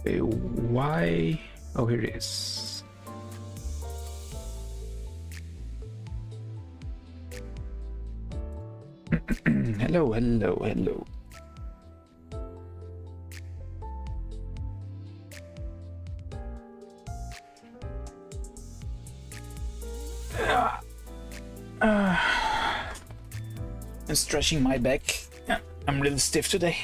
Why? Oh, here it is. Hello, hello, hello. I'm stretching my back. I'm really stiff today.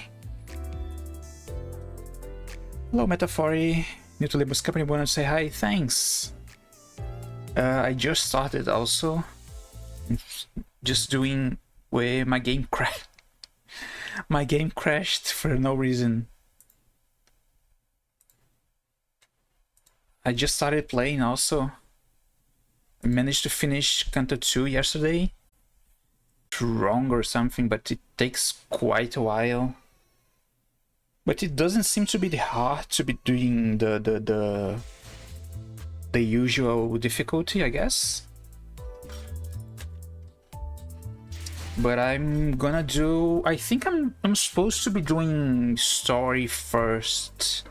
Hello, Metaphori. New to Limbus Company, wanna say hi? Thanks. I just started also. Just doing where my game crashed. My game crashed for no reason. I just started playing also. I managed to finish Canto 2 yesterday. Wrong or something, but it takes quite a while. But it doesn't seem to be hard to be doing the usual difficulty, I guess. But I'm gonna do... I think I'm supposed to be doing story first.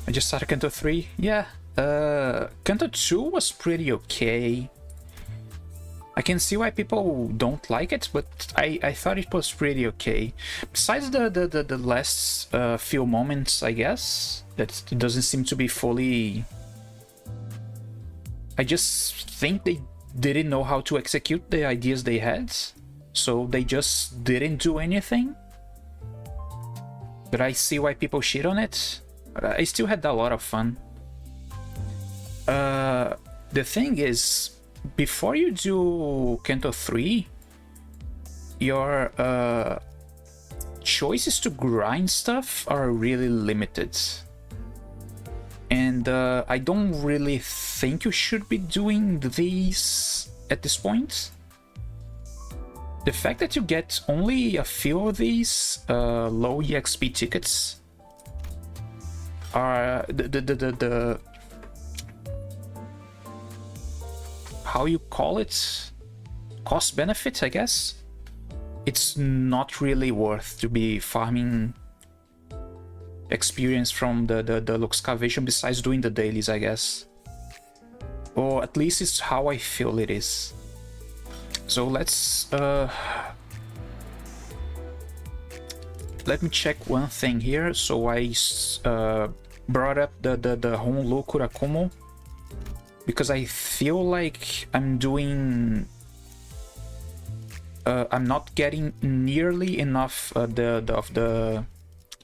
I just started Canto 3. Yeah, Canto 2 was pretty okay. I can see why people don't like it, but I thought it was pretty okay. Besides the last few moments, I guess, that it doesn't seem to be fully... I just think they didn't know how to execute the ideas they had, so they just didn't do anything. But I see why people shit on it. But I still had a lot of fun. The thing is, before you do Canto 3, your choices to grind stuff are really limited. And I don't really think you should be doing these at this point. The fact that you get only a few of these low EXP tickets are the how you call it, cost benefit, I guess. It's not really worth to be farming experience from the excavation besides doing the dailies, I guess. Or at least it's how I feel it is. So let's let me check one thing here. So I brought up the Honlu Kurakumo because I feel like I'm doing I'm not getting nearly enough of the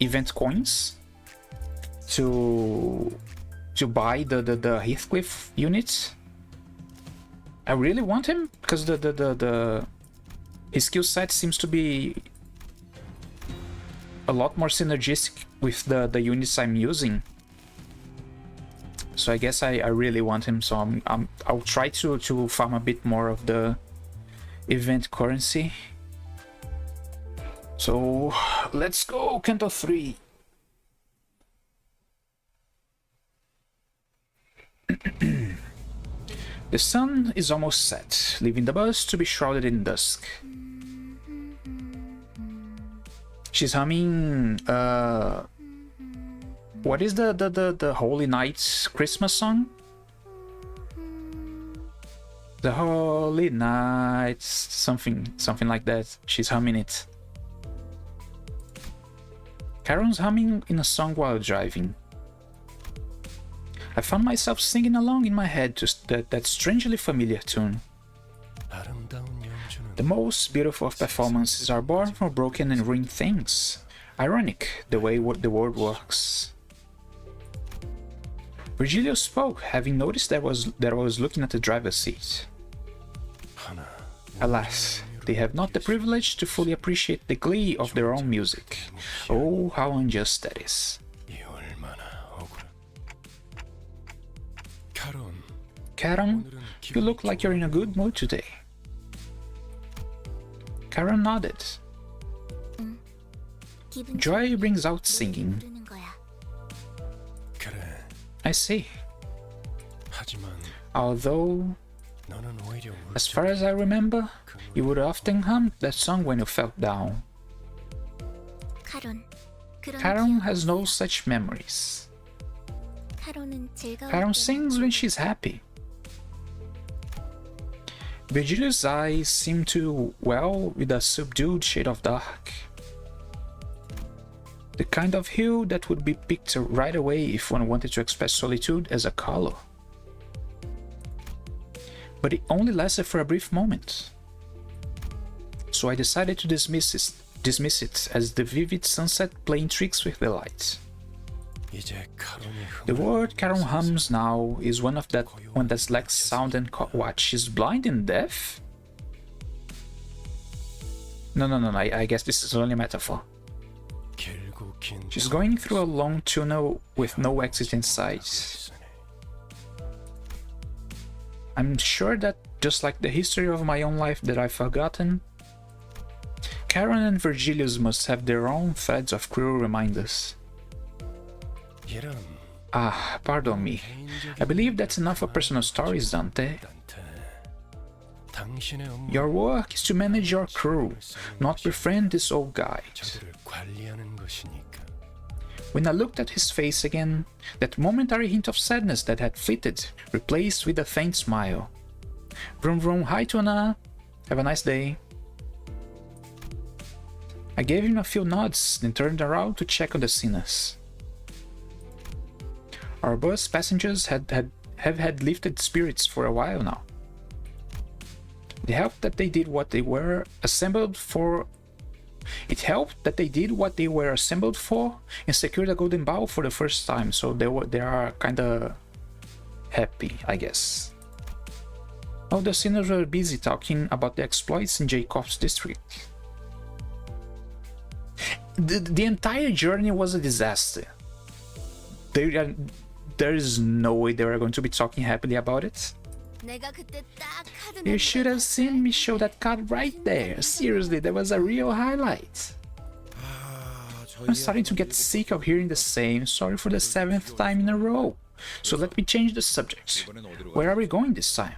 event coins to buy the Heathcliff units. I really want him because his skill set seems to be a lot more synergistic with the units I'm using. So I guess I really want him. So I'll try to farm a bit more of the event currency. So let's go, Canto 3. The sun is almost set, leaving the bus to be shrouded in dusk. She's humming what is the Holy Night Christmas song? The Holy Night, something like that. She's humming it. Karon's humming in a song while driving. I found myself singing along in my head to that strangely familiar tune. The most beautiful of performances are born from broken and ruined things. Ironic, the way the world works. Virgilio spoke, having noticed that I was looking at the driver's seat. Alas, they have not the privilege to fully appreciate the glee of their own music. Oh, how unjust that is. Karon, you look like you're in a good mood today. Karon nodded. Joy brings out singing. I see. Although, as far as I remember, you would often hum that song when you felt down. Charon has no such memories. Charon sings when she's happy. Virgilius' eyes seem to well with a subdued shade of dark. The kind of hue that would be picked right away if one wanted to express solitude as a color. But it only lasted for a brief moment. So I decided to dismiss it as the vivid sunset playing tricks with the light. The word Charon hums now is one that lacks sound and what? She's blind and deaf? No, I guess this is only a metaphor. She's going through a long tunnel with no exit in sight. I'm sure that, just like the history of my own life that I've forgotten, Charon and Virgilius must have their own threads of cruel reminders. Ah, pardon me. I believe that's enough for personal stories, Dante. Your work is to manage your crew, not befriend this old guide. When I looked at his face again, that momentary hint of sadness that had flitted, replaced with a faint smile. Vroom vroom, hi Tuna. Have a nice day. I gave him a few nods, then turned around to check on the sinners. Our bus passengers have had lifted spirits for a while now. It helped that they did what they were assembled for. It helped that they did what they were assembled for and secured a golden bowl for the first time, so they are kinda happy, I guess. All the sinners were busy talking about the exploits in Jacob's district. The entire journey was a disaster. There is no way they were going to be talking happily about it. You should have seen me show that card right there. Seriously, that was a real highlight. I'm starting to get sick of hearing the same. Sorry for the 7th time in a row. So let me change the subject. Where are we going this time?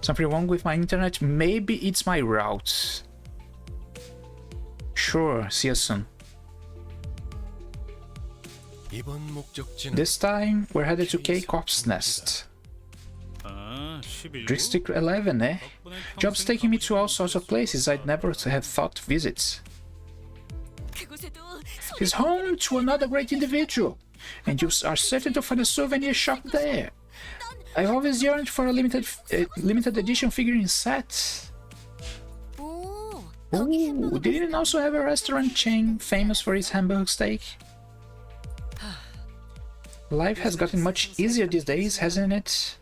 Something wrong with my internet? Maybe it's my route. Sure, see you soon. This time, we're headed to K-Corp's nest. District 11, eh? Job's taking me to all sorts of places I'd never have thought to visit. He's home to another great individual, and you are certain to find a souvenir shop there. I always yearned for a limited edition figurine set. Ooh, didn't it also have a restaurant chain famous for its hamburger steak? Life has gotten much easier these days, hasn't it?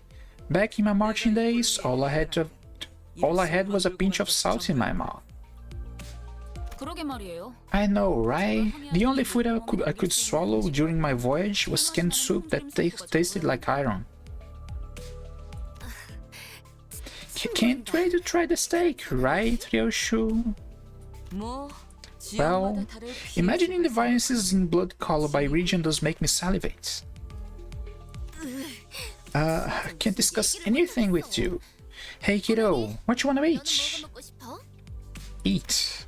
Back in my marching days, all I had was a pinch of salt in my mouth. I know, right? The only food I could swallow during my voyage was canned soup that tasted like iron. Can't wait to try the steak, right, Ryoshu? Well, imagining the variances in blood color by region does make me salivate. Can't discuss anything with you. Hey kiddo, what you wanna eat? Eat.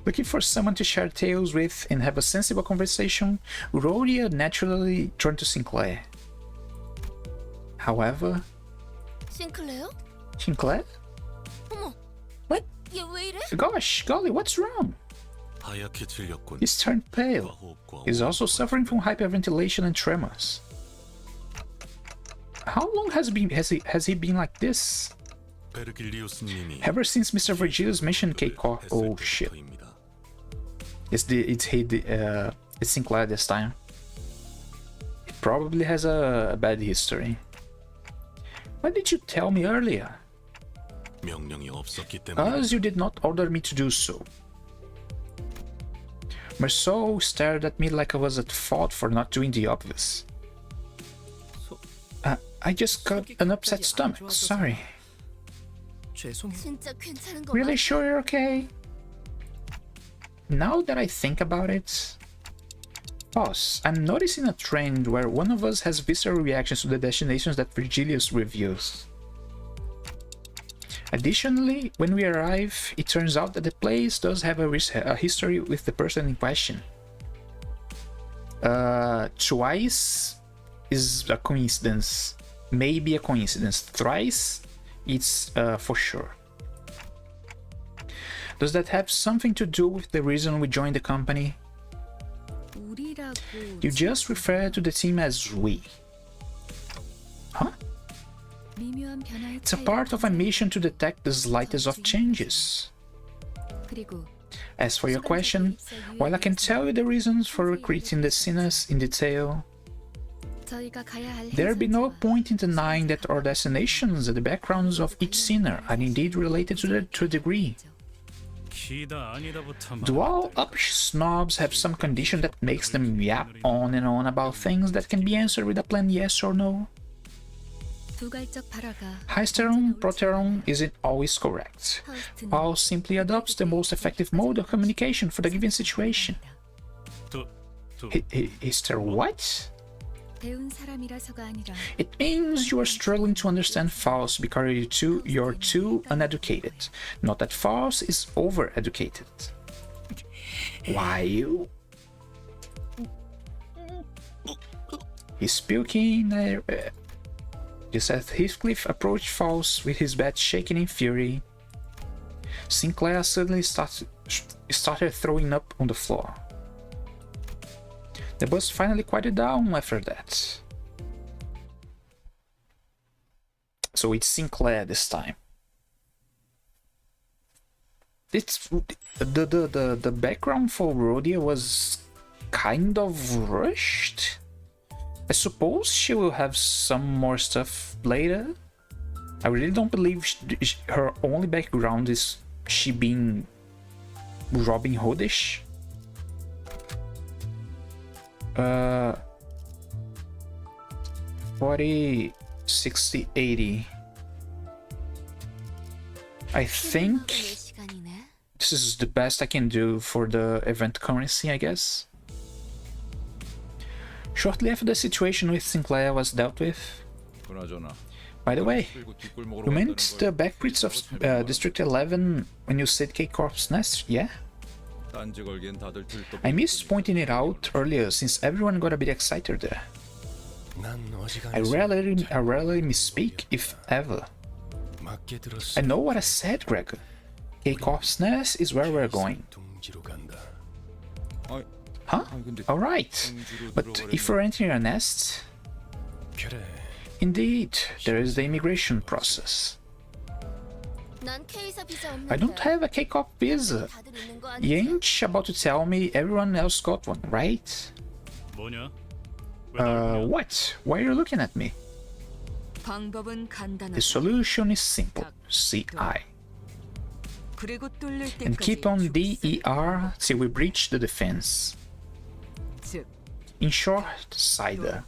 Looking for someone to share tales with and have a sensible conversation, Rhodia naturally turned to Sinclair. However... Sinclair? What? Gosh, golly, what's wrong? He's turned pale. He's also suffering from hyperventilation and tremors. How long has he been like this? Ever since Mr. Virgilius mentioned K-Corp. Oh shit. It's Sinclair this time. It probably has a bad history. Why did you tell me earlier? As you did not order me to do so. Marceau stared at me like I was at fault for not doing the obvious. I just got an upset stomach, sorry. Really sure you're okay? Now that I think about it... Boss, I'm noticing a trend where one of us has visceral reactions to the destinations that Virgilius reviews. Additionally, when we arrive, it turns out that the place does have a history with the person in question. Twice is a coincidence. Maybe a coincidence. Thrice, it's for sure. Does that have something to do with the reason we joined the company? You just refer to the team as we. Huh? It's a part of a mission to detect the slightest of changes. As for your question, while I can tell you the reasons for recruiting the sinners in detail, there be no point in denying that our destinations and the backgrounds of each sinner are indeed related to a degree. Do all uppish snobs have some condition that makes them yap on and on about things that can be answered with a plain yes or no? Hysteron proteron isn't always correct. Paul simply adopts the most effective mode of communication for the given situation. Hyster what? It means you are struggling to understand Faust because you're too uneducated. Not that Faust is over-educated. Why? He's puking. Just as Heathcliff approached Faust with his bat shaking in fury, Sinclair suddenly started throwing up on the floor. The bus finally quieted down after that. So it's Sinclair this time. It's the background for Rhodia was kind of rushed. I suppose she will have some more stuff later. I really don't believe her only background is she being Robin Hoodish. 40, 60, 80. I think this is the best I can do for the event currency, I guess. Shortly after the situation with Sinclair was dealt with. By the way, you meant the backprints of District 11 when you said K-Corp's nest, yeah? I missed pointing it out earlier since everyone got a bit excited there. I rarely misspeak, if ever. I know what I said, Greg. K-Corp's nest is where we're going. Huh? Alright. But if we're entering a nest... Indeed, there is the immigration process. I don't have a K-Corp visa. You ain't about to tell me everyone else got one, right? What? Why are you looking at me? The solution is simple. CI. And keep on DER till we breach the defense. In short, cider.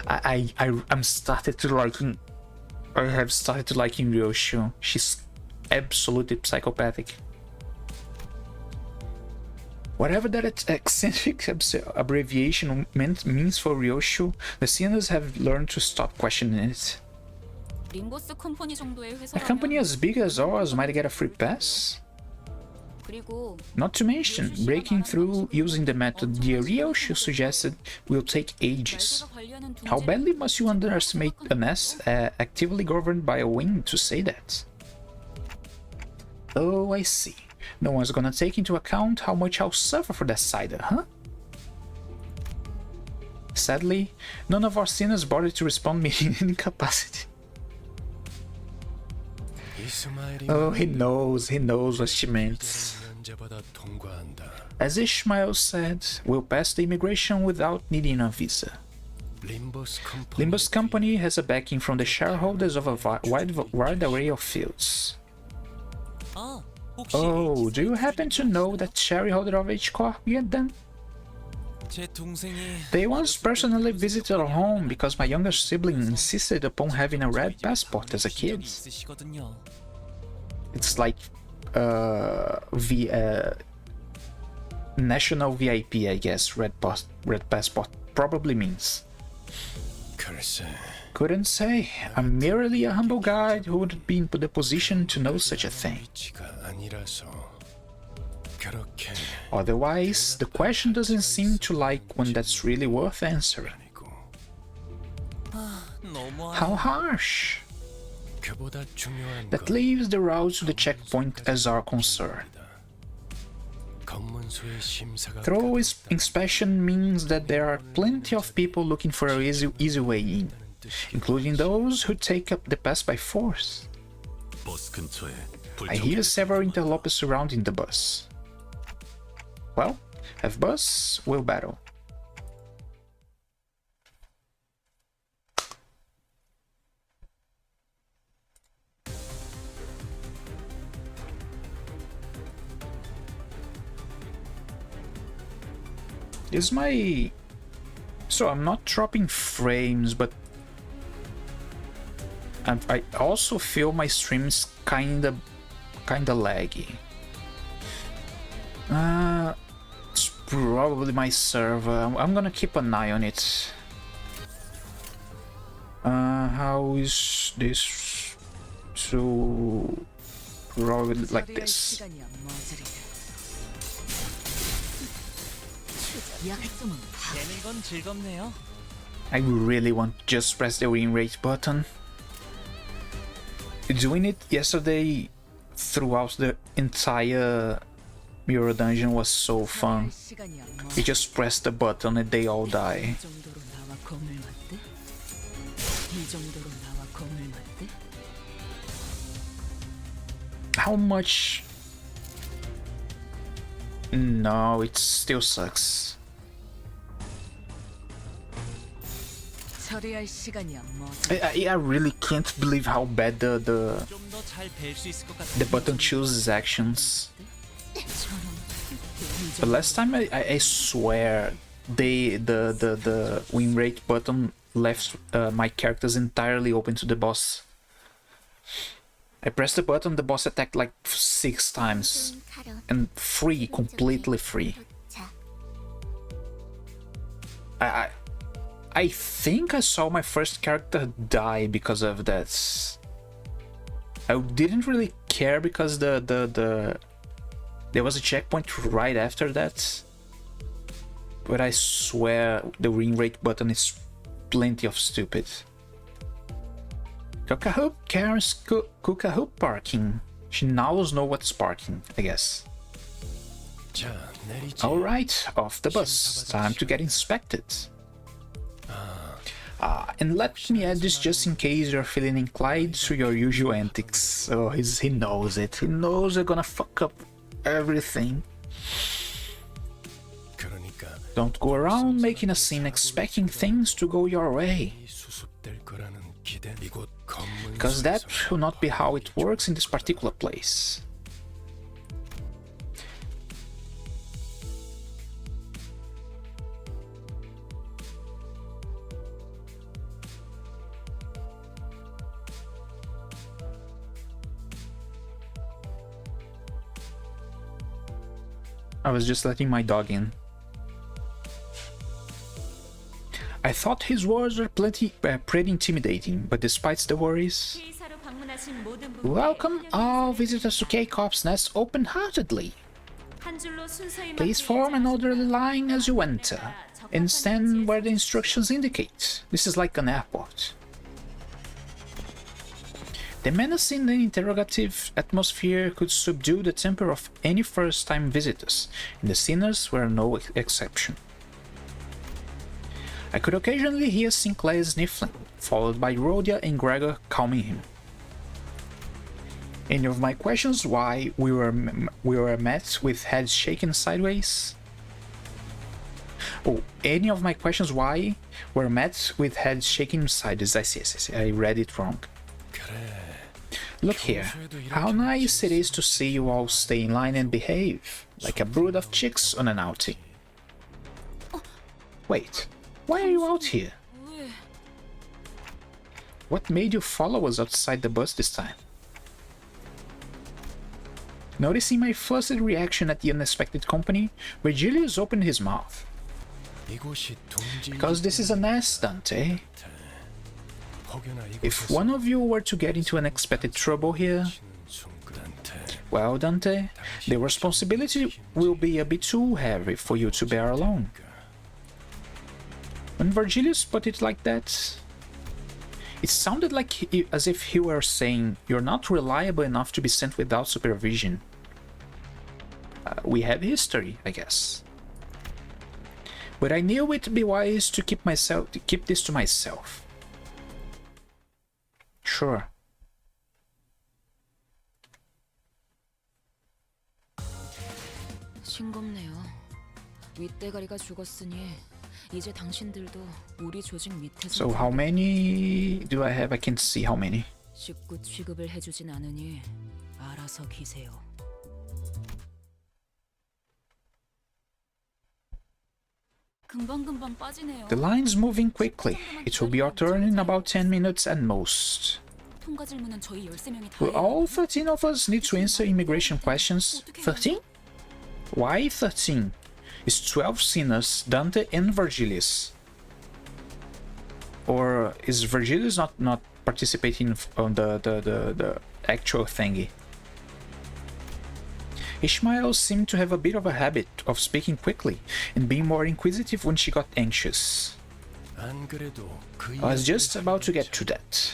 I'm started to liking. I have started to liking Ryoshu. She's absolutely psychopathic. Whatever that eccentric abbreviation means for Ryoshu, the sinners have learned to stop questioning it. A company as big as ours might get a free pass. Not to mention, breaking through using the method the Ryoshu suggested will take ages. How badly must you underestimate a nest actively governed by a wing to say that? Oh, I see. No one's gonna take into account how much I'll suffer for that cider, huh? Sadly, none of our sinners bothered to respond me in any capacity. Oh, he knows what she meant. As Ishmael said, we'll pass the immigration without needing a visa. Limbus Company has a backing from the shareholders of a wide array of fields. Oh, do you happen to know that shareholder of H-Corp yet then? They once personally visited our home because my younger sibling insisted upon having a red passport as a kid. It's like national VIP, I guess. Red passport probably means. Couldn't say. I'm merely a humble guide who would be in the position to know such a thing. Otherwise, the question doesn't seem to like one that's really worth answering. How harsh! That leaves the route to the checkpoint as our concern. Thorough inspection means that there are plenty of people looking for an easy way in, including those who take up the pass by force. I hear several interlopers surrounding the bus. Well, have bus, we'll battle. Is my... So I'm not dropping frames, but I also feel my stream is kinda laggy. It's probably my server. I'm gonna keep an eye on it. How is this? So probably like this. I really want to just press the win rate button. Doing it yesterday throughout the entire Mirror Dungeon was so fun. You just press the button and they all die. How much? No, it still sucks. I really can't believe how bad the button chooses actions. The last time I swear the win rate button left my characters entirely open to the boss. I pressed the button, the boss attacked like 6 times and free, completely free. I think I saw my first character die because of that. I didn't really care because there was a checkpoint right after that. But I swear the win rate button is plenty of stupid. Cook-a-hoop carries cook-a-hoop parking. She now knows what's parking, I guess. Alright, off the bus. Time to get inspected. And let me add this just in case you're feeling inclined to your usual antics. Oh, he knows it. He knows you're gonna fuck up everything. Don't go around making a scene expecting things to go your way. Because that will not be how it works in this particular place. I was just letting my dog in. I thought his words were pretty intimidating, but despite the worries... Welcome all visitors to K-Corp's Nest open-heartedly. Please form an orderly line as you enter, and stand where the instructions indicate. This is like an airport. The menacing and interrogative atmosphere could subdue the temper of any first-time visitors, and the sinners were no exception. I could occasionally hear Sinclair sniffling, followed by Rhodia and Gregor calming him. Any of my questions why we were met with heads shaken sideways? Oh, any of my questions why were met with heads shaking sideways? I see, I read it wrong. Look here, how nice it is to see you all stay in line and behave, like a brood of chicks on an outing. Wait, why are you out here? What made you follow us outside the bus this time? Noticing my flustered reaction at the unexpected company, Virgilius opened his mouth. Because this is a nest, Dante. If one of you were to get into unexpected trouble here, well, Dante, the responsibility will be a bit too heavy for you to bear alone. When Virgilius put it like that, it sounded as if he were saying, "You're not reliable enough to be sent without supervision." We have history, I guess. But I knew it'd be wise to keep this to myself. Sure. 싱겁네요. 윗대가리가 죽었으니 이제 당신들도 우리 조직 밑에서. So how many do I have? I can't see how many. 직구 취급을 해주진 않으니 알아서 기세요. 금방금방 빠지네요. The line's moving quickly. It will be your turn in about 10 minutes at most. 통과 질문은 저희 13명이 다 Will 해요. all 13 of us need to answer immigration questions? 13? Why 13? It's 12 sinners, Dante and Virgilius. Or is Virgilius not participating on the actual thingy? Ishmael seemed to have a bit of a habit of speaking quickly and being more inquisitive when she got anxious. I was just about to get to that.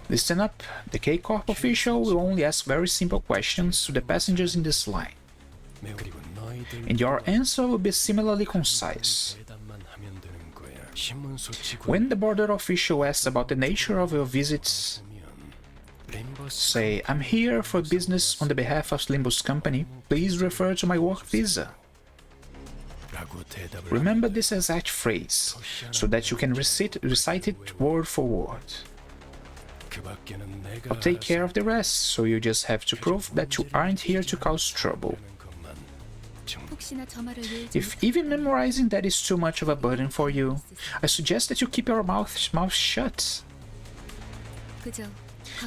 Listen up, the K-Corp official will only ask very simple questions to the passengers in this line. And your answer will be similarly concise. When the border official asks about the nature of your visits, say, "I'm here for business on the behalf of Limbus company, please refer to my work visa." Remember this exact phrase, so that you can recite it word for word. I'll take care of the rest, so you just have to prove that you aren't here to cause trouble. If even memorizing that is too much of a burden for you, I suggest that you keep your mouth shut.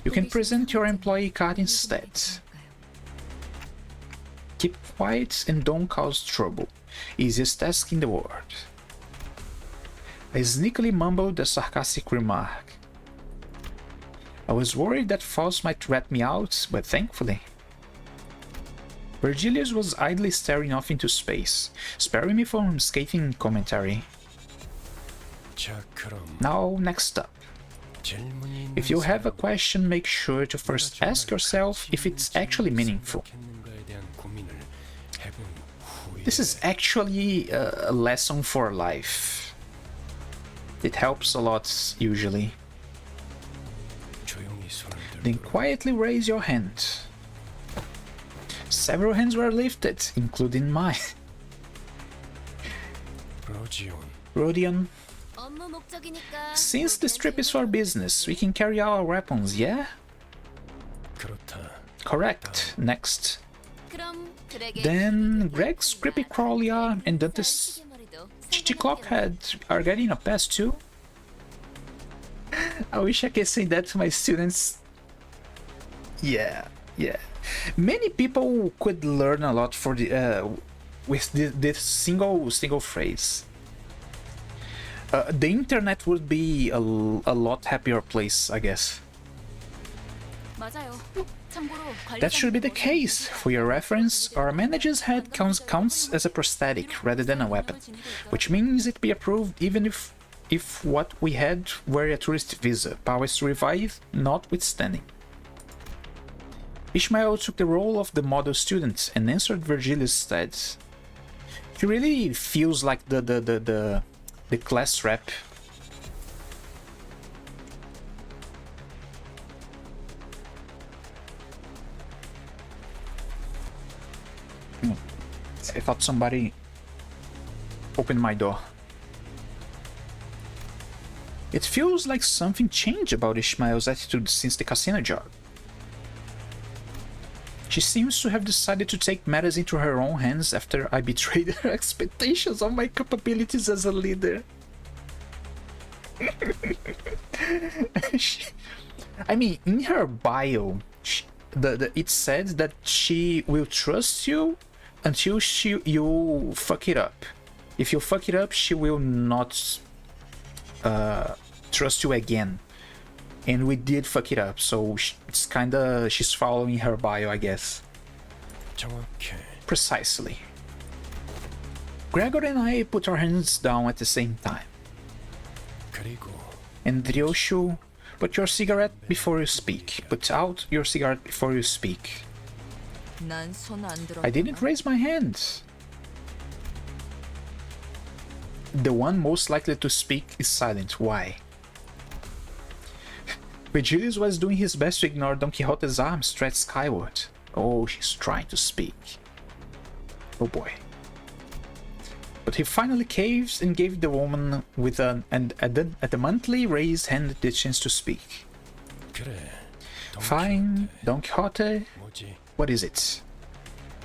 You can present your employee card instead. Keep quiet and don't cause trouble. Easiest task in the world. I sneakily mumbled a sarcastic remark. I was worried that Faust might rat me out, but thankfully. Virgilius was idly staring off into space, sparing me from scathing commentary. Now, next up. If you have a question, make sure to first ask yourself if it's actually meaningful. This is actually a lesson for life. It helps a lot, usually. Then quietly raise your hand. Several hands were lifted, including mine. Rodion. Since this trip is for business, we can carry our weapons, yeah? Correct. Next. Then Greg's creepy crawly arm and Dante's Chichi Clockhead are getting a pass too? I wish I could say that to my students. Yeah. Many people could learn a lot for with this single phrase. The internet would be a lot happier place, I guess. That should be the case. For your reference, our manager's head counts as a prosthetic rather than a weapon, which means it'd be approved even if what we had were a tourist visa, powers to revive notwithstanding. Ishmael took the role of the model student and answered Virgilius' instead. He really feels like the class rep. I thought somebody opened my door. It feels like something changed about Ishmael's attitude since the casino job. She seems to have decided to take matters into her own hands after I betrayed her expectations of my capabilities as a leader. I mean, in her bio, it said that she will trust you until you fuck it up. If you fuck it up, she will not trust you again. And we did fuck it up, so it's kinda... she's following her bio, I guess. 정확해. Precisely. Gregor and I put our hands down at the same time. 그리고 And Ryoshu, put your cigarette before you speak. Put out your cigarette before you speak. 난 손 안 들어. I didn't raise my hand. The one most likely to speak is silent. Why? Virgilius was doing his best to ignore Don Quixote's arm stretched skyward. Oh, she's trying to speak. Oh boy. But he finally caves and gave the woman with an adamantly raised hand the chance to speak. 그래. Fine, Don Quixote, 뭐지? what is it?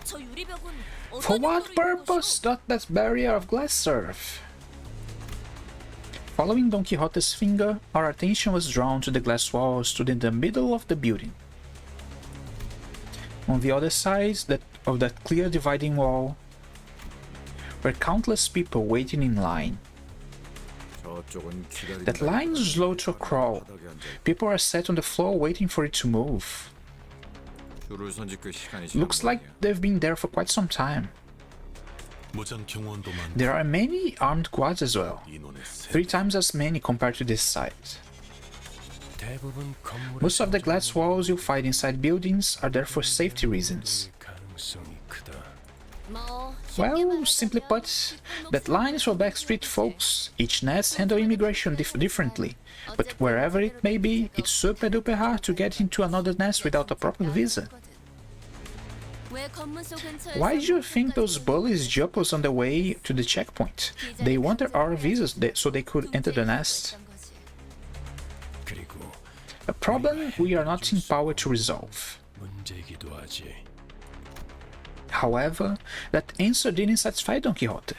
저 유리벽은 For what purpose doth that barrier of glass serve? Following Don Quixote's finger, our attention was drawn to the glass wall stood in the middle of the building. On the other side of that clear dividing wall were countless people waiting in line. That line is slow to a crawl. People are sat on the floor waiting for it to move. Looks like they've been there for quite some time. There are many armed guards as well, 3 times as many compared to this site. 대부분 건물의 Most of the glass walls you find inside buildings are there for safety reasons. 가능성이 크다. Well, simply put, that line is for backstreet folks. Each nest handle immigration differently, but wherever it may be, it's super duper hard to get into another nest without a proper visa. Why do you think those bullies jumped us on the way to the checkpoint? They wanted our visas so they could enter the nest. 그리고 A problem we are not in power to resolve. 문제이기도 하지. However, that answer didn't satisfy Don Quixote.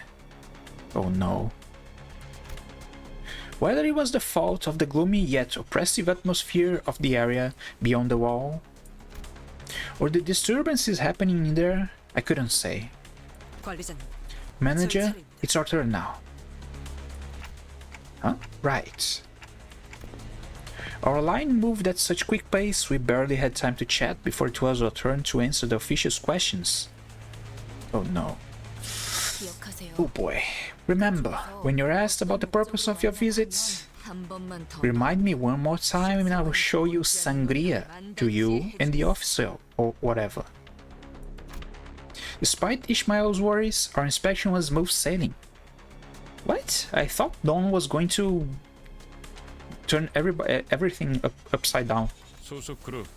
Oh no. Whether it was the fault of the gloomy yet oppressive atmosphere of the area beyond the wall, or the disturbances happening in there, I couldn't say. 관리자님. Manager, it's our turn now. Huh? Right. Our line moved at such quick pace we barely had time to chat before it was our turn to answer the official's questions. Oh no. 기억하세요. Oh boy. Remember, when you're asked about the purpose of your visits, 한 번만 더. remind me one more time and I will show you sangria to you and the officer or whatever. Despite Ishmael's worries, our inspection was smooth sailing. What? I thought Don was going to turn everything upside down. 소속 그룹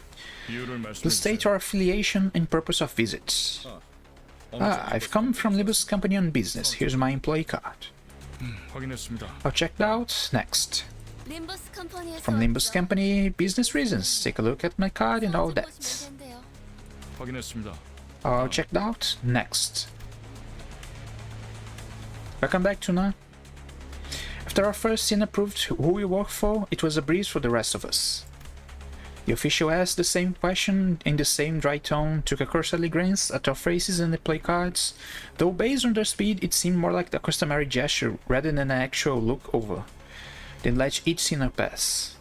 이유를 말씀해 To state our affiliation and purpose of visits. I've come from Limbus company on business. Here's my employee card. 확인했습니다. I'll check out next. 림버스 컴퍼니에서 From Limbus company, business reasons. Take a look at my card and all that. 확인했습니다. I'll check out next. Welcome back, Tuna. After our first scene approved who we work for, it was a breeze for the rest of us. The official asked the same question in the same dry tone, took a cursory glance at our faces and the play cards, though based on their speed it seemed more like a customary gesture rather than an actual look over. Then let each sinner pass.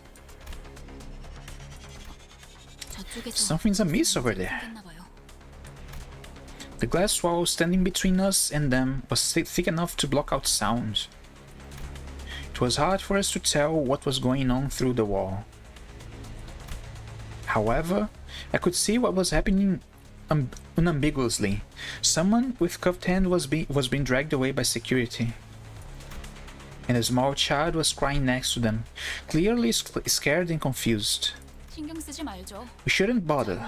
Something's amiss over there. The glass wall standing between us and them was thick enough to block out sound. It was hard for us to tell what was going on through the wall. However, I could see what was happening unambiguously. Someone with cuffed hand was being dragged away by security. And a small child was crying next to them, clearly scared and confused. 신경 쓰지 말죠. We shouldn't bother.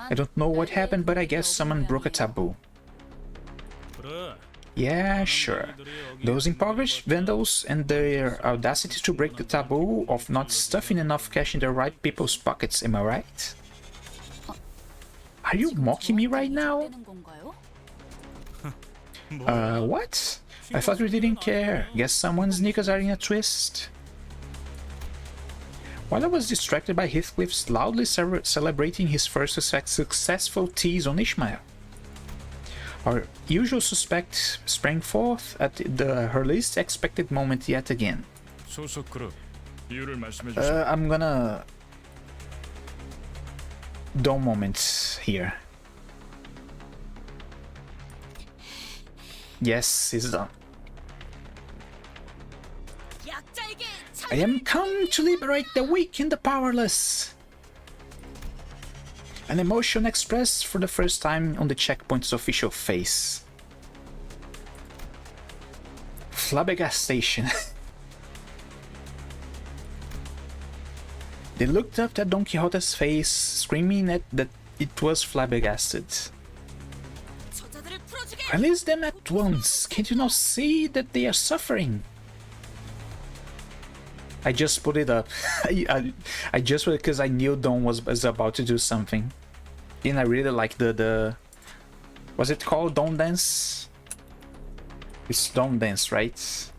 I don't know what happened, but I guess someone broke a taboo. 그래. Yeah, sure. Those impoverished vandals and their audacity to break the taboo of not stuffing enough cash in the right people's pockets, am I right? Are you mocking me right now? What? I thought we didn't care. Guess someone's sneakers are in a twist. While I was distracted by Heathcliff's loudly celebrating his first successful tease on Ishmael, our usual suspect sprang forth at her least expected moment yet again. 소속 그룹 이유를 말씀해 주시오. I'm gonna don't moments here. Yes, it's done. 약자에게 I am come to liberate the weak and the powerless. An emotion expressed for the first time on the checkpoint's official face. Flabbergastation. They looked up at Don Quixote's face, screaming that it was flabbergasted. 저자들을 풀어주게. Release them at once! Can't you not see that they are suffering? I just put it up. I just put it because I knew Don was about to do something. And I really like the... Was it called Don Dance? It's Don Dance, right?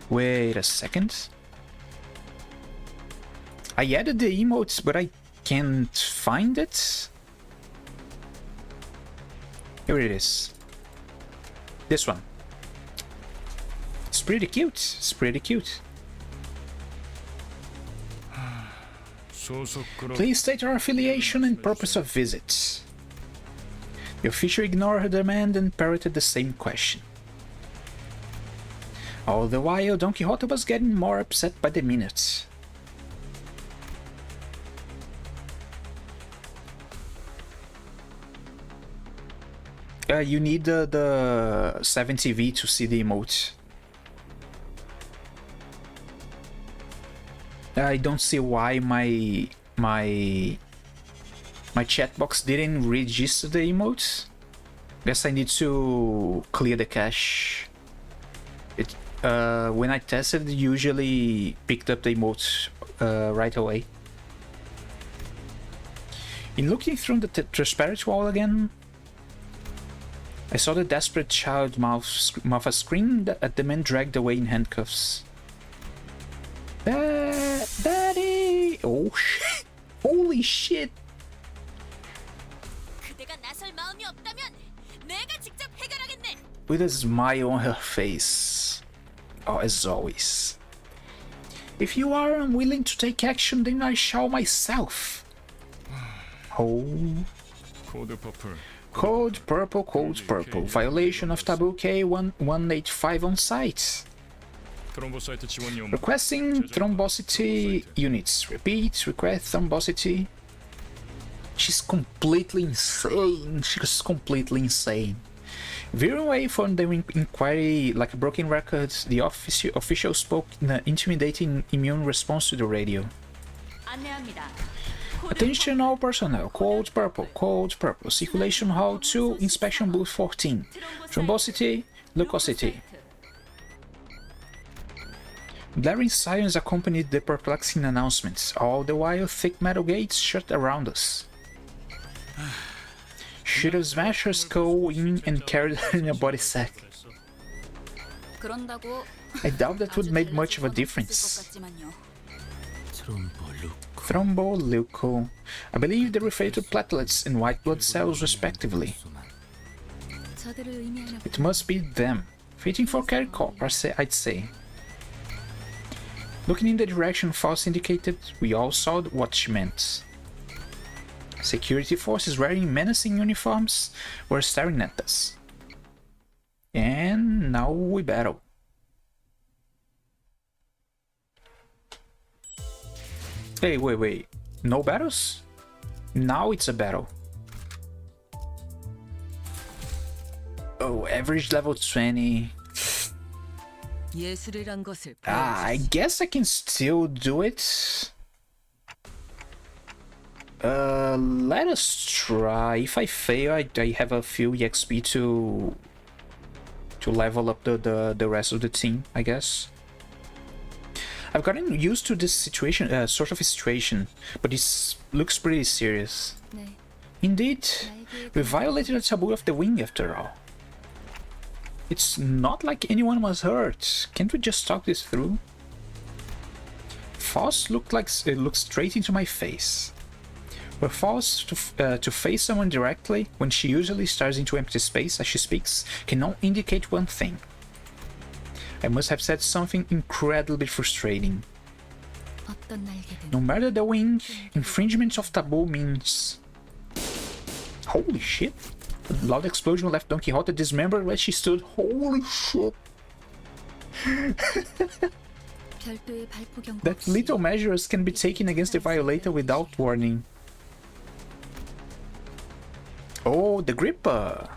Wait a second. I added the emotes, but I can't find it. Here it is. This one. It's pretty cute. It's pretty cute. 소속그룹 Please state your affiliation and purpose of visit. The official ignored her demand and parroted the same question. All the while, Don Quixote was getting more upset by the minute. You need the 70V to see the emote. I don't see why my chat box didn't register the emotes. Guess I need to clear the cache. It when I tested, it usually picked up the emotes right away. In looking through the transparent wall again, I saw the desperate child Martha scream at the man dragged away in handcuffs. Daddy! Oh shit! Holy shit! 그대가 나설 마음이 없다면 내가 직접 해결하겠네. With a smile on her face. Oh, as always. If you are unwilling to take action, then I shall myself. Oh. 코드 퍼플 Code purple. Violation of taboo K1185 on site. 트롬보사이트 지원 요구. Requesting thrombosity units. Repeat, request thrombosity. She's completely insane. She's completely insane. Veering away from the inquiry like a broken record, the official spoke in an intimidating immune response to the radio. 안내합니다. Attention all personnel. Code purple. Circulation hall 2, inspection booth 14. Thrombosity, leucocity. Blaring sirens accompanied the perplexing announcements, all the while thick metal gates shut around us. Should have smashed her skull in and carried her in a body sack. 그런다고 I doubt that would make much of a difference. Thromboleuco. I believe they refer to platelets and white blood cells respectively. 저들을 의미하는 It must be them. Fitting for Carry Corp, I'd say. Looking in the direction Faust indicated, we all saw what she meant. Security forces wearing menacing uniforms were staring at us. And now we battle. Hey, wait. No battles? Now it's a battle. Oh, average level 20. 예술이란 것을 I guess I can still do it. Let us try. If I fail, I have a few EXP to level up the rest of the team, I guess. I've gotten used to this situation, sort of a situation, but it looks pretty serious. 네. Indeed, we violated the taboo of the wing after all. It's not like anyone was hurt. Can't we just talk this through? Faust looked straight into my face. We're forced to face someone directly when she usually stares into empty space as she speaks can only indicate one thing. I must have said something incredibly frustrating. 어떤 날개든 No matter the wing, infringement of taboo means... Holy shit. A loud explosion left Don Quixote dismembered where she stood. Holy shit. 별도의 발포 경고 That 없이 little measures can be taken against the violator without warning. Oh, the gripper.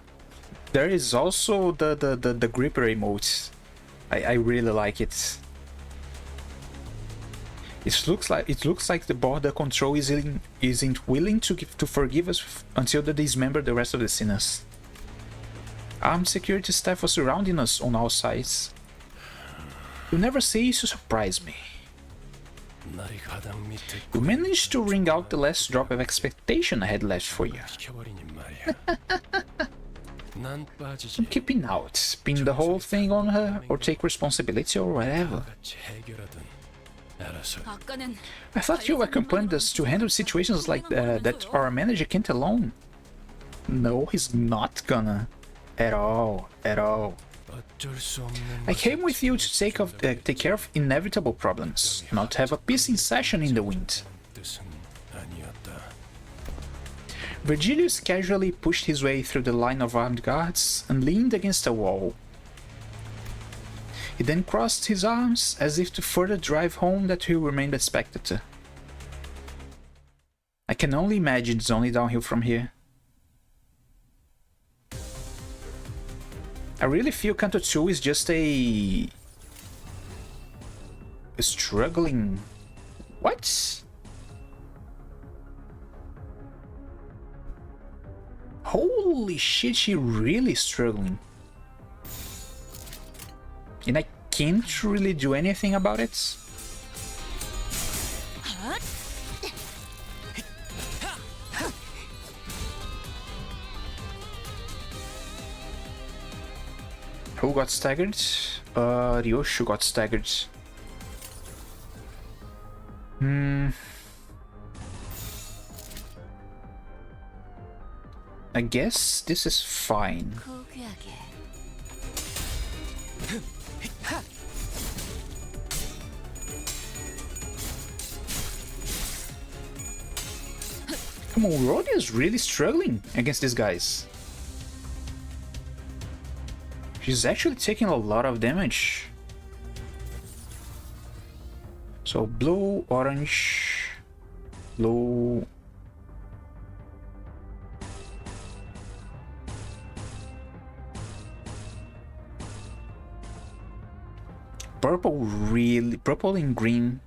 There is also the gripper emote. I really like it. It looks like the border control isn't willing to forgive us until they dismember the rest of the sinners. Armed security staff are surrounding us on all sides. You never cease to surprise me. 날이 가장 밑에 You managed to wring out the last drop of expectation I had left for you. 시켜버리니 말이야. 난 빠지지. Keeping out, pin the whole thing on her, or take responsibility or whatever. 같이 해결하든 알아서. 아까는 I thought you accompanied us to handle situations like that our manager can't alone. No, he's not gonna. At all. 어쩔 수 없는 I came with you to take care of inevitable problems, not have a pissing session in the wind. 뜻은 아니었다. Virgilius casually pushed his way through the line of armed guards and leaned against a wall. He then crossed his arms as if to further drive home that he remained a spectator. I can only imagine it's only downhill from here. I really feel Canto 2 is just a struggling... What? Holy shit, she really struggling. And I can't really do anything about it. Who got staggered? Ryoshu got staggered. I guess this is fine. 고귀하게 Come on, Rhodia is really struggling against these guys. She's actually taking a lot of damage. So blue, orange, blue. Purple and green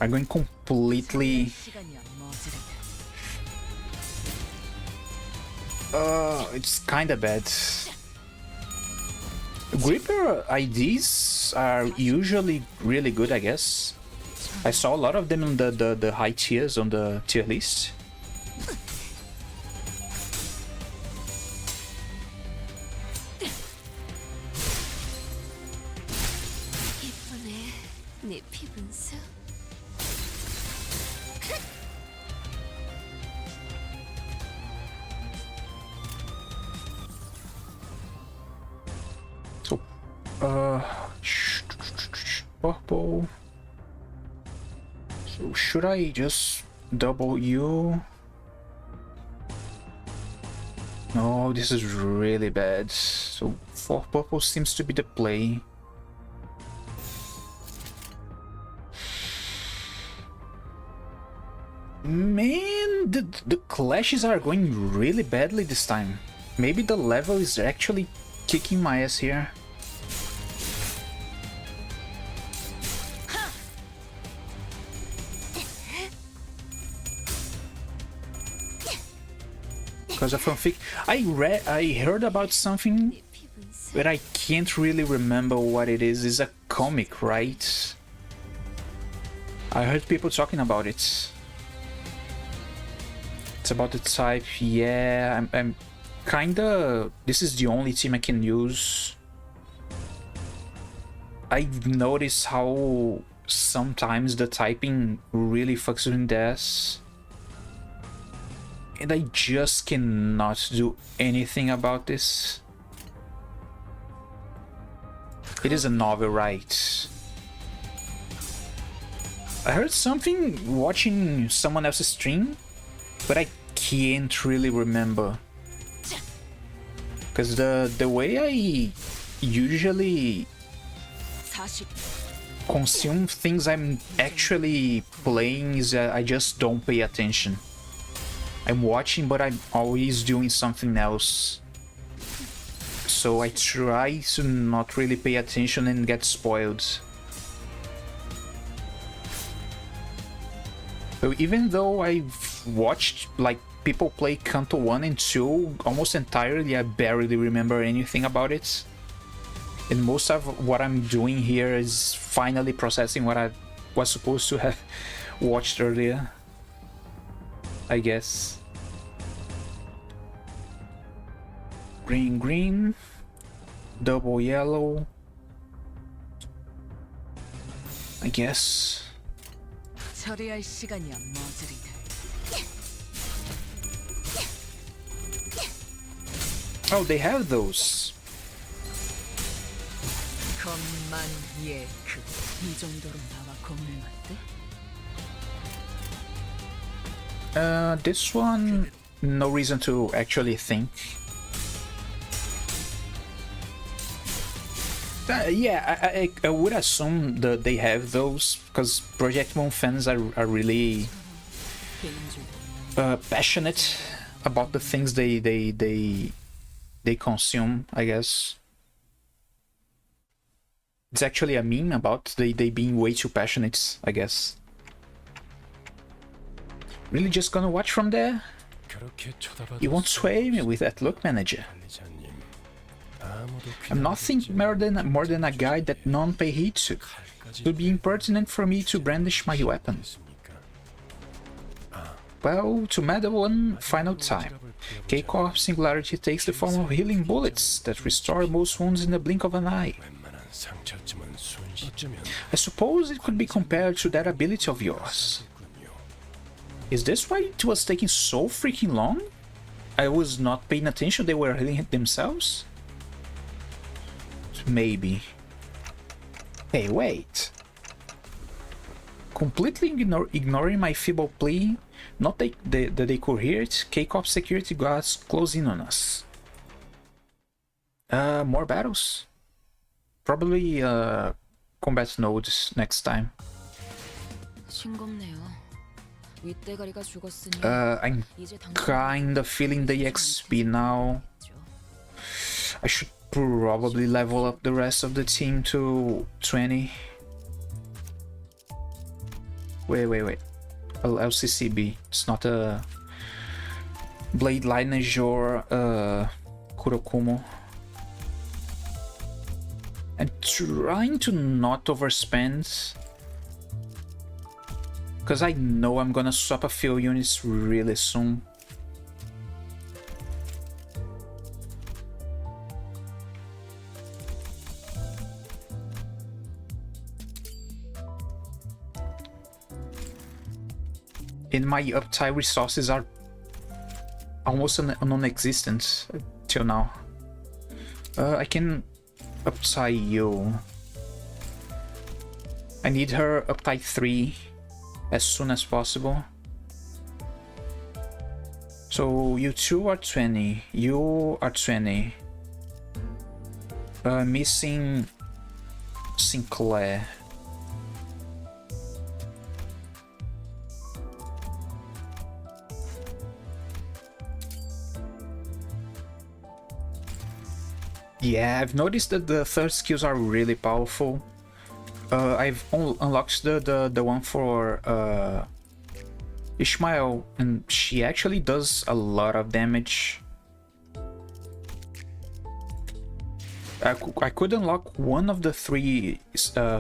are going completely... 시간이 머지르다. It's kinda bad. Gripper IDs are usually really good, I guess. I saw a lot of them in the high tiers on the tier list. 이쁘네, 네 피분수. So, purple. So should I just double you? No, this is really bad. So for purple seems to be the play. Man, the clashes are going really badly this time. Maybe the level is actually kicking my ass here. Because of fanfic, I heard about something, 네 피분수. but I can't really remember what it is. It's a comic, right? I heard people talking about it. It's about the type. Yeah, I'm kinda... This is the only team I can use. I've noticed how sometimes the typing really fucks with this. And I just cannot do anything about this. It is a novel, right? I heard something watching someone else's stream, but I can't really remember. Because the way I usually consume things I'm actually playing is that I just don't pay attention. I'm watching, but I'm always doing something else. So I try to not really pay attention and get spoiled. So even though I've watched like people play Canto 1 and 2 almost entirely, I barely remember anything about it. And most of what I'm doing here is finally processing what I was supposed to have watched earlier, I guess. Green, green, double yellow, I guess. 처리할 시간이야, 머저리들. Oh, they have those. 겁만 예, 이 정도로 나와 겁을 맞대? This one, no reason to actually think. Yeah, I would assume that they have those because Pt.1 fans are really passionate about the things they consume, I guess. It's actually a meme about they being way too passionate, I guess. Really just gonna watch from there? You won't sway me with that look, manager. I'm nothing more than a guy that none pay heed to. It would be impertinent for me to brandish my weapon. Well, to matter one final time. K-Corp Singularity takes the form of healing bullets that restore most wounds in the blink of an eye. I suppose it could be compared to that ability of yours. Is this why it was taking so freaking long? I was not paying attention, they were healing themselves? Maybe. Hey, wait. Completely ignoring my feeble plea, not that they could hear it, K-Corp security guards close in on us. More battles? Probably combat nodes next time. 싱겁네요. 윗대가리가 죽었으니 I'm kinda feeling the XP now. I should probably level up the rest of the team to 20. Wait. LCCB. It's not a Blade Lineage or Kurokumo. I'm trying to not overspend, because I know I'm gonna swap a few units really soon. And my uptime resources are almost non-existent till now. I can uptie you. I need her uptie 3 as soon as possible. So you two are 20, you are 20. Missing Sinclair. Yeah, I've noticed that the third skills are really powerful. I've unlocked the one for Ishmael, and she actually does a lot of damage. I could unlock one of the 3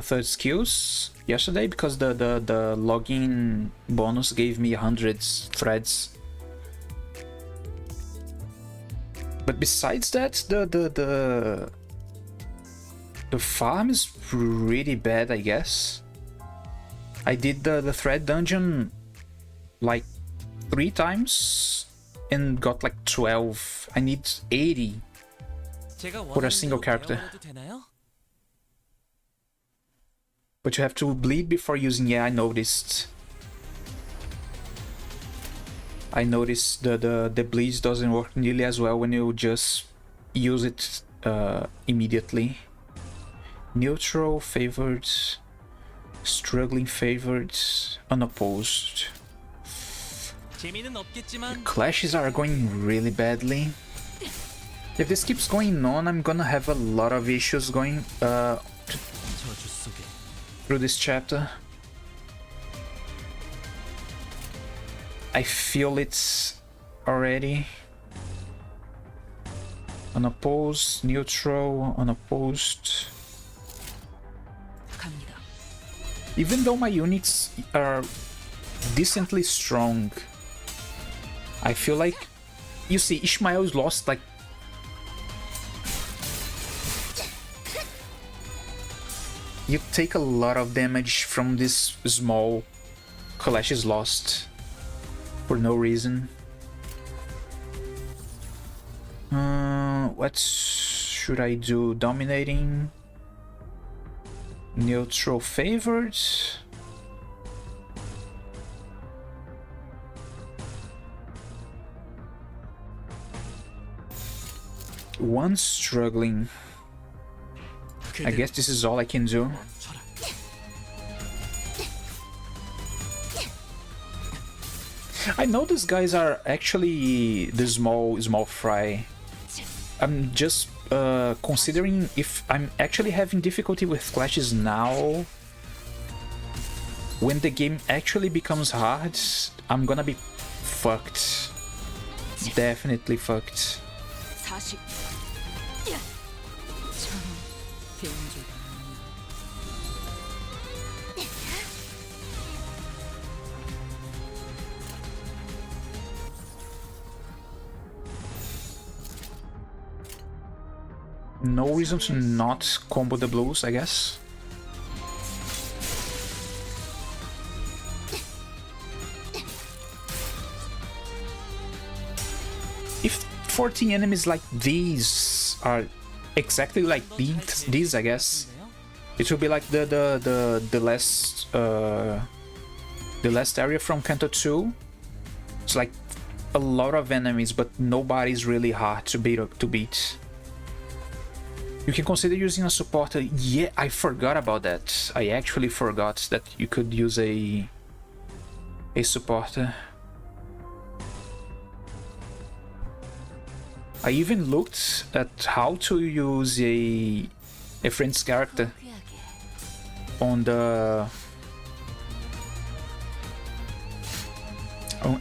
third skills yesterday because the login bonus gave me 100 threads. But besides that, the farm is pretty bad, I guess. I did the thread dungeon like 3 times and got like 12. I need 80 for a single character. But you have to bleed before using. Yeah, I noticed. I noticed the bleeds doesn't work nearly as well when you just use it immediately. Neutral, favored, struggling, favored, unopposed. Clashes are going really badly. If this keeps going on, I'm gonna have a lot of issues going through this chapter. I feel it already. Unopposed, neutral, unopposed. Even though my units are decently strong, I feel like, you see, Ishmael's lost like you take a lot of damage from this small Kalash is lost for no reason. What should I do? Dominating, neutral, favored. One struggling. I guess this is all I can do. I know these guys are actually the small fry. I'm just considering if I'm actually having difficulty with clashes now. When the game actually becomes hard, I'm gonna be fucked. Definitely fucked. No reason to not combo the blues, I guess. If 14 enemies like these are exactly like these, I guess it will be like the last area from Canto 2. It's like a lot of enemies, but nobody's really hard to beat. You can consider using a supporter. Yeah, I forgot about that. I actually forgot that you could use a supporter. I even looked at how to use a friend's character on the...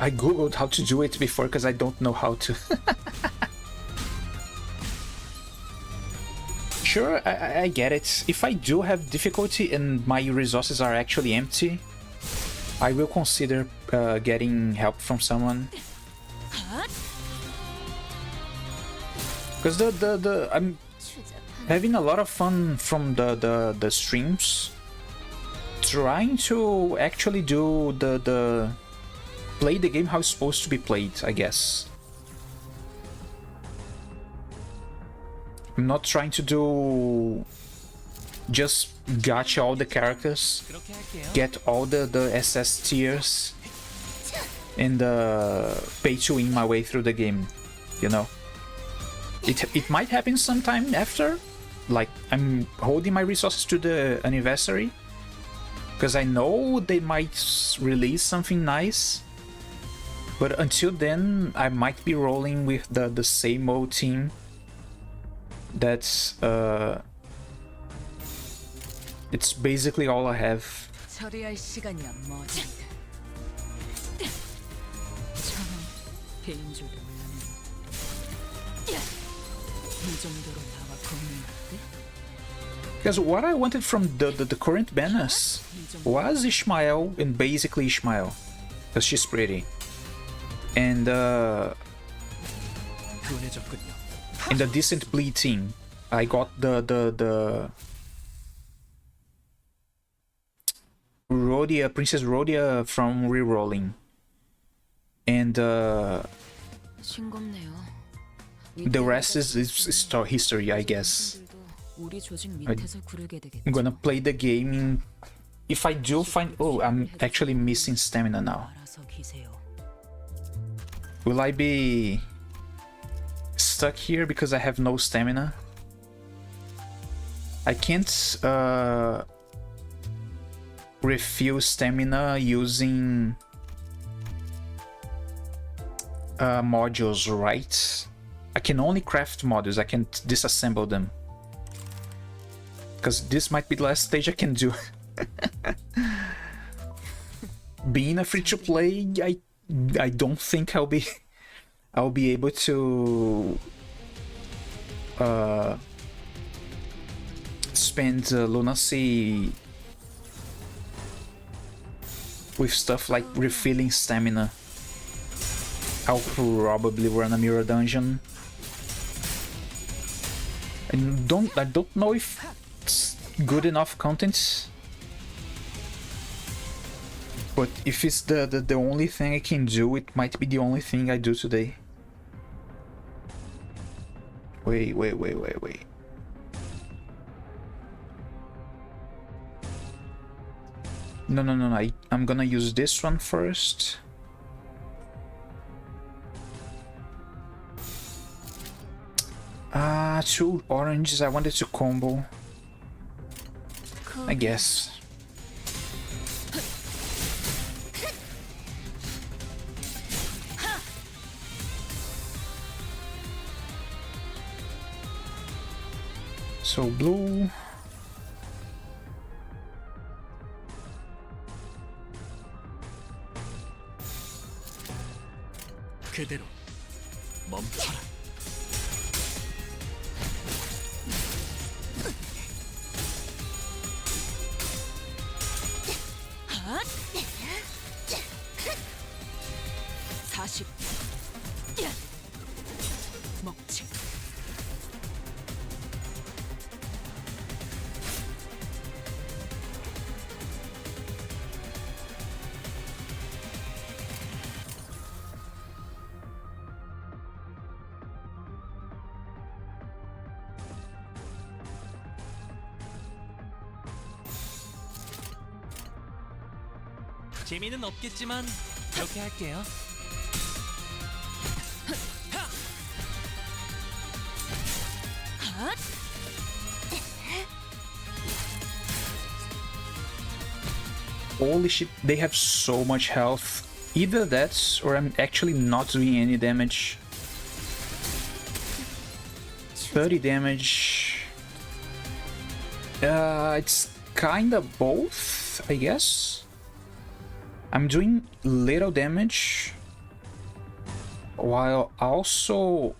I googled how to do it before because I don't know how to. Sure, I get it. If I do have difficulty and my resources are actually empty, I will consider getting help from someone. Because I'm having a lot of fun from the streams, trying to actually do play the game how it's supposed to be played, I guess. I'm not trying to do just gacha all the characters, get all the SS tiers, and pay to win my way through the game, you know. It might happen sometime after, like I'm holding my resources to the anniversary, because I know they might release something nice. But until then, I might be rolling with the same old team. That's it's basically all I have. Because what I wanted from the current banners was Ishmael, and basically Ishmael, because she's pretty. And in the decent bleed team, I got the Rhodia, Princess Rhodia from rerolling, and the rest is history, I guess. 우리 조직 밑에서 구르게 되겠죠. I'm gonna play the game in... If I do find... Oh, I'm actually missing stamina now. 알아서 기세요. Will I be stuck here because I have no stamina? I can't refill stamina using modules, right? I can only craft modules, I can't disassemble them. Because this might be the last stage I can do. Being a free-to-play, I don't think I'll be able to spend lunacy with stuff like refilling stamina. I'll probably run a mirror dungeon. I don't know if it's good enough content. But if it's the only thing I can do, it might be the only thing I do today. Wait. No. I'm gonna use this one first. Two oranges. I wanted to combo, I guess. So blue. 그대로 멈춰라. 먹지. 재미는 없겠지만 그렇게 할게요. Holy shit, they have so much health. Either that, or I'm actually not doing any damage. 30 damage. It's kinda both, I guess. I'm doing little damage, while also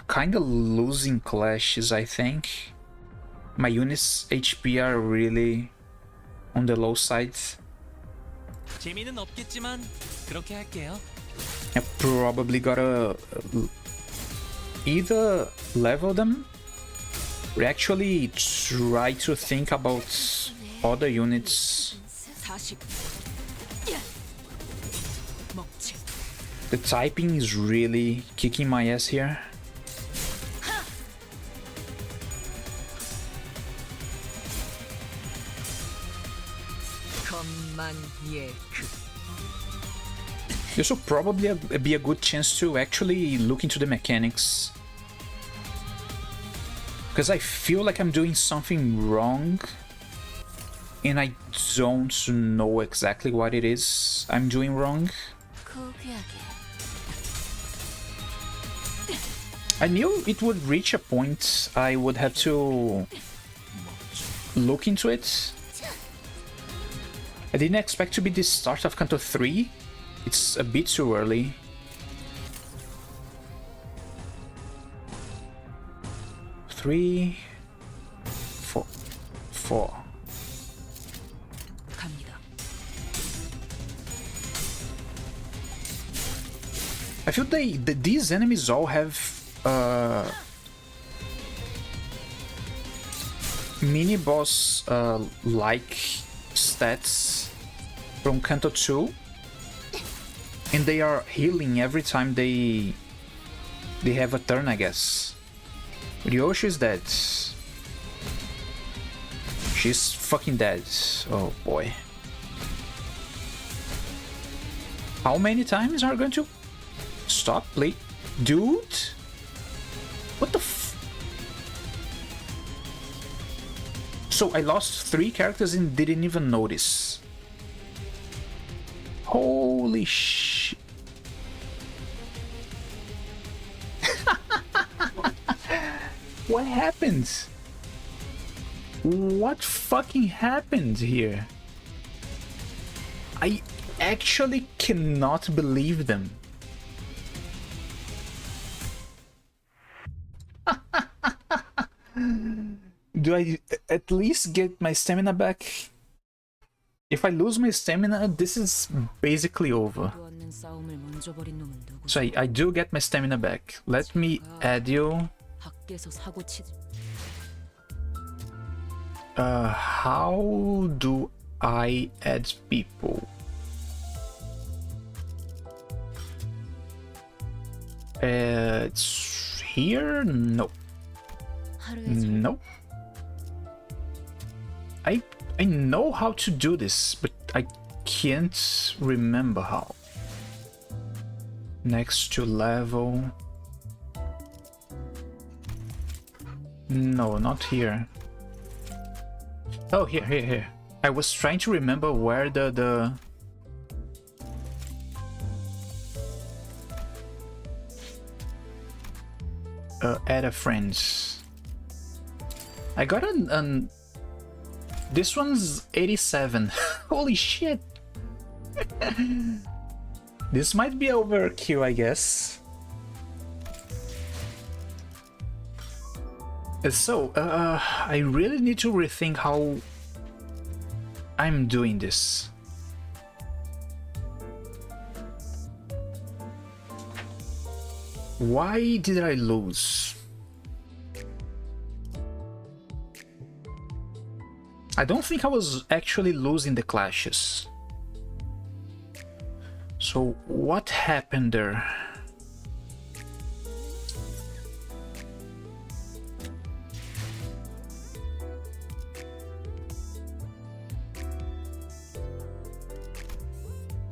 kind of losing clashes, I think. My units' HP are really on the low side. 재미는 없겠지만 그렇게 할게요. I probably gotta either level them or actually try to think about other units. 40. 먹지. The typing is really kicking my ass here. This will probably be a good chance to actually look into the mechanics. Because I feel like I'm doing something wrong, and I don't know exactly what it is I'm doing wrong. I knew it would reach a point I would have to look into it. I didn't expect to be the start of Canto 3. It's a bit too early. Three, four. 갑니다. I feel these enemies all have mini boss like stats from Canto 2, and they are healing every time they They have a turn, I guess. Ryoshi is dead. She's fucking dead. Oh boy. How many times are going to stop, please? Dude? What the f... So I lost 3 characters and didn't even notice. Holy shit. What happened? What fucking happened here? I actually cannot believe them. Do I at least get my stamina back? If I lose my stamina, this is basically over. So I do get my stamina back. Let me add you. How do I add people? It's here? No. No. I know how to do this, but I can't remember how. Next to level. No, not here. Oh, here. I was trying to remember where the add a friends. I got an this one's 87. Holy shit. This might be overkill, I guess. So, I really need to rethink how I'm doing this. Why did I lose? I don't think I was actually losing the clashes. So what happened there?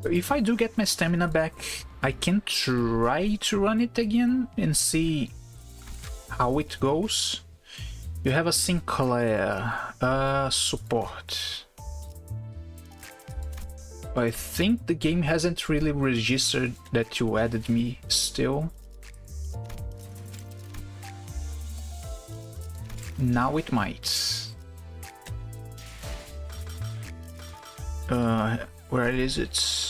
If I do get my stamina back, I can try to run it again and see how it goes. You have a Sinclair, support. I think the game hasn't really registered that you added me still. Now it might. Where is it?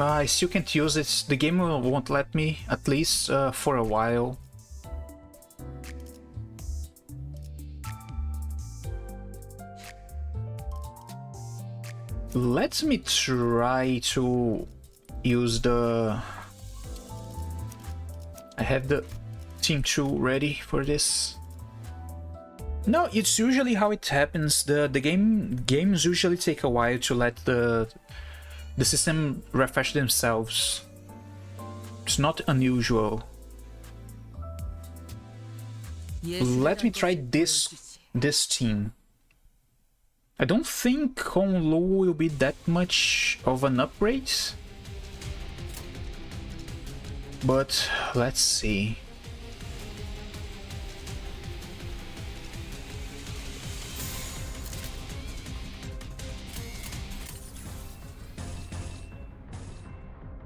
I still can't use it. The game won't let me, at least for a while. Let me try to use the... I have the Team 2 ready for this. No, it's usually how it happens. The games usually take a while to let the system refresh themselves. It's not unusual. Let me try this team. I don't think Honlu will be that much of an upgrade. But let's see.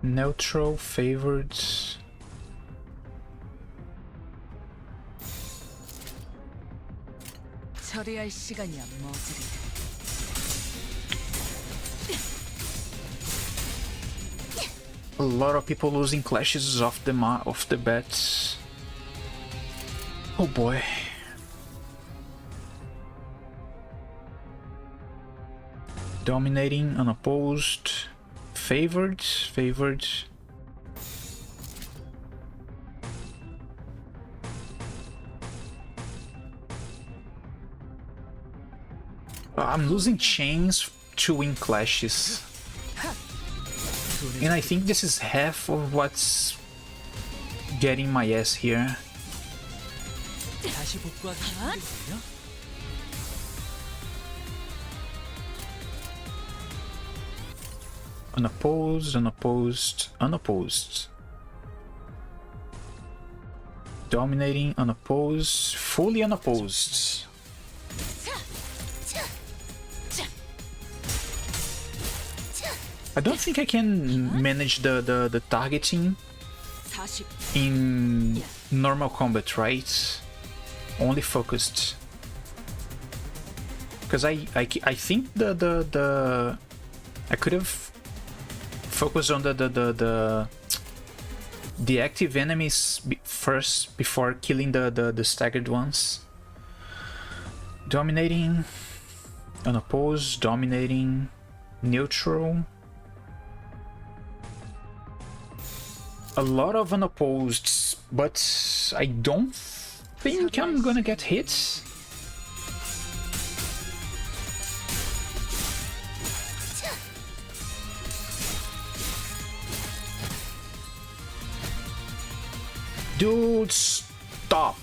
Neutral, favored. 처리할 시간이야, 머저리. A lot of people losing clashes off the bat. Oh boy. Dominating, unopposed. Favored. I'm losing chains to win clashes. And I think this is half of what's getting my ass here. 다시 복구하기 힘들군요. Unopposed, unopposed, unopposed. Dominating, unopposed, fully unopposed. I don't think I can manage the targeting 40. in normal combat, right? Only focused. Because I think the I could have focused on the active enemies first before killing the staggered ones. Dominating, unopposed, dominating, neutral. A lot of unopposed, but I don't think I'm gonna get hit. Dude, stop.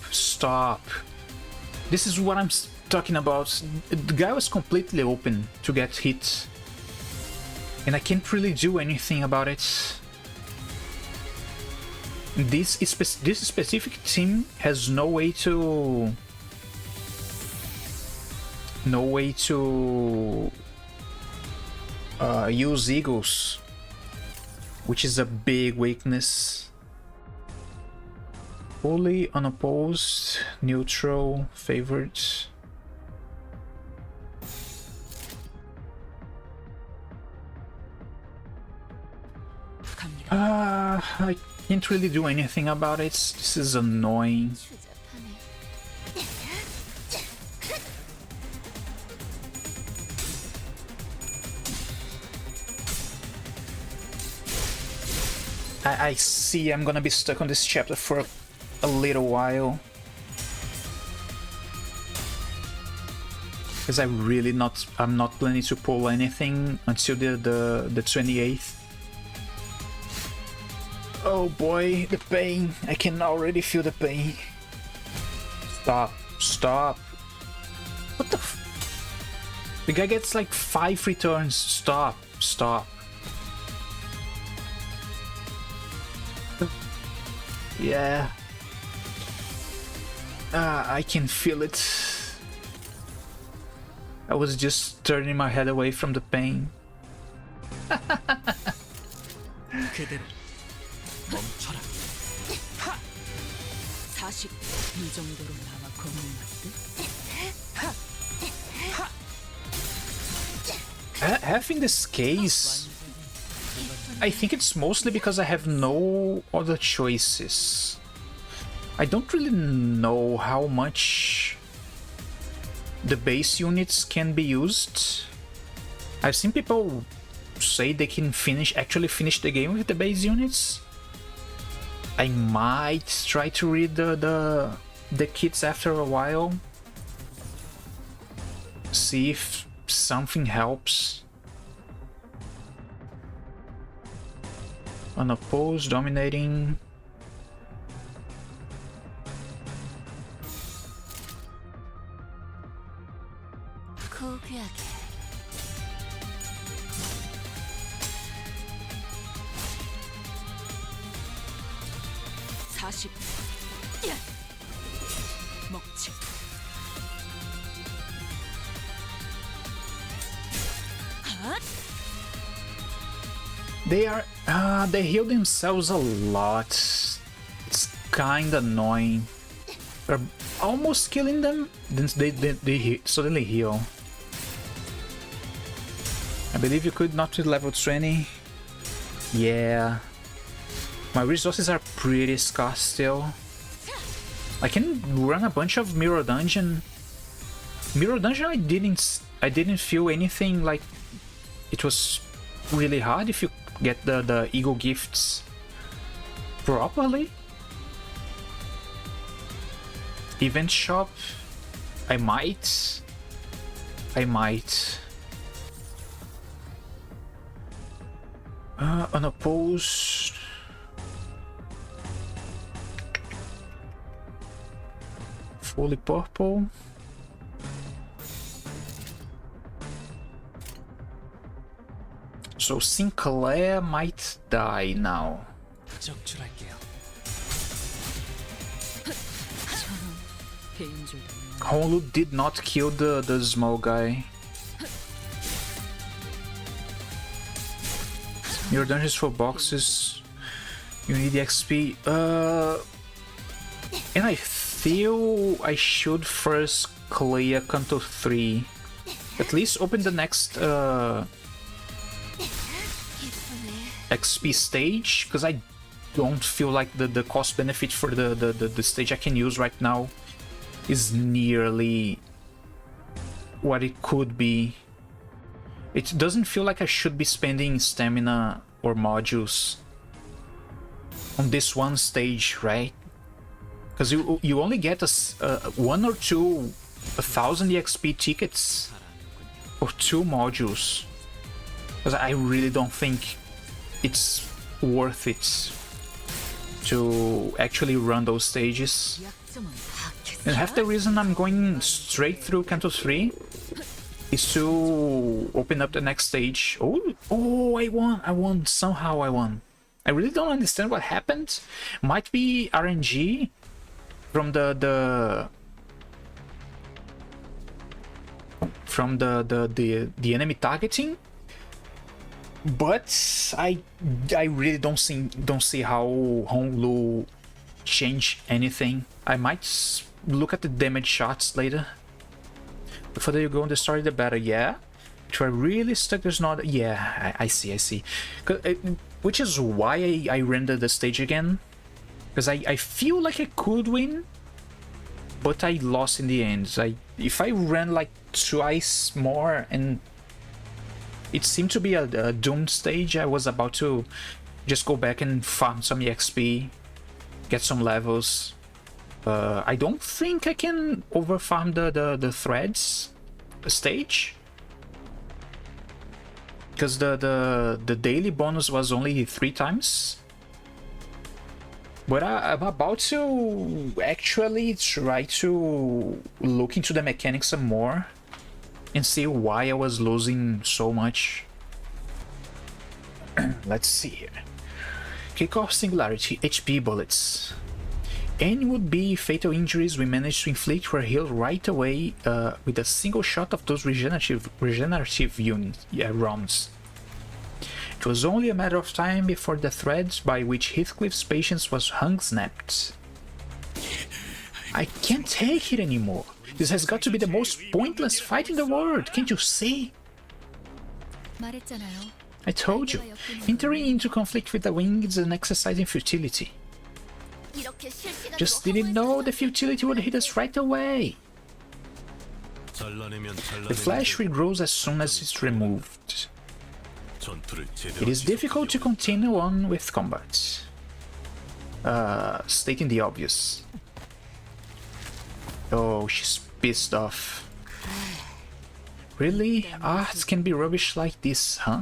This is what I'm talking about. The guy was completely open to get hit, and I can't really do anything about it. This specific team has no way to use eagles, which is a big weakness. Fully unopposed, neutral, favored. I can't really do anything about it. This is annoying. I see I'm gonna be stuck on this chapter for a little while. Because I'm not planning to pull anything until the 28th. Oh boy, the pain. I can already feel the pain. Stop. What the f— the guy gets like 5 returns. Stop. Yeah. I can feel it. I was just turning my head away from the pain. 그대로 멈춰라. 40. 이 정도로 나와 겁는 것들? Having this case, I think it's mostly because I have no other choices. I don't really know how much the base units can be used. I've seen people say they can actually finish the game with the base units. I might try to read the kits after a while. See if something helps. Unopposed, dominating. 고귀하게. 40. 먹지. They heal themselves a lot. It's kinda annoying. We're almost killing them, then they suddenly heal. I believe you could not to level 20. Yeah. My resources are pretty scarce still. I can run a bunch of Mirror Dungeon. Mirror Dungeon I didn't feel anything like it was really hard if you get the Eagle gifts properly. Event shop, I might. Unopposed. Fully purple. So Sinclair might die now. 적출할게요. 개인줄도 Honlu did not kill the small guy. Your dungeons for boxes. You need XP. And I feel I should first clear Canto 3. At least open the next XP stage, because I don't feel like the cost benefit for the stage I can use right now is nearly what it could be. It doesn't feel like I should be spending stamina or modules on this one stage, right? Because you only get one or two 1,000 EXP tickets for 2 modules. Because I really don't think it's worth it to actually run those stages. And half the reason I'm going straight through Canto 3 is to open up the next stage. Oh, I won, somehow I won. I really don't understand what happened. Might be RNG from the enemy targeting, but I really don't see how Honlu change anything. I might look at the damage shots later. The further you go in the story, the better. Yeah, if I really stuck, there's not. Yeah, I see. Which is why I rendered the stage again, because I feel like I could win, but I lost in the end. If I ran like twice more, and it seemed to be a doomed stage, I was about to just go back and farm some EXP, get some levels. I don't think I can overfarm the threads stage, because the daily bonus was only 3 times. But I'm about to actually try to look into the mechanics some more and see why I was losing so much. Let's see here. Kickoff Singularity, HP bullets. Any would-be fatal injuries we managed to inflict were healed right away with a single shot of those regenerative rounds. It was only a matter of time before the thread by which Heathcliff's patience was hung-snapped. I can't take it anymore. This has got to be the most pointless fight in the world, can't you see? 말했잖아요. I told you, entering into conflict with the wing is an exercise in futility. Just didn't know the futility would hit us right away. The flash regrows as soon as it's removed. It is difficult to continue on with combat. Stating the obvious. Oh, she's pissed off. Really? Arts can be rubbish like this, huh?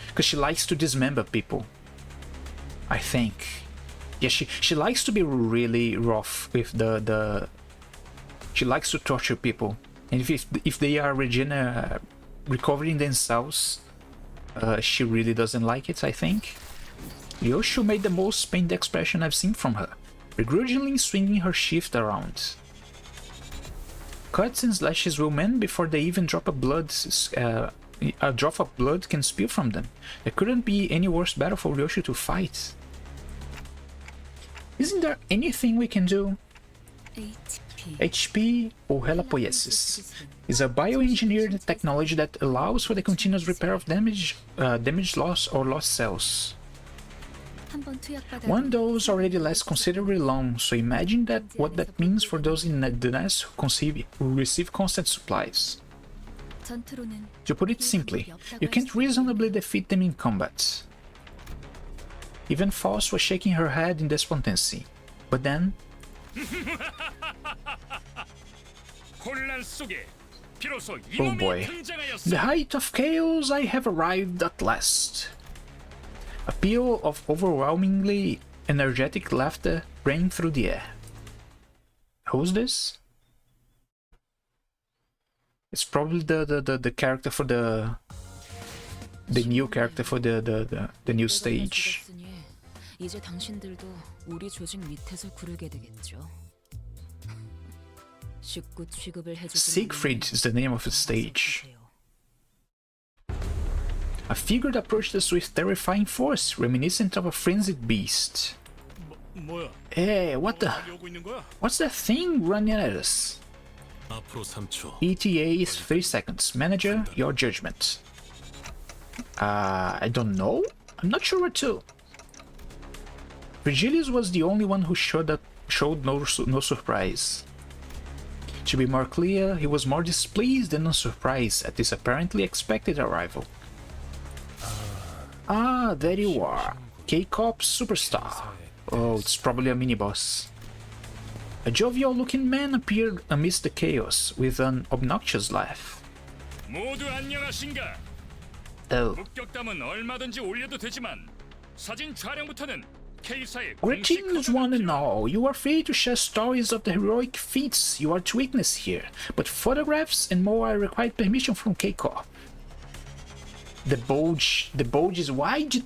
Because she likes to dismember people, I think. Yeah, she likes to be really rough with the she likes to torture people, and if they are recovering themselves, she really doesn't like it, I think. Ryoshu made the most pained expression I've seen from her, begrudgingly swinging her shift around. Cuts and slashes will mend before they even drop a drop of blood can spill from them. There couldn't be any worse battle for Ryoshu to fight. Isn't there anything we can do? HP or Helapoiesis is a bioengineered technology that allows for the continuous repair of damaged loss or lost cells. One dose already lasts considerably long, so imagine what that means for those in the nest who receive constant supplies. To put it simply, you can't reasonably defeat them in combat. Even Faust was shaking her head in despondency. But then... oh boy. In the height of chaos, I have arrived at last. A peal of overwhelmingly energetic laughter rang through the air. Who's this? It's probably the character for the new character for the new stage. 이제 당신들도 우리 조직 밑에서 구르게 되겠죠. 식구 취급을 해주지. Siegfried is the name of the stage. A figure that approached us with terrifying force, reminiscent of a frenzied beast. 뭐야? Hey, what the? 오고 있는 거야? What's that thing running at us? 앞으로 3초. ETA is 3 seconds. Manager, your judgment. I don't know. I'm not sure what to. Virgilius was the only one who showed no surprise. To be more clear, he was more displeased than unsurprised at this apparently expected arrival. Ah, there you are. K-Corp Superstar. Oh, it's probably a mini-boss. A jovial-looking man appeared amidst the chaos with an obnoxious laugh. 모두 안녕하신가? Oh. 목격담은 얼마든지 올려도 되지만 사진 촬영부터는 K사의 Greetings, one and all. You are free to share stories of the heroic feats you are to witness here, but photographs and more are required permission from K-Corp. The bulge is wide.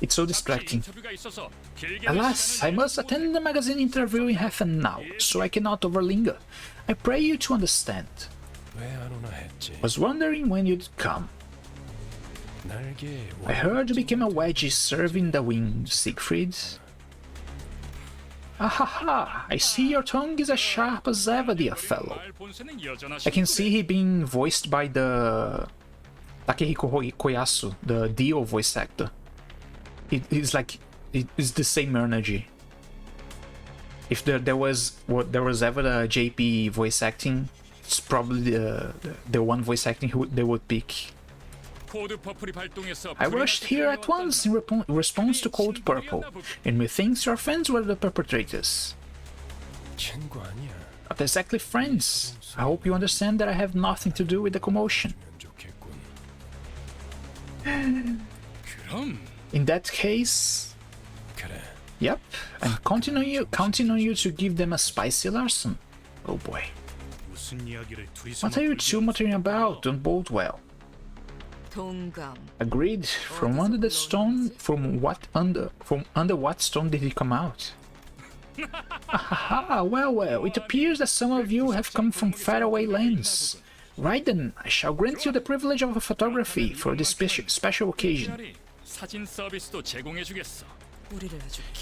It's so distracting. Alas, I must attend the magazine interview in half an hour, so I cannot overlinger. I pray you to understand. Was wondering when you'd come. I heard you became a wedgie serving the wing, Siegfried. Ahaha, I see your tongue is as sharp as ever, dear fellow. I can see he being voiced by the Takehiko Koyasu, the Dio voice actor. It's like, it's the same energy. If there was ever a JP voice acting, it's probably the one voice acting they would pick. I rushed here at once in response to Code Purple, and methinks your friends were the perpetrators. Not exactly friends. I hope you understand that I have nothing to do with the commotion. In that case... Yep, I'm counting on you to give them a spicy larson. Oh boy. What are you two muttering about? Don't bode well. Agreed. From under the stone. From under what stone did he come out? Ahaha, well, it appears that some of you have come from faraway lands. Right then, I shall grant you the privilege of a photography for this special occasion.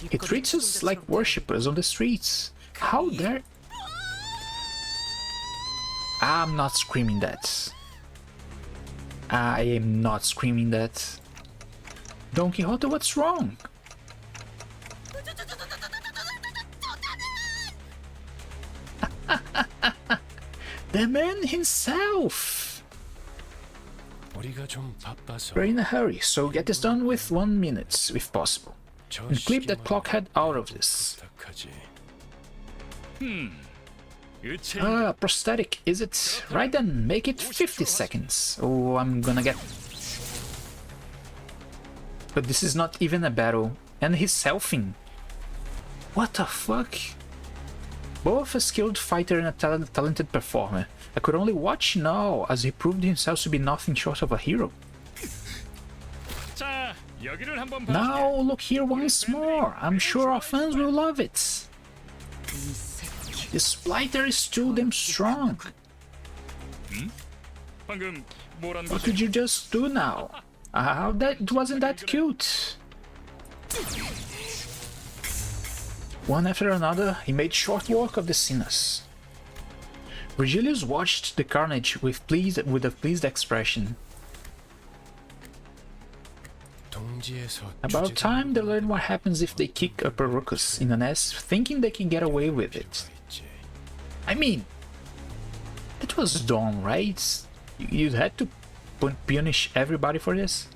He treats us like worshippers on the streets. How dare... I'm not screaming that. I am not screaming that. Don Quixote, what's wrong? The man himself! We're in a hurry, so get this done with 1 minute, if possible. And clip that clockhead out of this. Prosthetic, is it? Right then, make it 50 seconds. Oh, I'm gonna get... But this is not even a battle. And he's selfing. What the fuck? Both a skilled fighter and a talented performer. I could only watch now, as he proved himself to be nothing short of a hero. Now look here once more. I'm sure our fans will love it. This splitter is too damn strong. What did you just do now? That wasn't that cute. One after another, he made short work of the sinners. Virgilius watched the carnage with a pleased expression. About time they learn what happens if they kick a Perucus in an ass, thinking they can get away with it. I mean, that was dumb, right? You had to punish everybody for this?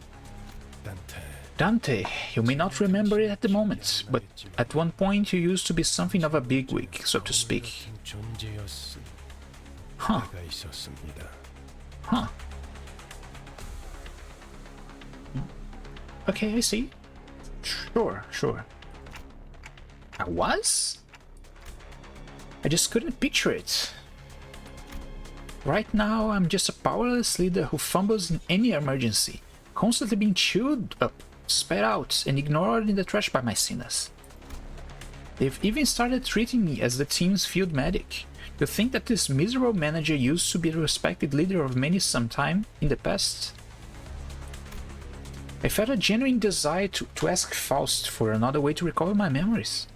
Dante, you may not remember it at the moment, but at one point you used to be something of a bigwig, so to speak. Huh. Huh. Okay, I see. Sure, sure. I was? I just couldn't picture it. Right now, I'm just a powerless leader who fumbles in any emergency, constantly being chewed up, spat out, and ignored in the trash by my sinners. They've even started treating me as the team's field medic. To think that this miserable manager used to be the respected leader of many sometime in the past. I felt a genuine desire to ask Faust for another way to recover my memories.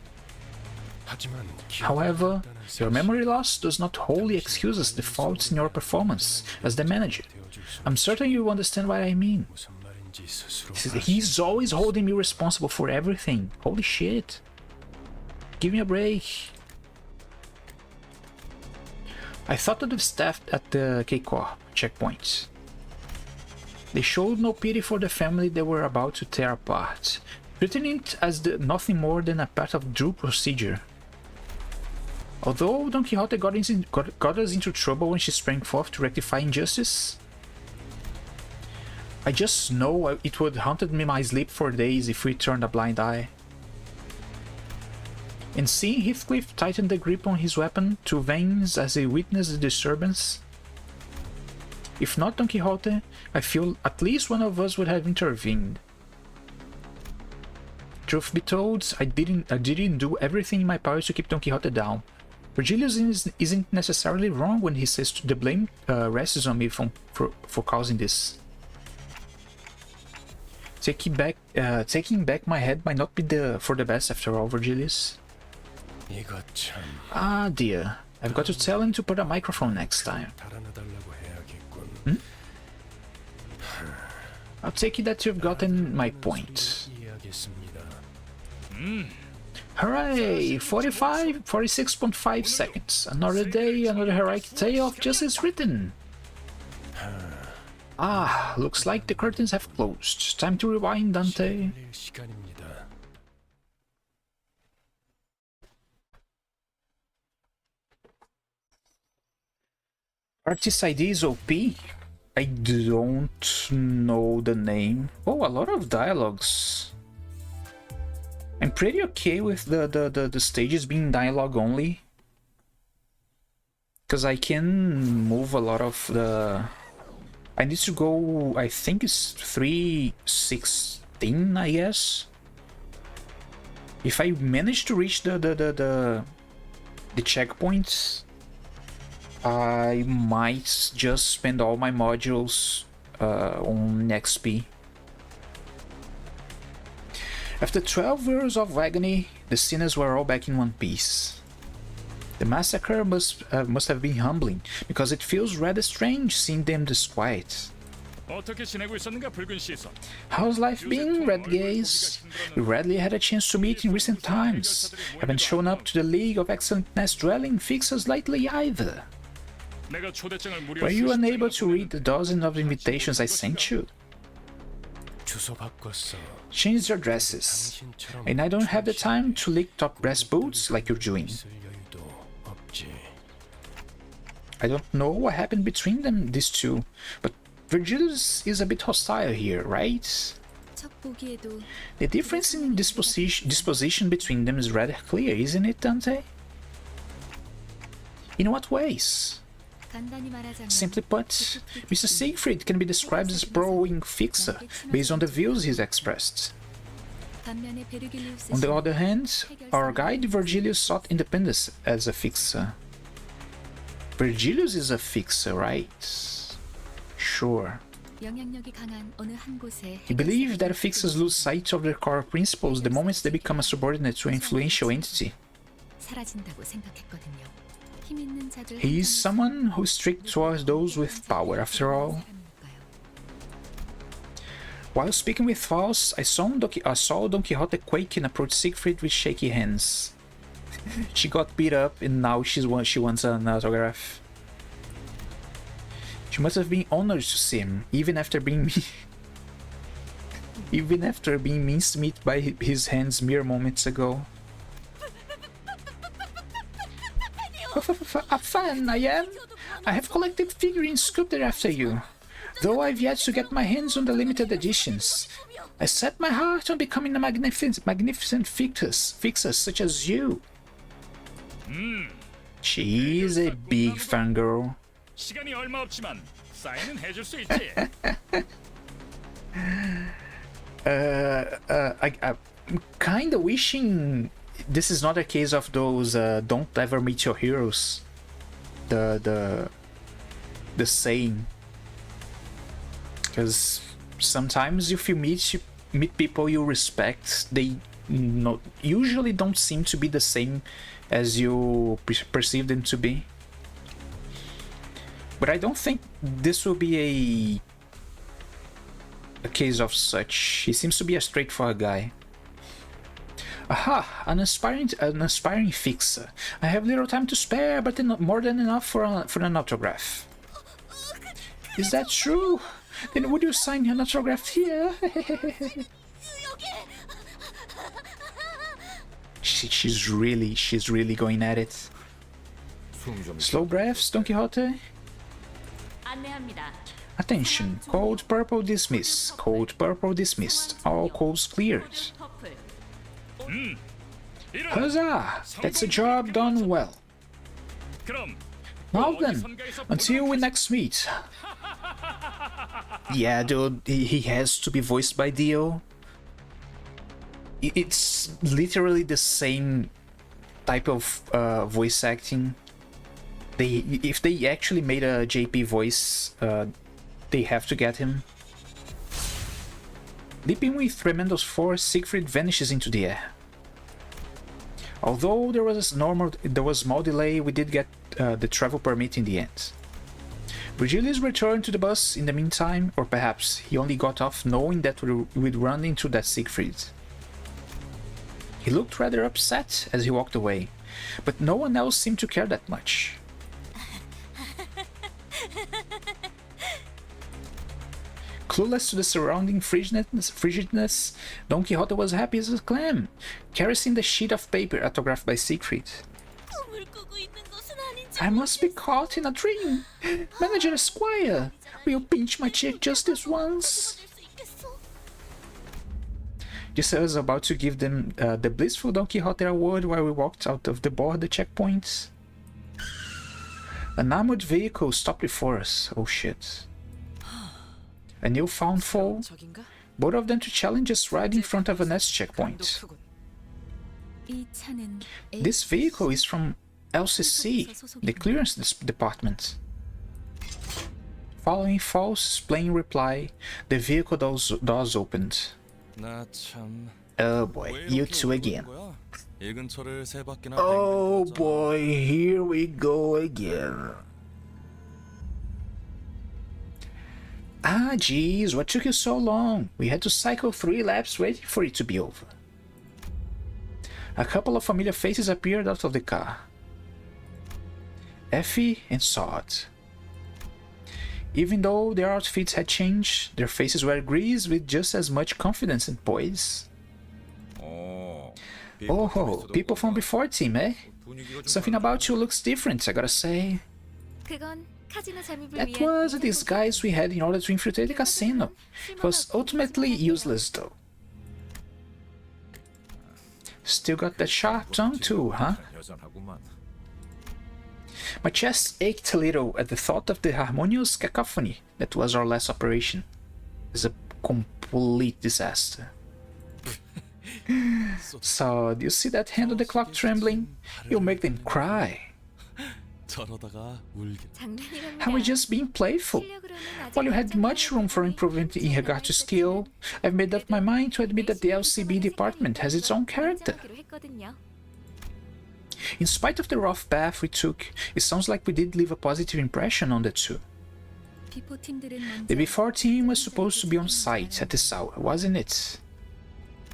However, your memory loss does not wholly excuse the faults in your performance as the manager. I'm certain you understand what I mean. He's always holding me responsible for everything. Holy shit. Give me a break. I thought of the staff at the Keiko checkpoint. They showed no pity for the family they were about to tear apart, treating it as nothing more than a part of due procedure. Although Don Quixote got us into trouble when she sprang forth to rectify injustice, I just know it would haunted me my sleep for days if we turned a blind eye. And seeing Heathcliff tighten the grip on his weapon to veins as he witnessed the disturbance, if not Don Quixote, I feel at least one of us would have intervened. Truth be told, I didn't do everything in my power to keep Don Quixote down. Virgilius isn't necessarily wrong when he says the blame rests on me for causing this. Taking back my head might not be for the best after all, Virgilius. Ah dear, I've got to tell him to put a microphone next time. I'll take it that you've gotten my point. Hooray! 46.5 seconds. Another day, another heroic tale of justice written. Ah, looks like the curtains have closed. Time to rewind, Dante. Artist ID is OP? I don't know the name. Oh, a lot of dialogues. I'm pretty okay with the stages being dialogue only. Because I can move a lot of the... I need to go, I think it's 316, I guess. If I manage to reach the checkpoints, I might just spend all my modules on XP. After 12 years of agony, the sinners were all back in one piece. The massacre must have been humbling, because it feels rather strange seeing them this quiet. How's life been, Red Gaze? We rarely had a chance to meet in recent times. Haven't shown up to the League of Excellent Nest Dwelling Fixers lately either. Were you unable to read the dozen of invitations I sent you? Change your dresses, and I don't have the time to lick top brass boots like you're doing. I don't know what happened between these two, but Virgilius is a bit hostile here, right? The difference in disposition between them is rather clear, isn't it, Dante? In what ways? Simply put, Mr. Siegfried can be described as a pro-wing fixer, based on the views he's expressed. On the other hand, our guide Virgilius sought independence as a fixer. Virgilius is a fixer, right? Sure. He believed that fixers lose sight of their core principles the moment they become a subordinate to an influential entity. He is someone who is strict towards those with power, after all. While speaking with Faust, I saw Don Quixote quake and approach Siegfried with shaky hands. She got beat up and now she wants an autograph. She must have been honored to see him, even after being mincemeat by his hands mere moments ago. A fan, I am. I have collected figurines sculpted after you, though I've yet to get my hands on the limited editions. I set my heart on becoming a magnificent fixer such as you. She is a big fangirl. 시간이 얼마 없지만 사인은 해줄 수 있지. I'm kinda wishing this is not a case of those don't ever meet your heroes. The saying. Because sometimes if you meet people you respect, they usually don't seem to be the same as you perceive them to be. But I don't think this will be a case of such. He seems to be a straightforward guy. Aha, an aspiring fixer. I have little time to spare, but more than enough for an autograph. Is that true? Then would you sign an autograph here? She's really going at it. Slow breaths, Don Quixote. Attention, code purple dismissed. Code purple dismissed. All codes cleared. Huzzah! That's a job done well. Now then, until we next meet. Yeah, dude, he has to be voiced by Dio. It's literally the same type of voice acting. If they actually made a JP voice, they have to get him. Leaping with tremendous force, Siegfried vanishes into the air. Although there was small delay, we did get the travel permit in the end. Virgilius returned to the bus in the meantime, or perhaps he only got off knowing that we'd run into that Siegfried. He looked rather upset as he walked away, but no one else seemed to care that much. Clueless to the surrounding frigidness, Don Quixote was happy as a clam, caressing the sheet of paper autographed by Siegfried. I must be caught in a dream! Manager Esquire, will you pinch my cheek just this once? Just as I was about to give them the blissful Don Quixote award while we walked out of the border checkpoint. An armored vehicle stopped before us. Oh shit. A newfound foe, both of them to challenge us right in front of a next checkpoint. This vehicle is from LCC, the clearance department. Following false plain reply, the vehicle doors opened. Oh boy, you two again. Oh boy, here we go again. Ah, geez, what took you so long? We had to cycle 3 laps waiting for it to be over. A couple of familiar faces appeared out of the car. Effie and Sod. Even though their outfits had changed, their faces were greased with just as much confidence and poise. Oh, people from before team, eh? Something about you looks different, I gotta say. That was a disguise we had in order to infiltrate the casino. It was ultimately useless though. Still got that sharp tongue too, huh? My chest ached a little at the thought of the harmonious cacophony that was our last operation. It's a complete disaster. So, do you see that hand on the clock trembling? You'll make them cry. I was just being playful. While you had much room for improvement in regard to skill, I've made up my mind to admit that the LCB department has its own character. In spite of the rough path we took, it sounds like we did leave a positive impression on the two. The before team was supposed to be on site at this hour, wasn't it?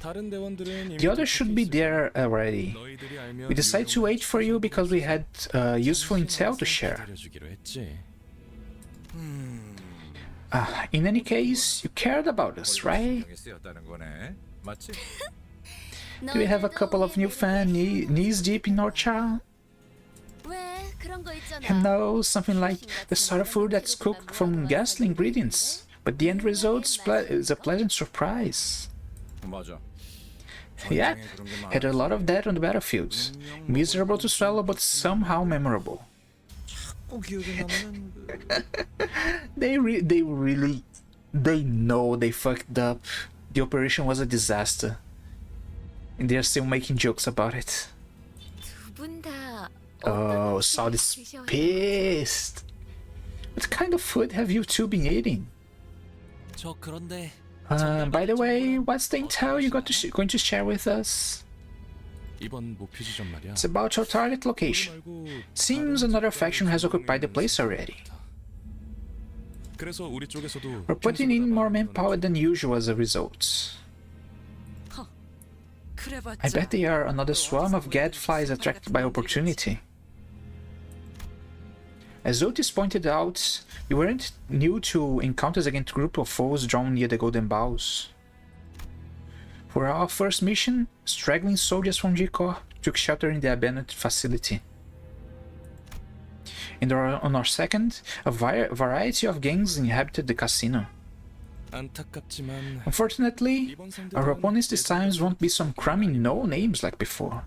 The others should be there already. We decided to wait for you because we had useful intel to share. In any case, you cared about us, right? Do we have a couple of new fans knees deep in our chow? And no, something like the sort of food that's cooked from ghastly ingredients, but the end result is a pleasant surprise. 맞아. Yeah, had a lot of that on the battlefield. Miserable to swallow, but somehow memorable. 꼭 기억에 남는 They know they fucked up. The operation was a disaster. And they're still making jokes about it. Oh, Saul is pissed. What kind of food have you two been eating? 저 그런데 By the way, what's the intel you going to share with us? 이번 목표 지점 말이야. It's about your target location. Seems another faction has occupied the place already. 그래서 우리 쪽에서도 We're putting in more manpower than usual as a result. I bet they are another swarm of gadflies attracted by opportunity. As Otis pointed out, we weren't new to encounters against a group of foes drawn near the Golden Bows. For our first mission, straggling soldiers from G-Corps took shelter in the abandoned facility. And on our second, a variety of gangs inhabited the casino. 안타깝지만 Unfortunately, our opponents this time won't be some crummy no-names like before.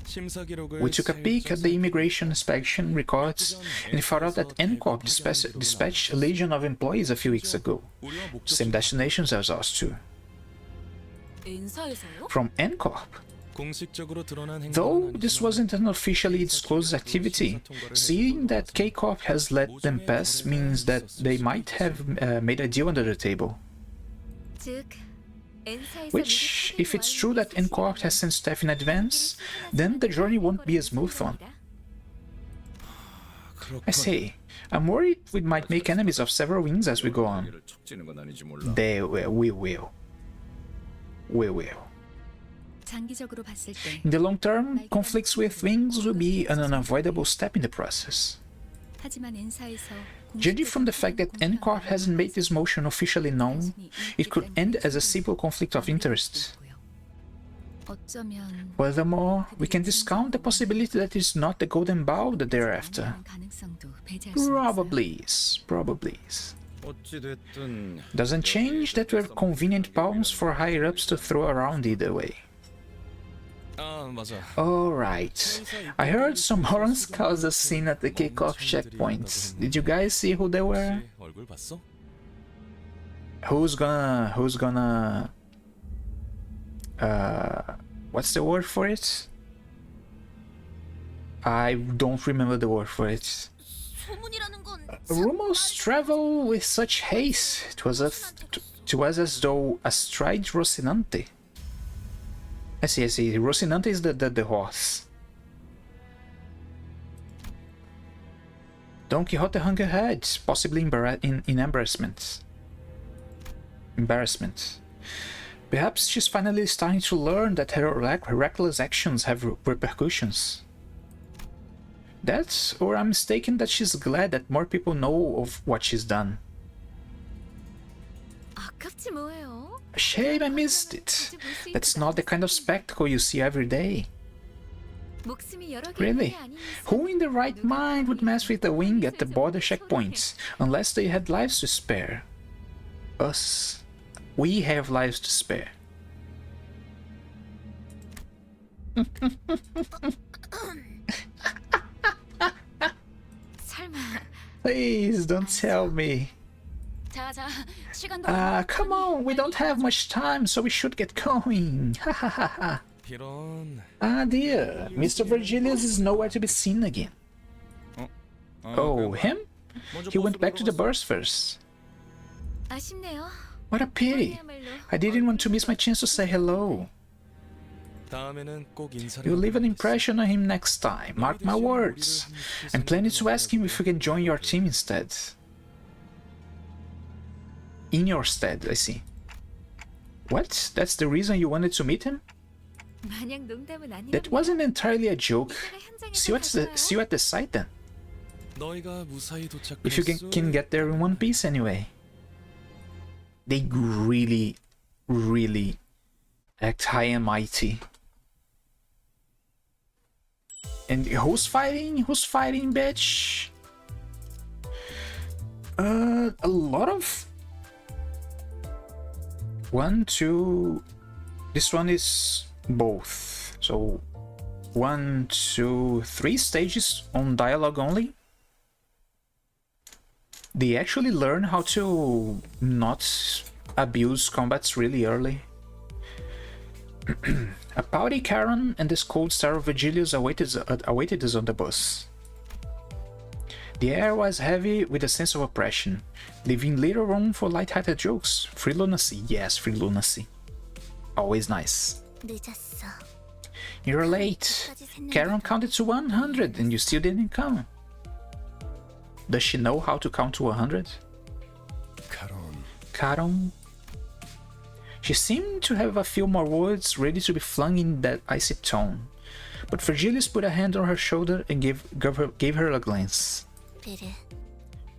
심사 기록을 We took a peek at the immigration inspection records and found out that NCORP dispatched a legion of employees a few weeks ago. Same destinations as us too. From NCORP. 공식적으로 드러난 행동은 Though this 아니지만 wasn't an officially disclosed activity, seeing that K-Corp has let them pass means that they might have made a deal under the table. Which, if it's true that NCORP has sent staff in advance, then the journey won't be a smooth one. I say, I'm worried we might make enemies of several wings as we go on. We will. We will. In the long term, conflicts with wings will be an unavoidable step in the process. Judging from the fact that NCORP hasn't made this motion officially known, it could end as a simple conflict of interest. Furthermore, we can discount the possibility that it's not the Golden Bow that they're after. Probably is. 어찌됐든 Doesn't change that we're convenient pawns for higher-ups to throw around either way. 아 맞아. Alright, I heard some horror scouts are seen at the kickoff checkpoints. Did you guys see who they were? 얼굴 봤어? Who's gonna what's the word for it? I don't remember the word for it. Rumors travel with such haste. It was as though astride Rocinante. I see. Rocinante is the horse. Don Quixote hung her head, possibly in embarrassment. Perhaps she's finally starting to learn that her reckless actions have repercussions. That, or I'm mistaken that she's glad that more people know of what she's done. Shame I missed it. That's not the kind of spectacle you see every day. Really? Who in the right mind would mess with a wing at the border checkpoints, unless they had lives to spare? Us. We have lives to spare. Please don't tell me. Come on, we don't have much time, so we should get going. 이런. Ah dear, Mr. Virgilius is nowhere to be seen again. Oh, him? He went back to the burst first. What a pity. I didn't want to miss my chance to say hello. 다음에는 꼭 인사를. You'll leave an impression on him next time, mark my words. I'm planning to ask him if we can join your team instead. In your stead, I see. What? That's the reason you wanted to meet him? That wasn't entirely a joke. See you at the site then. 너희가 무사히 도착했어. If you can get there in one piece anyway. They really act high and mighty. And who's fighting? Who's fighting, bitch? A lot of... 1, 2... This one is both. So 1, 2, 3 stages on dialogue only. They actually learn how to not abuse combats really early. A pouty Charon and this cold star of Virgilius awaited us on the bus. The air was heavy with a sense of oppression, leaving little room for light-hearted jokes. Free lunacy, yes, free lunacy. Always nice. You're late. Charon counted to 100 and you still didn't come. Does she know how to count to 100? Charon. She seemed to have a few more words ready to be flung in that icy tone, but Virgilius put a hand on her shoulder and gave her a glance.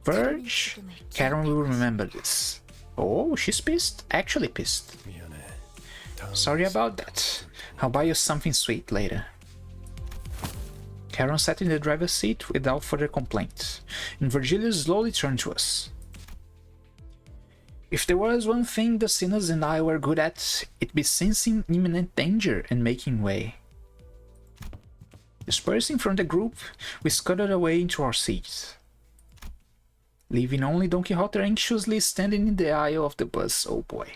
Verge, Charon will remember this. Oh, she's pissed? Actually pissed. Sorry about that. I'll buy you something sweet later. Charon sat in the driver's seat without further complaint, and Virgilius slowly turned to us. If there was one thing the Sinners and I were good at, it'd be sensing imminent danger and making way. Dispersing from the group, we scuttled away into our seats, leaving only Don Quixote anxiously standing in the aisle of the bus. Oh boy.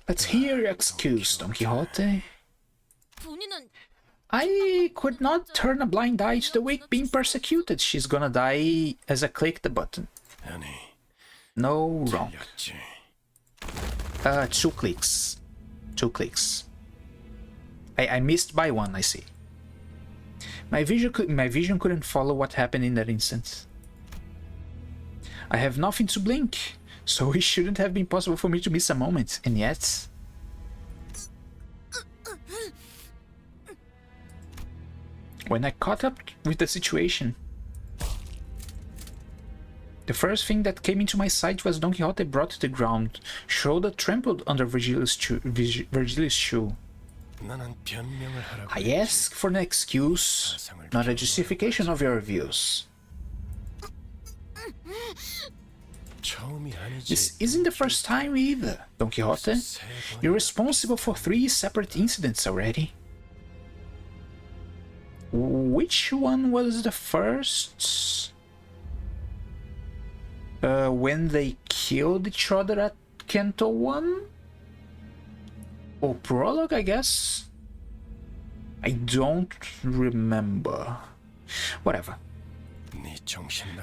Let's hear your excuse, Don Quixote. I could not turn a blind eye to the weak being persecuted. She's gonna die as I click the button. No, wrong. 2 clicks. 2 clicks. I missed by 1, I see. My vision couldn't follow what happened in that instant. I have nothing to blink, so it shouldn't have been possible for me to miss a moment, and yet... When I caught up with the situation, the first thing that came into my sight was Don Quixote brought to the ground, shoulder trampled under Virgilius' shoe. I ask for an excuse, not a justification of your views. This isn't the first time either, Don Quixote. You're responsible for 3 separate incidents already. Which one was the first? When they killed each other at Canto 1? Or Prologue, I guess? I don't remember. Whatever.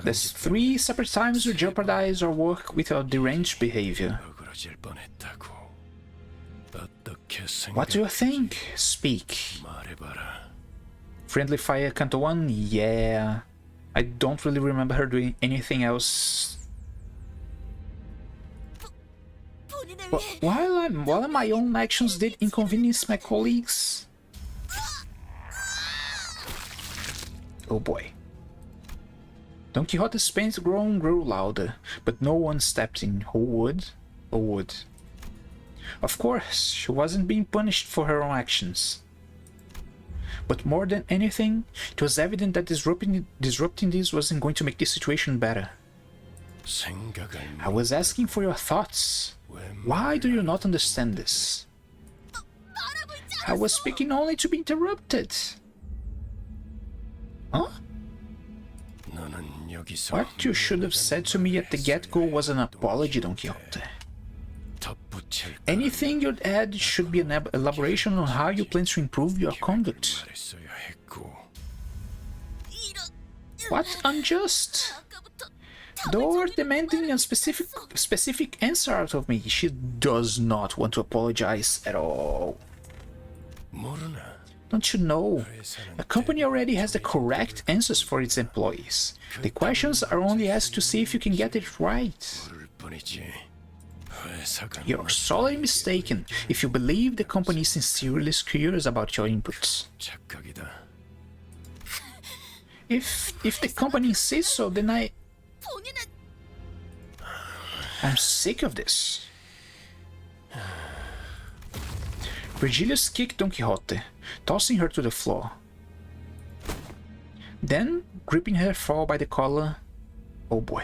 There's 3 separate times we jeopardize our work with our deranged behavior. What do you think? Speak. Friendly Fire Canto 1? Yeah. I don't really remember her doing anything else. While my own actions did inconvenience my colleagues. Oh boy. Don Quixote's pains grew louder, but no one stepped in. Who would? Or would? Of course, she wasn't being punished for her own actions. But more than anything, it was evident that disrupting this wasn't going to make the situation better. I was asking for your thoughts. Why do you not understand this? I was speaking only to be interrupted. Huh? What you should have said to me at the get-go was an apology, Don Quixote. Anything you'd add should be an elaboration on how you plan to improve your conduct. What unjust? Though demanding a specific answer out of me, she does not want to apologize at all. Don't you know? A company already has the correct answers for its employees. The questions are only asked to see if you can get it right. You're sorely mistaken if you believe the company is sincerely curious about your inputs. If the company says so, then I'm sick of this. Virgilius kicked Don Quixote, tossing her to the floor. Then, gripping her fall by the collar, oh boy.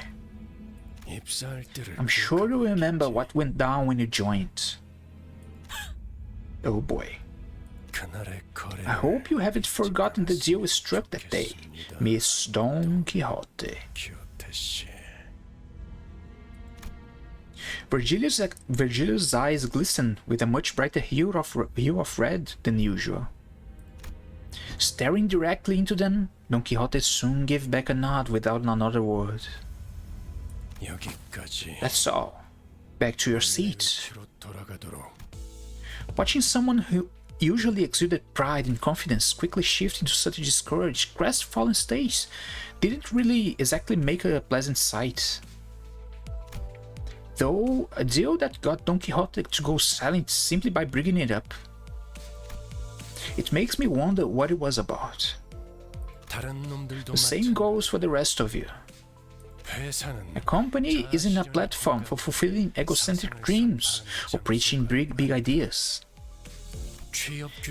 I'm sure you remember what went down when you joined. Oh boy. I hope you haven't forgotten the deal we struck that day, Miss Don Quixote. Virgilius' eyes glistened with a much brighter hue of red than usual. Staring directly into them, Don Quixote soon gave back a nod without another word. That's all. Back to your seat. Watching someone who usually exuded pride and confidence quickly shift into such a discouraged, crestfallen state didn't really exactly make a pleasant sight. Though a deal that got Don Quixote to go silent simply by bringing it up. It makes me wonder what it was about. The same goes for the rest of you. A company isn't a platform for fulfilling egocentric dreams or preaching big ideas.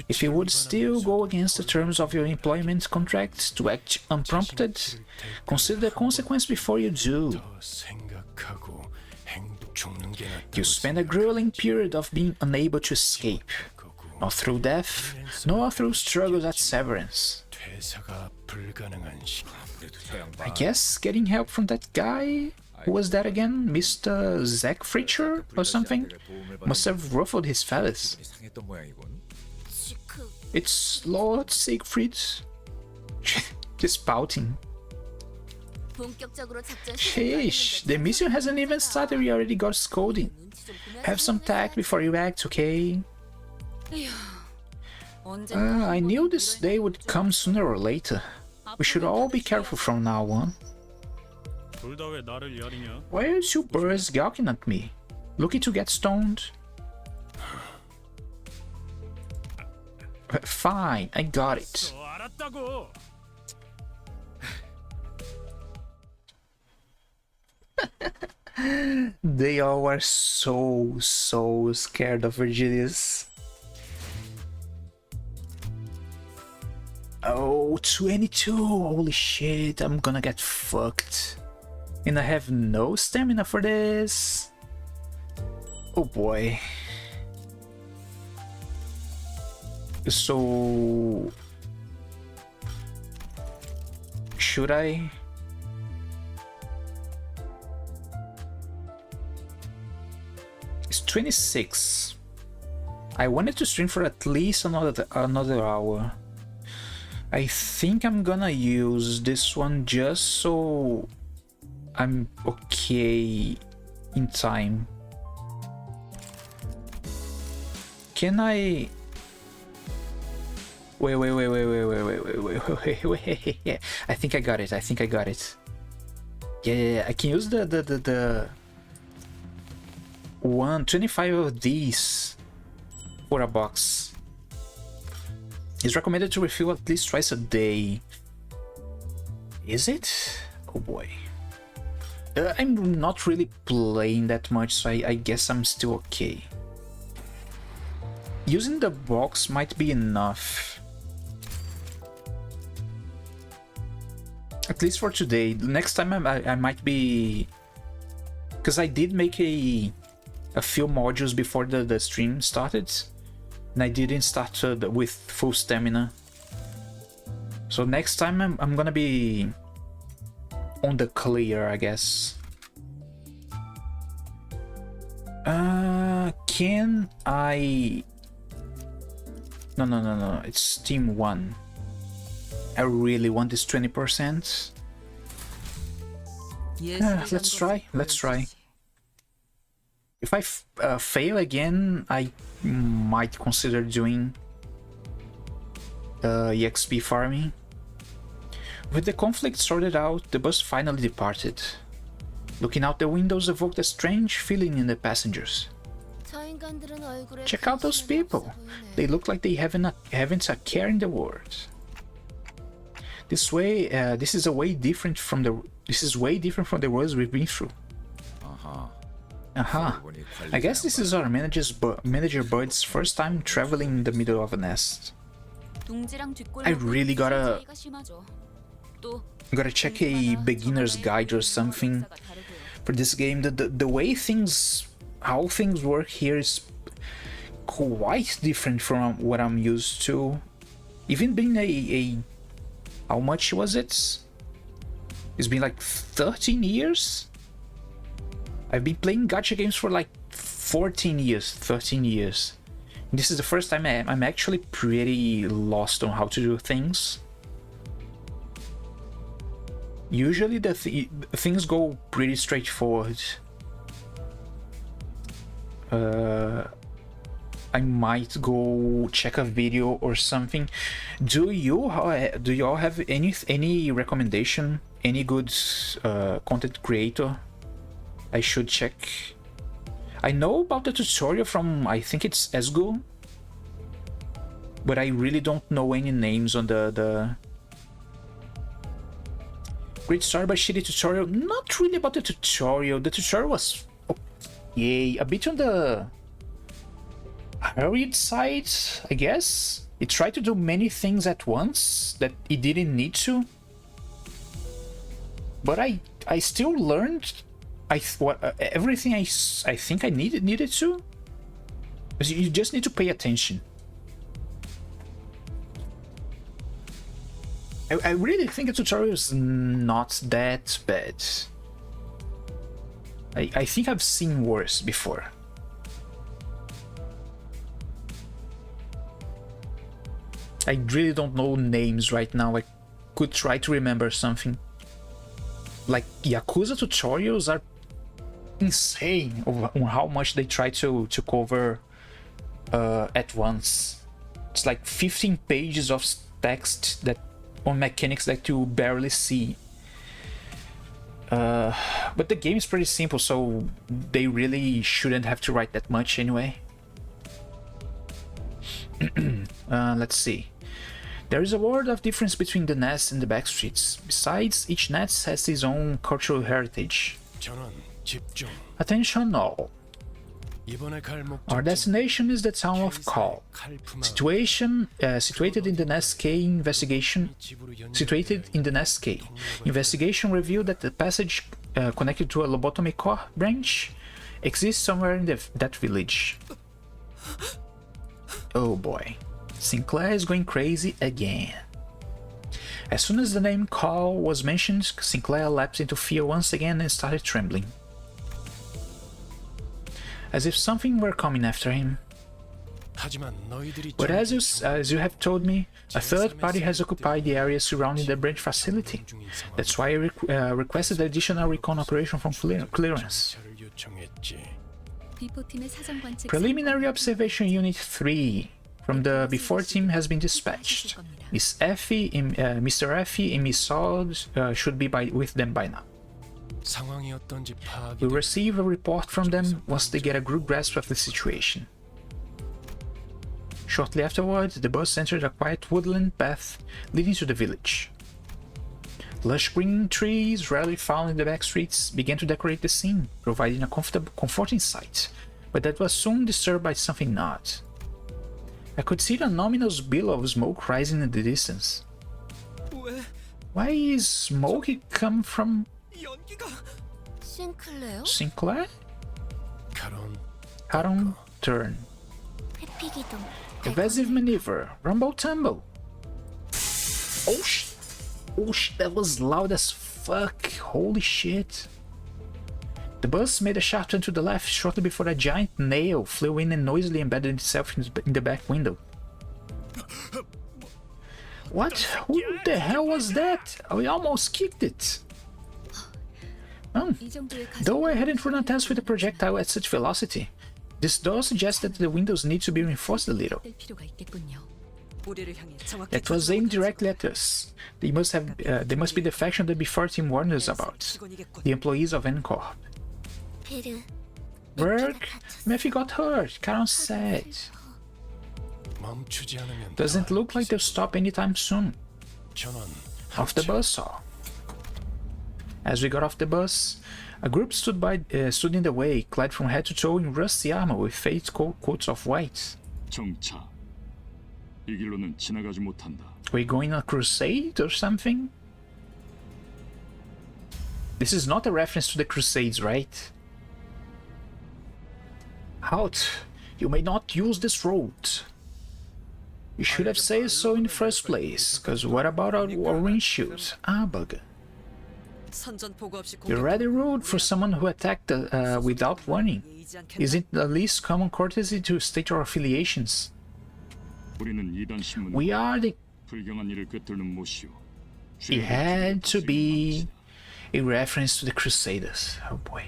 If you would still go against the terms of your employment contract to act unprompted, consider the consequence before you do. You spend a grueling period of being unable to escape, not through death, nor through struggles at severance. I guess getting help from that guy, who was that again, Mr. Zack Fritcher or something, must have ruffled his feathers. It's Lord Siegfried. Just pouting. Sheesh, the mission hasn't even started, we already got scolding. Have some tact before you act, okay? I knew this day would come sooner or later. We should all be careful from now on. Why are you birds gawking at me? Looking to get stoned? Fine, I got it. They all are so scared of Virgilius. Oh, 22! Holy shit, I'm gonna get fucked. And I have no stamina for this. Oh boy. So... should I? It's 26. I wanted to stream for at least another hour. I think I'm gonna use this one just so I'm okay in time. Can I... Wait. I think I got it. Yeah, I can use the 25 of these for a box. It's recommended to refill at least twice a day. Is it? Oh boy. I'm not really playing that much, so I guess I'm still okay. Using the box might be enough. At least for today. Next time I might be... Because I did make a few modules before the stream started. And I didn't start with full stamina. So next time I'm gonna be on the clear, I guess. Can I... No. It's Team 1. I really want this 20%. Let's try. If I fail again, I might consider doing EXP farming. With the conflict sorted out, the bus finally departed. Looking out the windows evoked a strange feeling in the passengers. Check out those people. They look like they haven't a care in the world. This is way different from the worlds we've been through. Aha. I guess this is our manager Bud's first time traveling in the middle of a nest. I really gotta check a beginner's guide or something for this game. The way how things work here is quite different from what I'm used to. Even being a how much was it? It's been like 13 years? I've been playing gacha games for like 14 years, 13 years. This is the first time I'm actually pretty lost on how to do things. Usually things go pretty straightforward. I might go check a video or something. Do you all have any recommendation? Any good content creator I should check? I know about the tutorial from, I think it's Esgo, but I really don't know any names on the Great Story by Shitty tutorial. Not really about the tutorial. The tutorial was okay, a bit on the hurried side, I guess. It tried to do many things at once that it didn't need to. But I still learned everything I think I needed to. Because you just need to pay attention. I really think the tutorial is not that bad. I think I've seen worse before. I really don't know names right now. I could try to remember something. Like, Yakuza tutorials are insane on how much they try to cover at once. It's like 15 pages of text that on mechanics that you barely see. But the game is pretty simple, so they really shouldn't have to write that much anyway. Let's see. There is a world of difference between the nest and the back streets. Besides, each nest has its own cultural heritage. Attention all. Our destination is the town of Kal. Situated in the Nest K investigation. Investigation revealed that the passage connected to a lobotomy core branch exists somewhere in that village. Oh boy. Sinclair is going crazy again. As soon as the name Kal was mentioned, Sinclair lapsed into fear once again and started trembling. As if something were coming after him. But as you have told me, a third party has occupied the area surrounding the branch facility. That's why I requested additional recon operation from clearance. Preliminary Observation Unit 3 from the before team has been dispatched. Mr. Effie and Miss Sod should be with them by now. We'll receive a report from them once they get a good grasp of the situation. Shortly afterwards, the bus entered a quiet woodland path leading to the village. Lush green trees, rarely found in the back streets, began to decorate the scene, providing a comforting sight, but that was soon disturbed by something odd. I could see the ominous billow of smoke rising in the distance. Why is smoke come from Sinclair? Caron turn. Evasive maneuver. Rumble tumble. Oh shit, that was loud as fuck. Holy shit. The bus made a sharp turn to the left shortly before a giant nail flew in and noisily embedded itself in the back window. What? Who the hell was that? We almost kicked it. Though I hadn't run a test with a projectile at such velocity, this does suggest that the windows need to be reinforced a little. That was aimed directly at us. They must be the faction the before team warned us about. The employees of N-Corp. Work? Mephi got hurt, Caron said. Doesn't look like they'll stop anytime soon. Off the buzzsaw. As we got off the bus, a group stood in the way, clad from head to toe in rusty armor with faded coats of white. 정차. 이 길로는 지나가지 못한다. We going on a crusade or something? This is not a reference to the Crusades, right? Halt! You may not use this road. You should have said so in the first place, cause what about our windshield? Ah, bugger. You're rather rude for someone who attacked without warning. Isn't the least common courtesy to state your affiliations? 우리는 이단 신문. We are the... 불경한 일을 꿰뚫는 못이오. It had to be a reference to the Crusaders. Oh boy.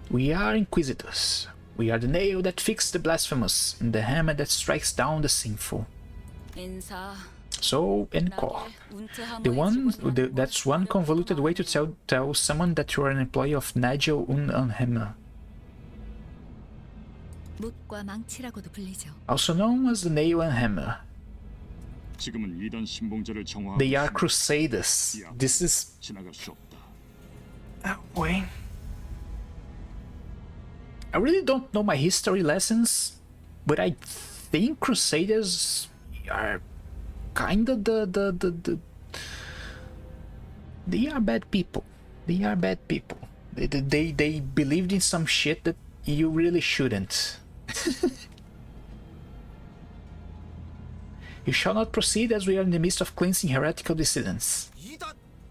We are Inquisitors. We are the nail that fixes the blasphemous and the hammer that strikes down the sinful. So, encore. That's one convoluted way to tell someone that you are an employee of Nigel Hammer. Also known as the Nail and Hammer. 지금은 이단 신봉자를 정화하고 They are Crusaders. This is... 지나갈 수 없다. Oh, boy. I really don't know my history lessons, but I think Crusaders are kinda they are bad people. They are bad people. They believed in some shit that you really shouldn't. You shall not proceed as we are in the midst of cleansing heretical dissidents.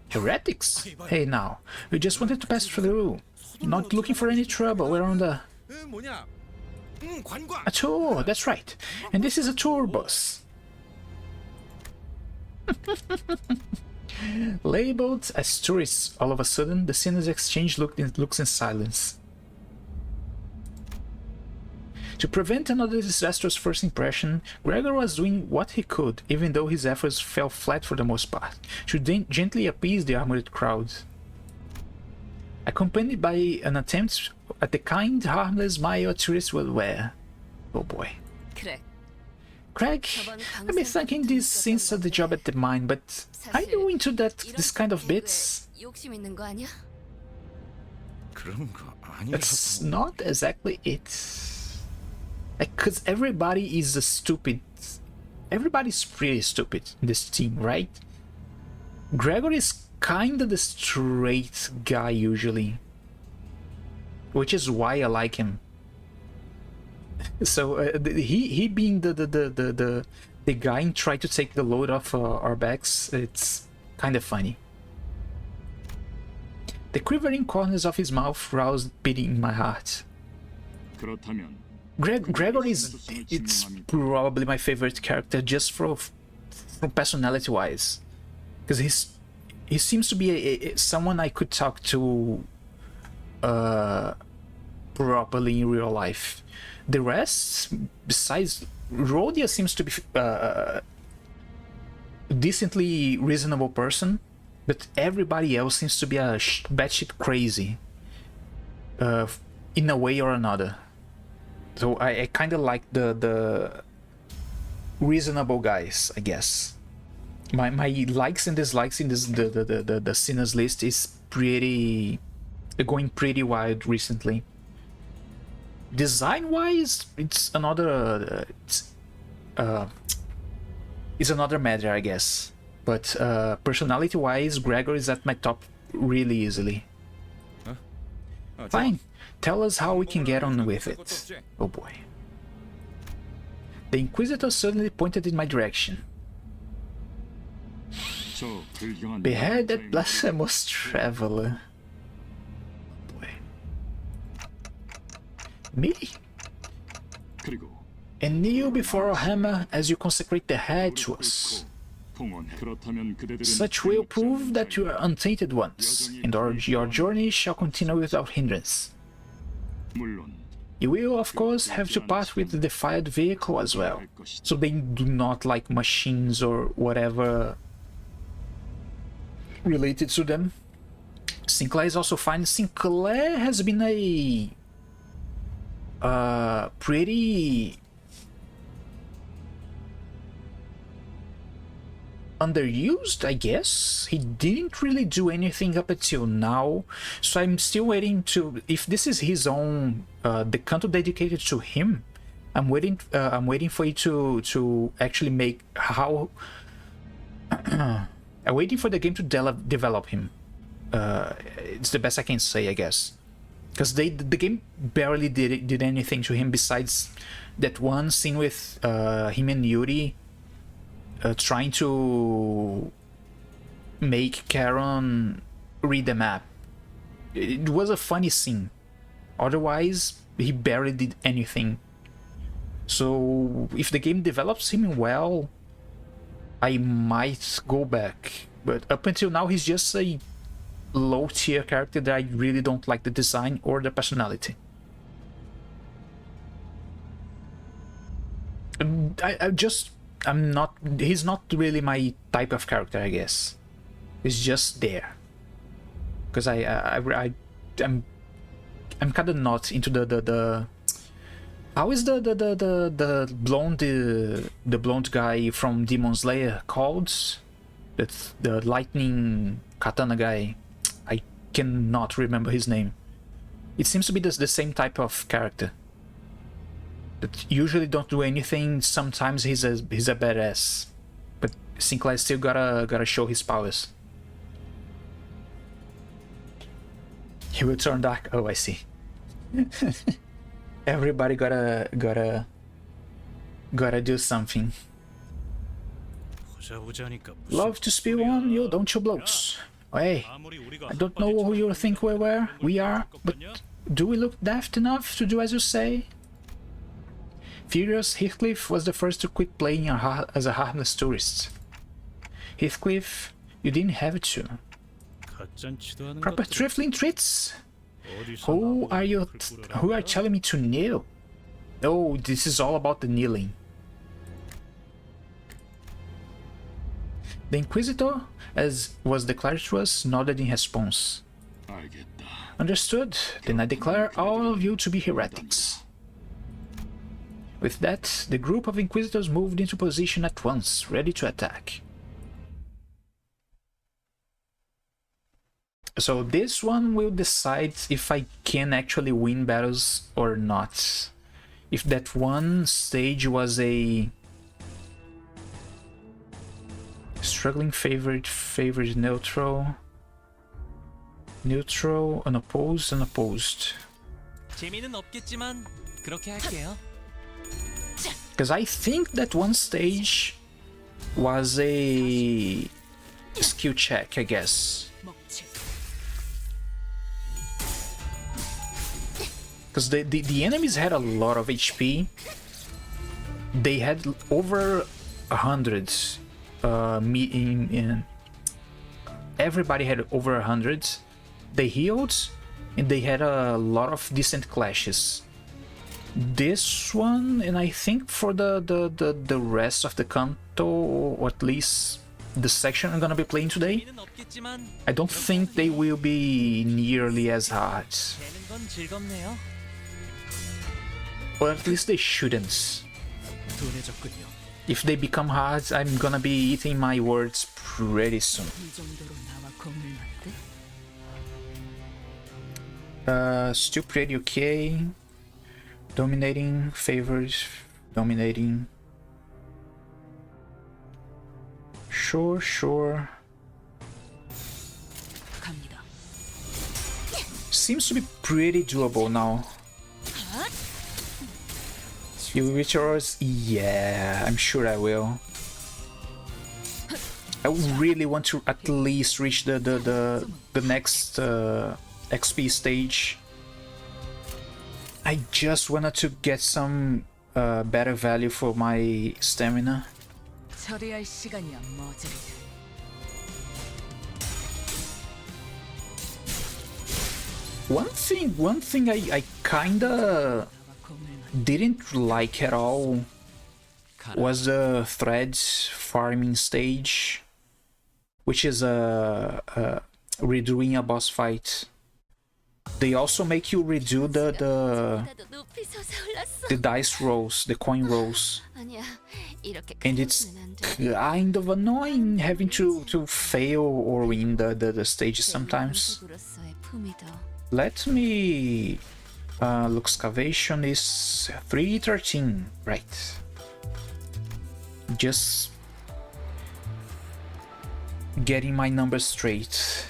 Heretics? Hey now, we just wanted to pass through. Not looking for any trouble. We're on the... A tour, that's right. And this is a tour bus. Labeled as tourists, all of a sudden, the sinners exchange looks in silence. To prevent another disastrous first impression, Gregor was doing what he could, even though his efforts fell flat for the most part, to gently appease the armored crowd. Accompanied by an attempt at the kind, harmless smile a tourist will wear. Oh boy. Craig, I've been thinking this since the job at the mine, but are you into this kind of bits? That's not exactly it. Like, cause everybody is a stupid. Everybody's pretty stupid in this team, right? Gregor is kinda the straight guy usually, which is why I like him. So he being the guy and try to take the load off our backs, it's kind of funny. The quivering corners of his mouth roused pity in my heart. Gregor it's probably my favorite character just from personality wise, because he seems to be someone I could talk to properly in real life. The rest, besides Rhodia, seems to be decently reasonable person, but everybody else seems to be a batshit crazy in a way or another. So I kind of like the reasonable guys, I guess. My likes and dislikes in this the sinners list is pretty going pretty wild recently. Design wise, it's another matter, I guess. But personality wise, Gregor is at my top really easily. Fine, tell us how we can get on with it. Oh boy. The Inquisitor suddenly pointed in my direction. Behead that blasphemous traveler. Oh boy. Me? And kneel before our hammer as you consecrate the head to us. Such will prove that you are untainted ones, and your journey shall continue without hindrance. You will, of course, have to part with the defiled vehicle as well, so they do not like machines or whatever related to them. Sinclair is also fine. Sinclair has been a underused, I guess. He didn't really do anything up until now, so I'm still waiting to, if this is his own the Canto dedicated to him, I'm waiting for it to actually make how I'm waiting for the game to develop him. It's the best I can say, I guess, because the game barely did anything to him besides that one scene with him and Yuri trying to make Charon read the map. It was a funny scene. Otherwise, he barely did anything. So if the game develops him well, I might go back. But up until now, he's just a low-tier character that I really don't like the design or the personality. He's not really my type of character, I guess. He's just there. Because I'm kind of not into the how is the blonde guy from Demon Slayer called? That's the lightning katana guy. I cannot remember his name. It seems to be the same type of character that usually don't do anything. Sometimes he's a badass, but Sinclair still gotta show his powers. He will turn dark. Oh, I see. Everybody gotta do something. Love to spill on you, don't you, blokes? Hey, I don't know who you think we are, but do we look daft enough to do as you say? Furious Heathcliff was the first to quit playing as a harmless tourist. Heathcliff, you didn't have to. Proper trifling treats? Who are telling me to kneel? Oh, this is all about the kneeling. The Inquisitor, as was declared to us, nodded in response. Understood. Then I declare all of you to be heretics. With that, the group of Inquisitors moved into position at once, ready to attack. So this one will decide if I can actually win battles or not. If that one stage was a struggling favored, neutral, unopposed, unopposed. Because I think that one stage was a skill check, I guess. Because the enemies had a lot of HP. They had over 100. Everybody had over 100. They healed, and they had a lot of decent clashes. This one, and I think for the rest of the Canto, or at least the section I'm gonna be playing today, I don't think they will be nearly as hard. Or at least they shouldn't. If they become hard, I'm gonna be eating my words pretty soon. Still pretty okay. Dominating, favors, dominating. Sure. Seems to be pretty doable now. You reach yours? Yeah, I'm sure I will. I really want to at least reach the next XP stage. I just wanted to get some better value for my stamina. One thing I kinda didn't like at all was the threads farming stage, which is redoing a boss fight. They also make you redo the 나도 높이 솟아올랐어. dice rolls, the coin rolls. 아니야, 이렇게 And it's 가만두면 안 돼. kind of annoying having to fail or win the stages sometimes. 음식으로서의 품위도. Let me look. Excavation is 313, right? Just getting my numbers straight.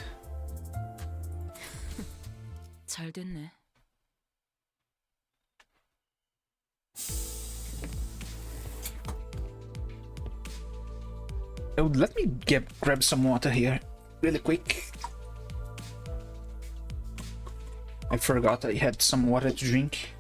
잘 됐네. Oh, let me grab some water here, really quick. I forgot I had some water to drink.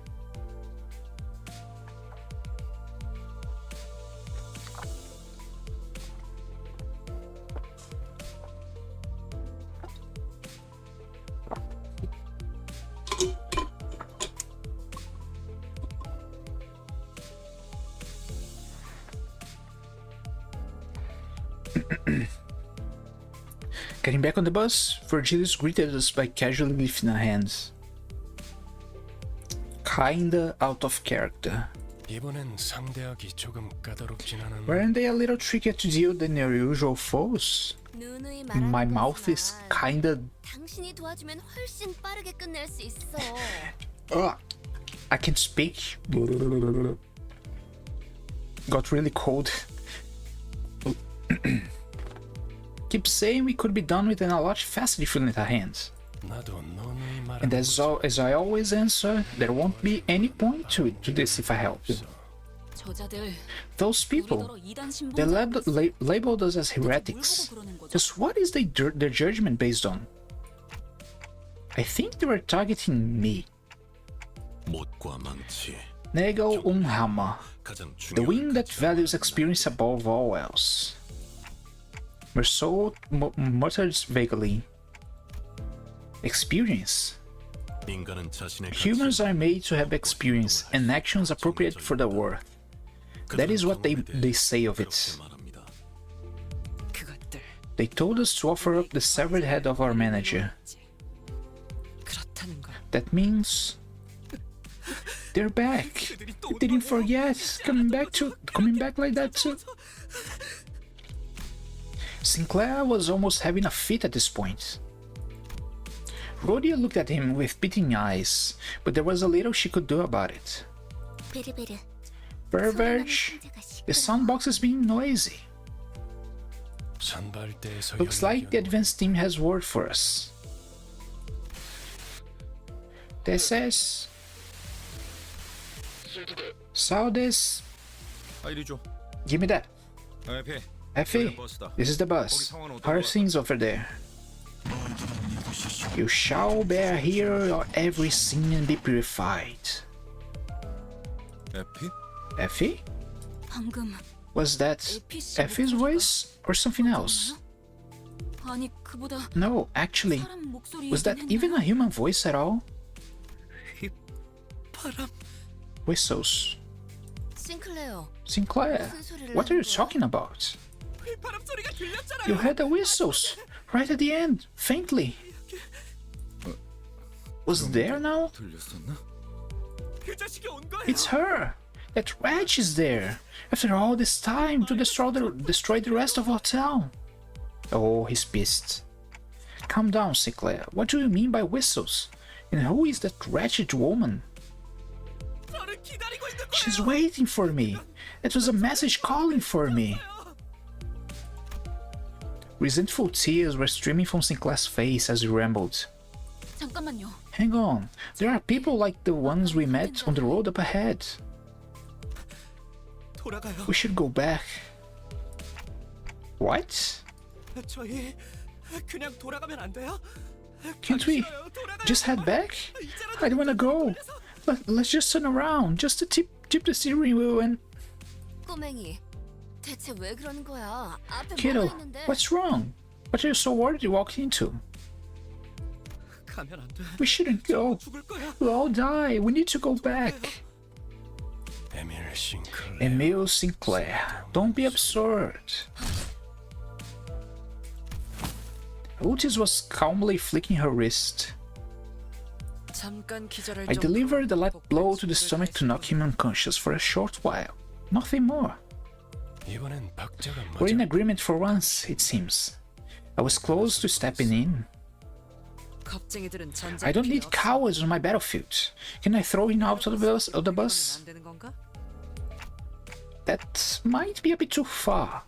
Getting back on the bus, Virgilius greeted us by casually lifting a hand. Kinda out of character. 이번엔 상대하기 조금 까다롭진 않은. Weren't they a little trickier to deal than your usual foes? 누누이 My 말하는 mouth is 거지만 kinda... 당신이 도와주면 훨씬 빠르게 끝낼 수 있어. I can't speak. Got really cold. Keep saying we could be done with it a lot faster if we lent a hand. 나도 너누이 말하는 And as I always answer, there won't be any point to this if I help you. 저자들 Those people, 우리더러 이단 they 신봉자 labeled us as 뭘 heretics. 보고 그러는 거죠? Just what is their judgment based on? I think they were targeting me. 못과 망치, Nego Hammer, 가장 the wing 중요한 that values experience above all else. Mersault muttered vaguely. Experience. 인간은 자신의 Humans are made to have experience and actions appropriate for the worth. That is what they say of it. 말합니다. 그것들 They told us to offer up the severed head of our manager. 그렇다는 걸 That means they're back. They didn't forget. Coming back like that too. Sinclair was almost having a fit at this point. Rhodia looked at him with pitying eyes, but there was a little she could do about it. 베르베르. Verge, the soundbox is being noisy. 선발대에서 Looks like the advanced team has word for us. This says... Saw this. 이리 줘. Give me that. 배. Effie, this is the bus. How are things over there? You shall bear here every sin and be purified. 에피? Effie? 방금 Was that Effie's voice or something else? 아니 그보다 No, actually, 사람 목소리 was that even a human voice at all? 바람. Whistles. 싱클레어. Sinclair, what are you talking about? 바람 소리가 들렸잖아요. You heard the whistles right at the end, faintly. Was there now? 들렸었나? 그 자식이 온 거야. It's her! That wretch is there! After all this time to destroy the rest of our town! Oh, he's pissed. Calm down, Sinclair. What do you mean by whistles? And who is that wretched woman? 저를 기다리고 있는 거야. She's waiting for me. It was a message calling for me. Resentful tears were streaming from Sinclair's face as he rambled. 잠깐만요. Hang on, there are people like the ones we met on the road up ahead. 돌아가요. We should go back. What? 저희 그냥 돌아가면 안 돼요? Can't we just head back? I don't wanna go. Let's just turn around, just to tip the steering wheel and... 꼬맹이. 대체 왜 그러는 거야? 앞에 Kiddo, 뭐가 있는데? what's wrong? What are you so worried you walked into? 가면 안 돼. We shouldn't go. 죽을 거야. We'll all die. We need to go back. 에밀 싱클레어. Emil Sinclair, don't be absurd. Otis was calmly flicking her wrist. I delivered a light blow to the stomach to knock him unconscious for a short while. Nothing more. 이번엔 박자가 We're in 맞아. agreement for once, it seems. I was close to stepping in. I don't need cowards on my battlefield. Can I throw him out of the bus? That might be a bit too far.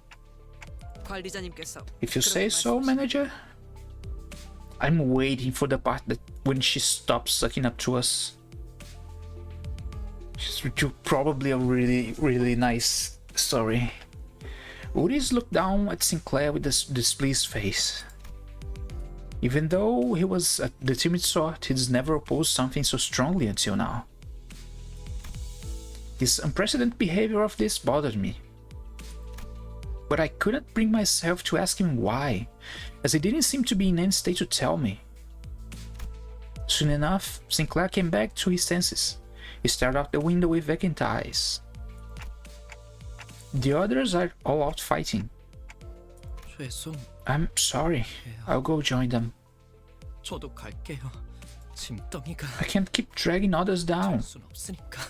If you say so, manager. I'm waiting for the part that when she stops sucking up to us. She's probably a really nice story. Uris looked down at Sinclair with this displeased face. Even though he was the timid sort, he's never opposed something so strongly until now. His unprecedented behavior of this bothered me. But I couldn't bring myself to ask him why, as he didn't seem to be in any state to tell me. Soon enough, Sinclair came back to his senses. He stared out the window with vacant eyes. The others are all out fighting. I'm sorry. I'll go join them. 저도 갈게요. 짐덩이가 I can't keep dragging others down. 순 없으니까.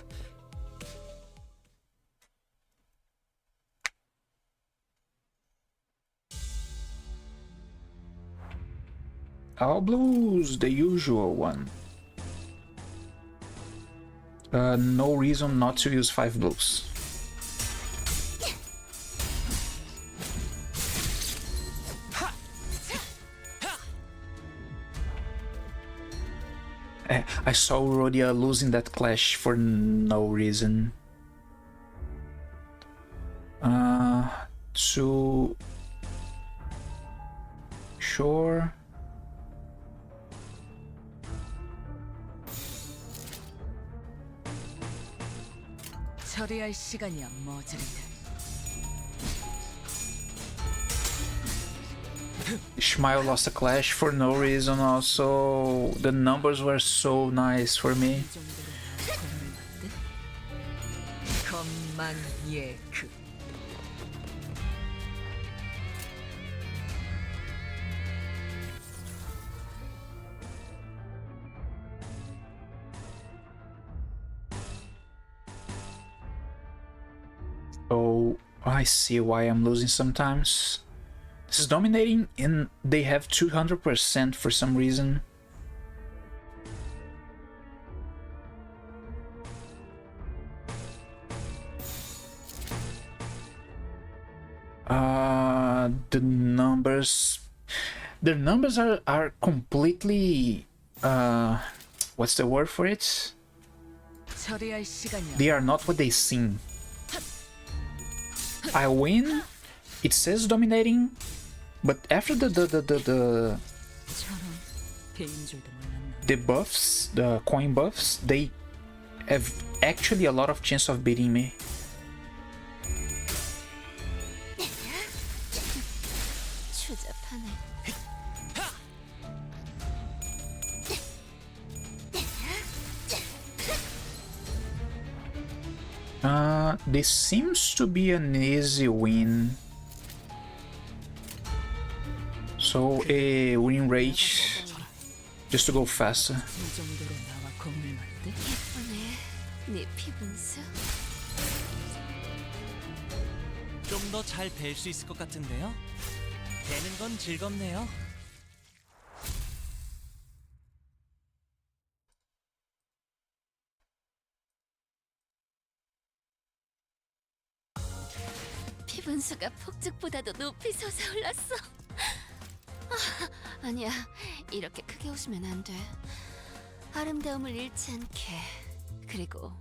All blues, the usual one. No reason not to use 5 blues. I saw Rodia losing that clash for no reason. Sure. 처리할 시간이야 머저리들. Ishmael lost a clash for no reason also. The numbers were so nice for me. 것만 예그. Oh, I see why I'm losing sometimes. This is dominating and they have 200% for some reason. The numbers are completely what's the word for it? 처리할 시간이야. They are not what they seem. I win, it says dominating, but after the 처럼 배인 줄도 몰랐나. buffs, the coin buffs, they have actually a lot of chance of beating me. 추잡하네. This seems to be an easy win. So a win rate just to go faster. 이 정도로 나와 겁을 맞대? 예쁘네. 네 피분수. 좀 더 잘 뵐 수 있을 것 같은데요. 되는 건 즐겁네요. 피분수가 폭죽보다도 높이 솟아올랐어. 아니야, 이렇게 크게 웃으면 안 돼. 아름다움을 잃지 않게. 그리고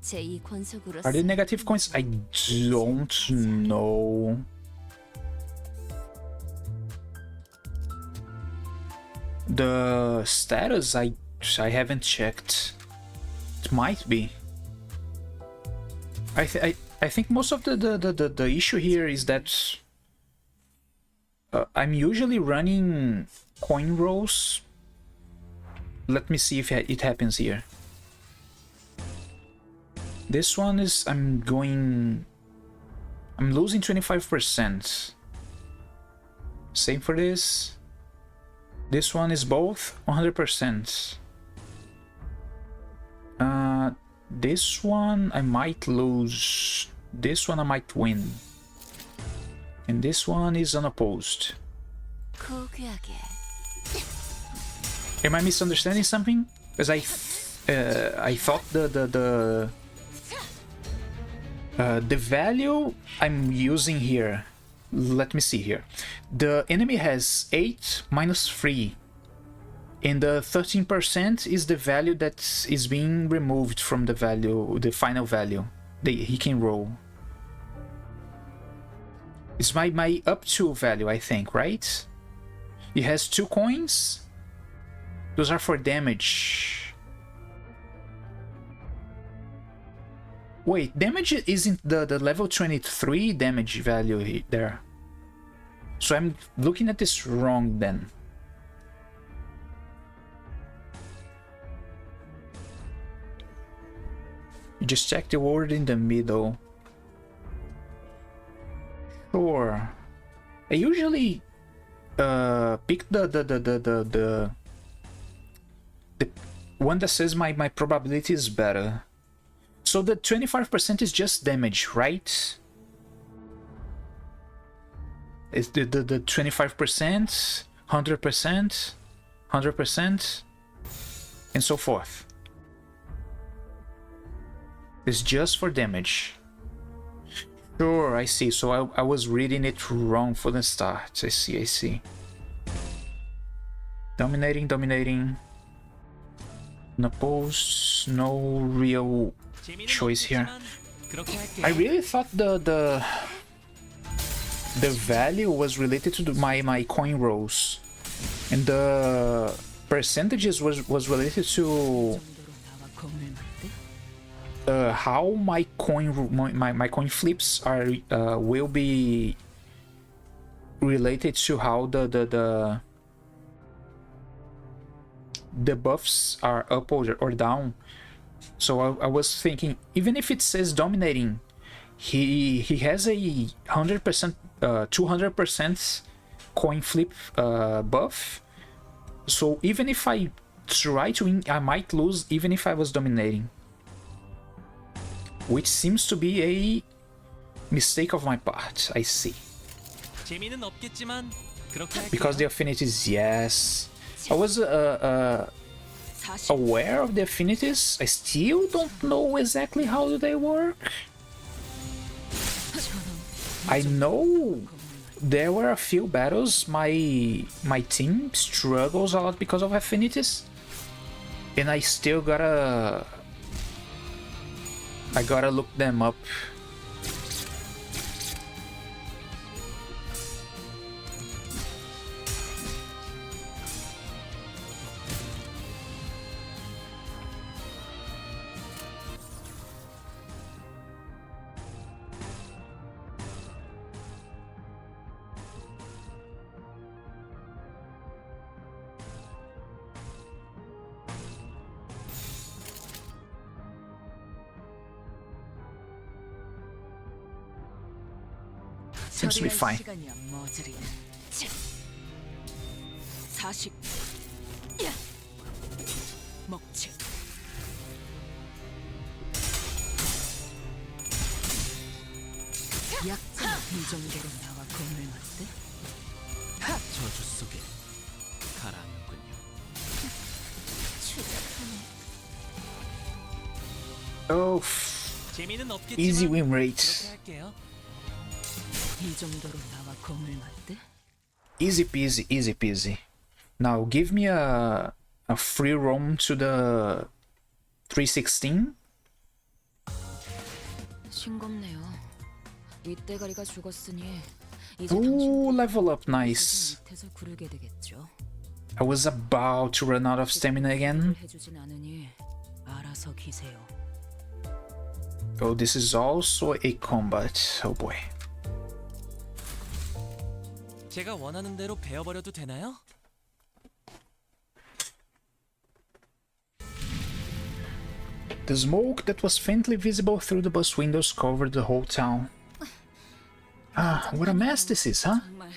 제2 권속으로서 Are they negative coins? I don't know. The status I haven't checked. It might be. I think most of the issue here is that I'm usually running coin rolls. Let me see if it happens here. This one is I'm losing 25%. Same for this. This one is both 100%. This one I might lose. This one I might win. And this one is unopposed. 고귀하게. Am I misunderstanding something? Because I thought the value I'm using here. Let me see here. The enemy has 8 minus 3. And the 13% is the value that is being removed from the value, the final value that he can roll. It's my up to value, I think, right? He has 2 coins. Those are for damage. Wait, damage isn't the level 23 damage value there. So I'm looking at this wrong then. You just check the word in the middle. Sure. I usually pick the one that says my probability is better. So the 25% is just damage, right? Is the 25%, 100%, 100%, and so forth. It's just for damage. Sure, I see. So I was reading it wrong for the start. I see. Dominating. Unopposed, no real choice here. I really thought the value was related to my coin rolls, and the percentages was related to how my coin flips are will be related to how the buffs are up or down. So I was thinking, even if it says dominating, he has a 100%, 200% coin flip buff. So even if I try to win, I might lose even if I was dominating. Which seems to be a mistake of my part, I see. Because the affinities, yes. I was aware of the affinities. I still don't know exactly how do they work. I know there were a few battles my team struggles a lot because of affinities, and I still gotta look them up. Seems to be fine. 40. 먹칠. 약점 이 정도로 나와 공을 맞대? 저주 속에 가라앉는군요. Oh, 재미는 없겠지만 easy win 그렇게 rate. 할게요. 이 정도로 나와 공을 맞대? Easy peasy. Now give me a free roam to the 316. 싱겁네요. 윗대가리가 죽었으니 이제 Ooh, 당신도 level up, nice. 밑에서 구르게 되겠죠. I was about to run out of stamina again. 해주진 않으니 알아서 기세요. Oh, this is also a combat. Oh boy. 제가 원하는 대로 베어버려도 되나요? The smoke that was faintly visible through the bus windows covered the whole town. Ah, what a mess this is, huh? 정말.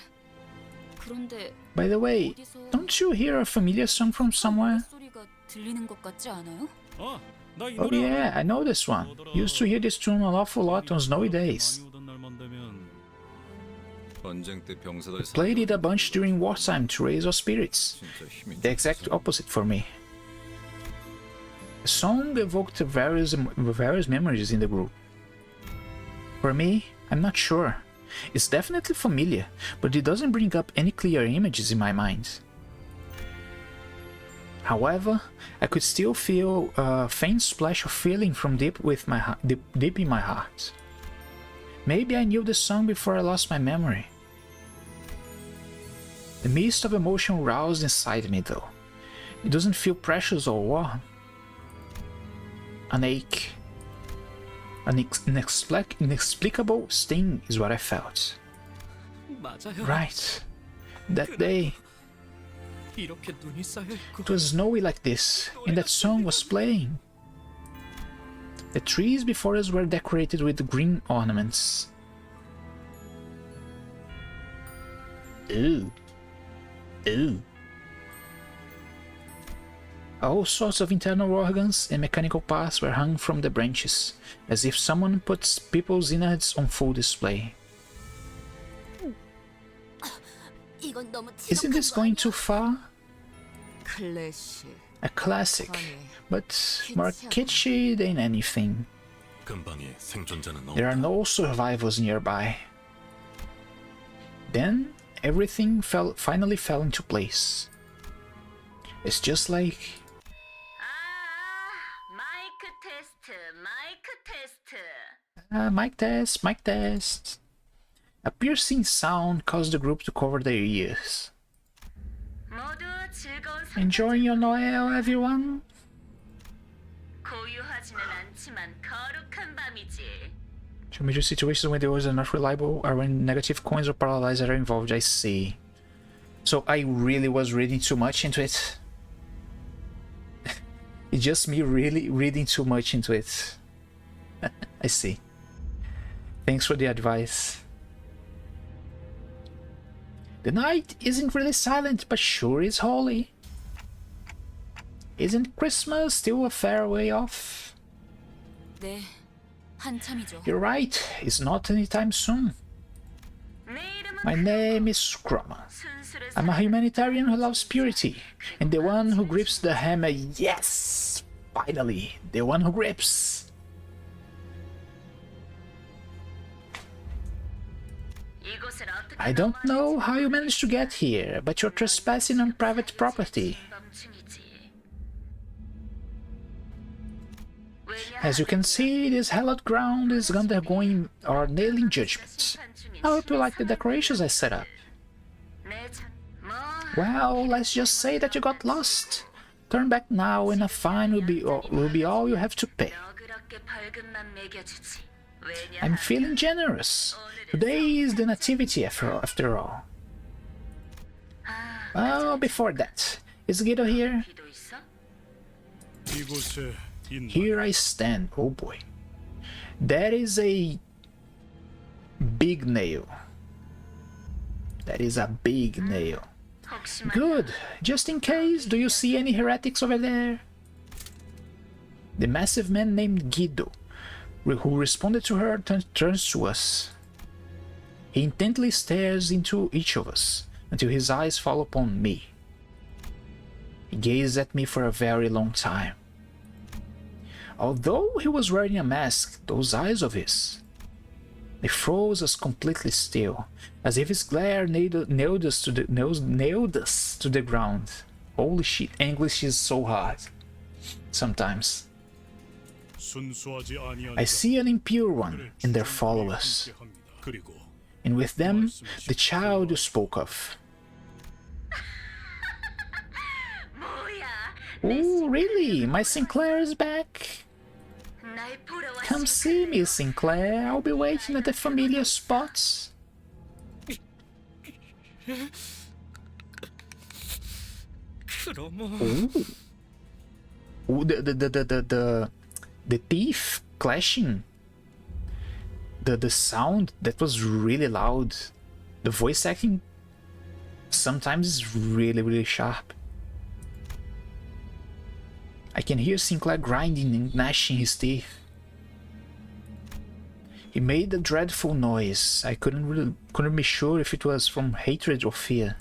그런데 By the way, don't you hear a familiar song from somewhere? 소리가 들리는 것 같지 않아요? 나 이 Oh 노래 알아. yeah, I know this one. Used to hear this tune an awful lot on snowy days. 많이 오던 날만 되면 전쟁 때 병사들 Played it a bunch during wartime to raise our spirits. 진짜 힘이 The exact opposite for me. The song evoked various memories in the group. For me, I'm not sure. It's definitely familiar, but it doesn't bring up any clear images in my mind. However, I could still feel a faint splash of feeling from deep in my heart. Maybe I knew the song before I lost my memory. The mist of emotion roused inside me though. It doesn't feel precious or warm. An ache. An inexplicable sting is what I felt. 맞아요. Right. That day, 이렇게 눈이 쌓여 있고 it was snowy like this, and that song was playing. The trees before us were decorated with green ornaments. Ooh. Ooh. All sorts of internal organs and mechanical parts were hung from the branches, as if someone put people's innards on full display. 이건 너무 Isn't this going too far? 클래식. A classic, but more kitschy than anything. 근방에 생존자는 There are 없다. no survivors nearby. Then everything finally fell into place. It's just like mic test. A piercing sound caused the group to cover their ears. Enjoying your Noel, everyone? To major situations when the odds are not reliable are when negative coins or paralyzers are involved, I see. So I really was reading too much into it. It's just me really reading too much into it. I see. Thanks for the advice. The night isn't really silent, but sure is holy. Isn't Christmas still a fair way off? 네, 한참이죠. You're right, it's not anytime soon. My name is Scrummer. I'm a humanitarian who loves purity, and the one who grips the hammer. Yes! Finally, the one who grips. I don't know how you managed to get here, but you're trespassing on private property. As you can see, this hallowed ground is undergoing our nailing judgment. I hope you like the decorations I set up. Well, let's just say that you got lost. Turn back now and a fine will be all you have to pay. I'm feeling generous. Today is the nativity after all. Well, before that, is Guido here? 이곳에 있는 Here I stand. Oh boy. That is a big nail. That is a big nail. Good. Just in case, do you see any heretics over there? The massive man named Guido, who responded to her, turns to us. He intently stares into each of us until his eyes fall upon me. He gazed at me for a very long time. Although he was wearing a mask, those eyes of his, they froze us completely still, as if his glare nailed us to the ground. Holy shit, English is so hard. Sometimes. 순수하지 아니한 I see an impure one in their followers, 그리고 and with them, the child you spoke of. Oh, really? My Sinclair is back? Come see me, Sinclair. I'll be waiting at the familiar spots. Ooh. Ooh, the teeth clashing. The sound, that was really loud. The voice acting sometimes is really, really sharp. I can hear Sinclair grinding and gnashing his teeth. He made a dreadful noise. I couldn't be sure if it was from hatred or fear.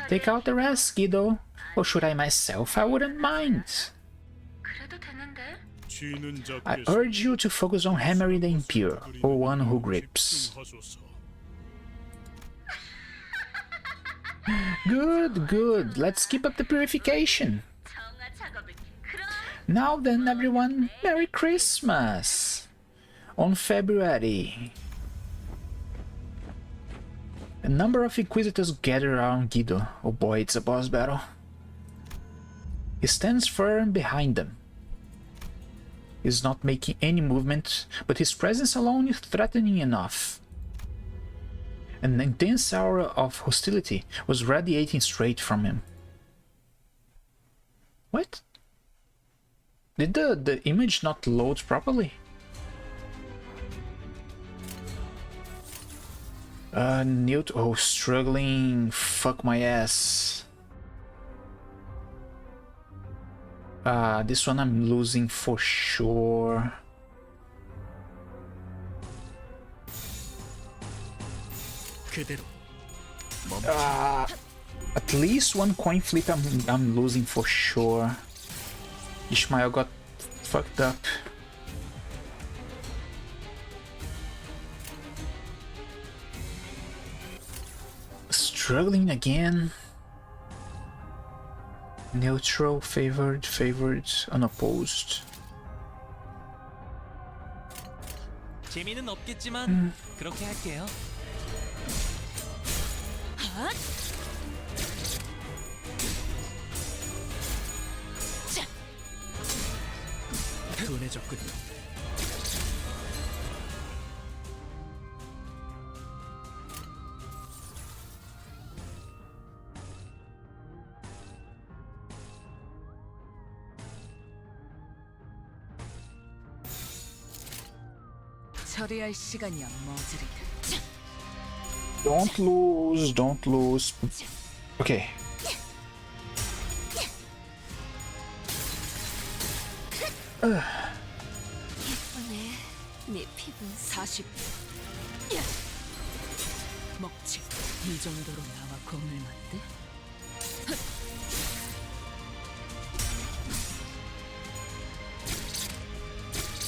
Take out the rest, Guido. Or should I myself? I wouldn't mind. I urge you to focus on hammering the impure, or one who grips. Good, good. Let's keep up the purification. Now then, everyone, Merry Christmas! On February, a number of Inquisitors gather around Guido. Oh boy, it's a boss battle. He stands firm behind them. He's not making any movement, but his presence alone is threatening enough. An intense aura of hostility was radiating straight from him. What? Did the image not load properly? Newt, oh, struggling, fuck my ass. This one I'm losing for sure. At least one coin flip I'm losing for sure. Ishmael got fucked up. Struggling again. Neutral, favored, unopposed. 재미는 없겠지만 그렇게 할게요. 둔해졌군요. 처리할 시간이야, 머저리들. Don't lose, don't lose. Okay. 예쁘네. 네 피부 40. 먹지. 이 정도로 나와 겁을 맞대?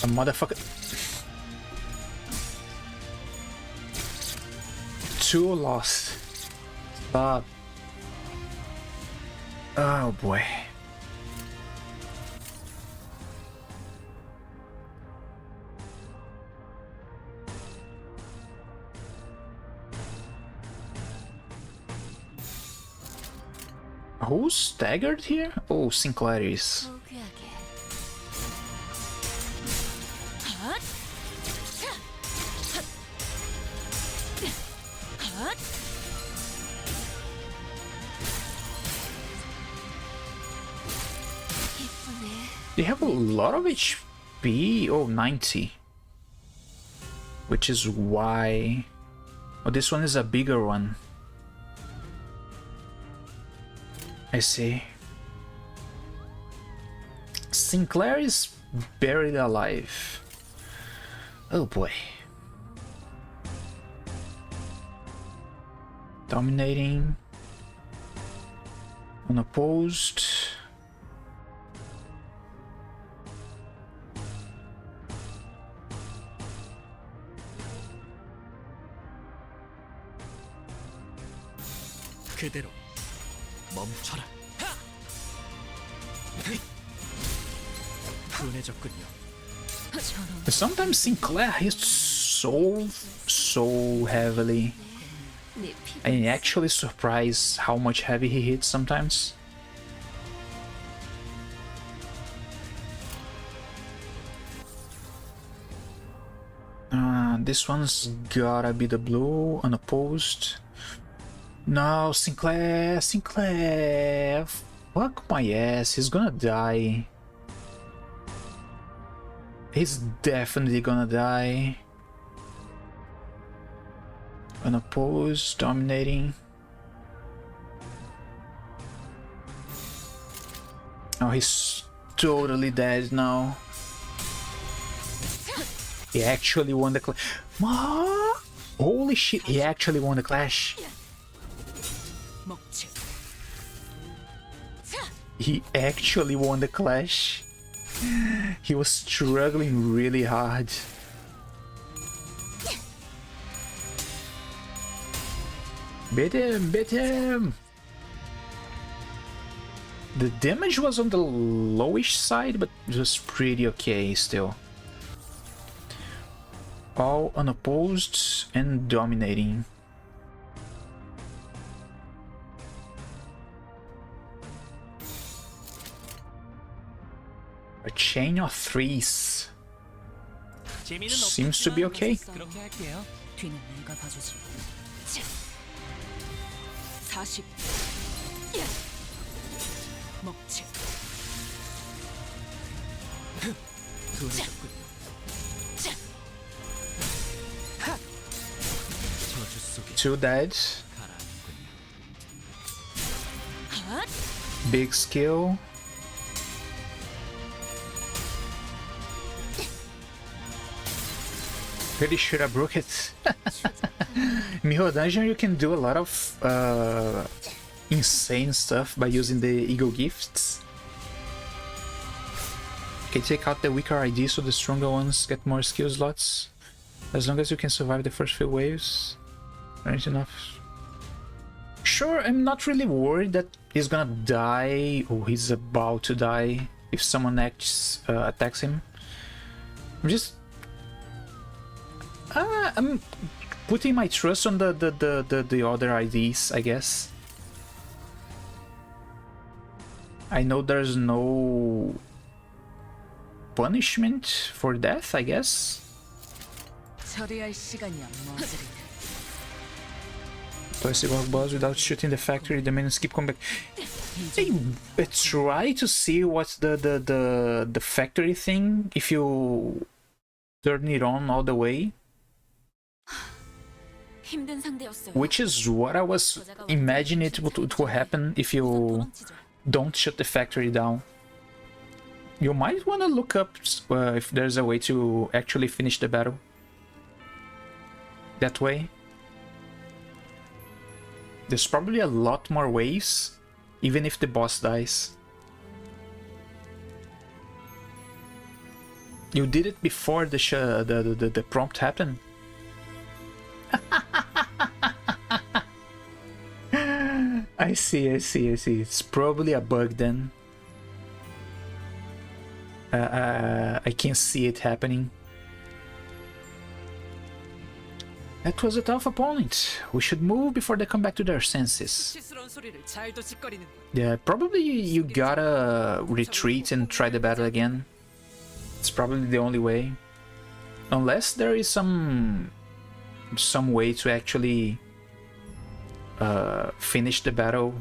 A motherfucker. Two lost. Stop. Oh boy. Who's staggered here? Oh, Sinclair is. 포기하게. 예쁘네. They have a lot of HP. Oh, 90. Which is why... Oh, this one is a bigger one. I see. Sinclair is buried alive. Oh boy. Dominating. Unopposed. 그대로 멈춰라. 둔해졌군요. Sometimes Sinclair hits so heavily. 네 피부. I'm actually surprised how much heavy he hits sometimes. This one's gotta be the blue, unopposed. No, Sinclair, fuck my ass, he's gonna die. He's definitely gonna die. Unopposed, dominating. Oh, he's totally dead now. He actually won the clash. Holy shit, he actually won the clash. 먹지. He actually won the clash. He was struggling really hard. Beat him, beat him! The damage was on the lowish side, but it was pretty okay still. All unopposed and dominating. A chain of threes. Seems to be okay. 그렇게 할게요. 뒤는 내가 봐주지. 40. 먹지. 두어졌군요. 저주 속에 Two dead. 가라앉군요. Big skill. Pretty sure I broke it. Miho Dungeon, you can do a lot of insane stuff by using the Eagle Gifts. Okay, take out the weaker ID so the stronger ones get more skill slots. As long as you can survive the first few waves. Right enough. Sure, I'm not really worried that he's gonna die or he's about to die if someone attacks him. I'm putting my trust on the other IDs, I guess. I know there's no punishment for death, I guess. 처리할 시간이야, 머저리. Twice the boss without shooting the factory, the minions keep coming back. I try to see what's the factory thing if you turn it on all the way. 힘든 상대였어요. Which is what I was imagining it would happen if you don't shut the factory down. You might want to look up if there's a way to actually finish the battle. That way. There's probably a lot more ways, even if the boss dies. You did it before the prompt happened. I see. It's probably a bug then. I can see it happening. That was a tough opponent. We should move before they come back to their senses. 수치스러운 소리를 잘도 짓거리는. Yeah, probably you gotta retreat and try the battle again. It's probably the only way. Unless there is some way to actually finish the battle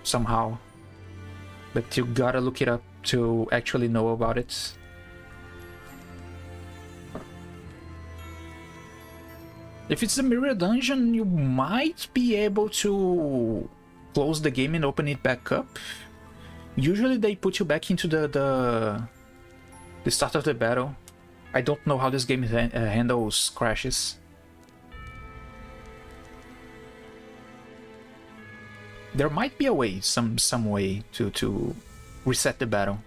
somehow. But you gotta look it up to actually know about it. If it's a mirror dungeon, you might be able to close the game and open it back up. Usually they put you back into the start of the battle. I don't know how this game handles crashes. There might be a way, some way to reset the battle.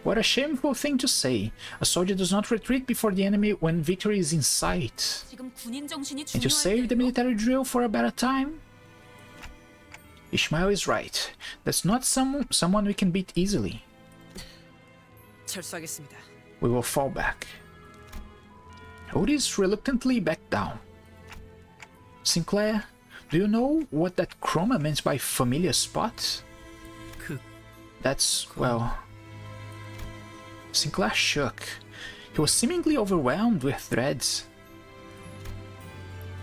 What a shameful thing to say. A soldier does not retreat before the enemy when victory is in sight. 지금 군인 정신이 And to save the military drill for a better time? Ishmael is right. That's not someone we can beat easily. 철수하겠습니다. We will fall back. Otis reluctantly backed down. Sinclair, do you know what that chroma meant by familiar spot? That's, well... Sinclair shook. He was seemingly overwhelmed with dreads.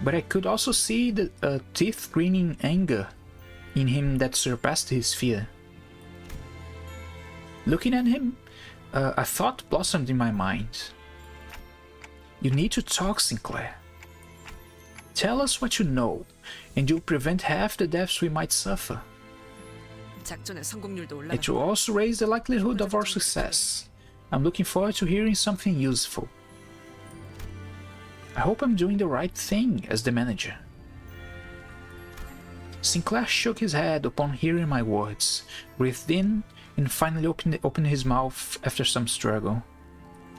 But I could also see the teeth-grinning anger in him that surpassed his fear. Looking at him, a thought blossomed in my mind. You need to talk, Sinclair. Tell us what you know, and you'll prevent half the deaths we might suffer. 작전의 성공률도 올라가. It will also raise the likelihood of our success. I'm looking forward to hearing something useful. I hope I'm doing the right thing as the manager. Sinclair shook his head upon hearing my words, breathed in, and finally opened his mouth after some struggle.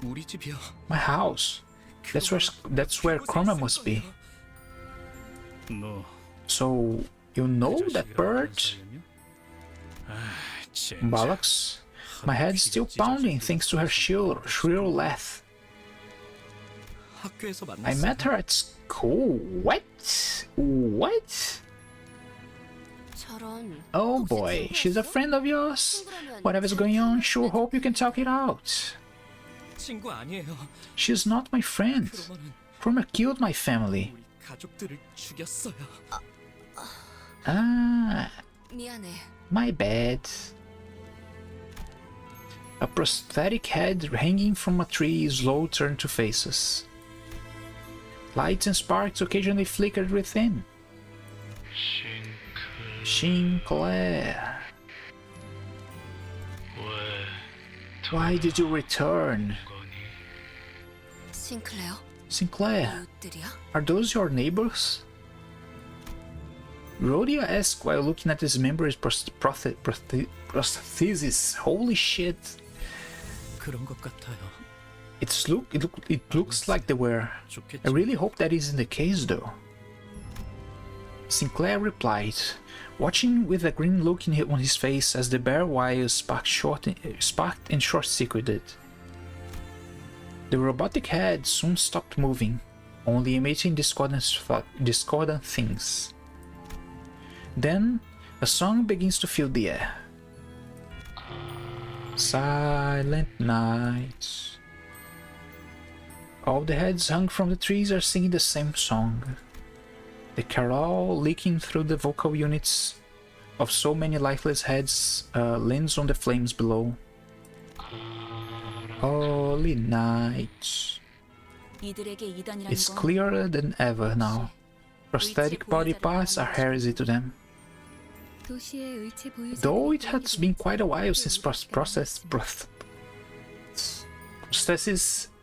우리 집이야. My house. That's where Chroma must be. 뭐 So, you know that bird? 젠장. Bollocks. My head's still pounding thanks to her shrill laugh. 학교에서 I 만났어. met her at school. What? What? 저런. Oh 혹시 boy, 친구 she's a 없어? friend of yours? 친구라면 Whatever's going on, sure hope you can talk it out. 친구 아니에요. She's not my friend. 크로마는 Chroma killed my family. 우리 가족들을 죽였어요. Ah, 미안해. my bad. A prosthetic head hanging from a tree slowly turned to faces. Lights and sparks occasionally flickered within. Sinclair. Why did you return? 싱클레어? Sinclair, 이웃들이야? are those your neighbors? Rhodia asked while looking at his member's prosthesis. Holy shit. 그런 것 같아요. It looks like they were. I 좋겠지. really hope that isn't the case though. Sinclair replied, watching with a grin look on his face as the bare wires sparked and short-circuited. The robotic head soon stopped moving, only emitting discordant things. Then, a song begins to fill the air. Silent night. All the heads hung from the trees are singing the same song. The carol leaking through the vocal units of so many lifeless heads lands on the flames below. Holy night. 이들에게 이단이라는 It's 건 clearer than ever now. Prosthetic body parts are heresy to them. 도시의 의체 보유자. Though it has been quite a while since prostheses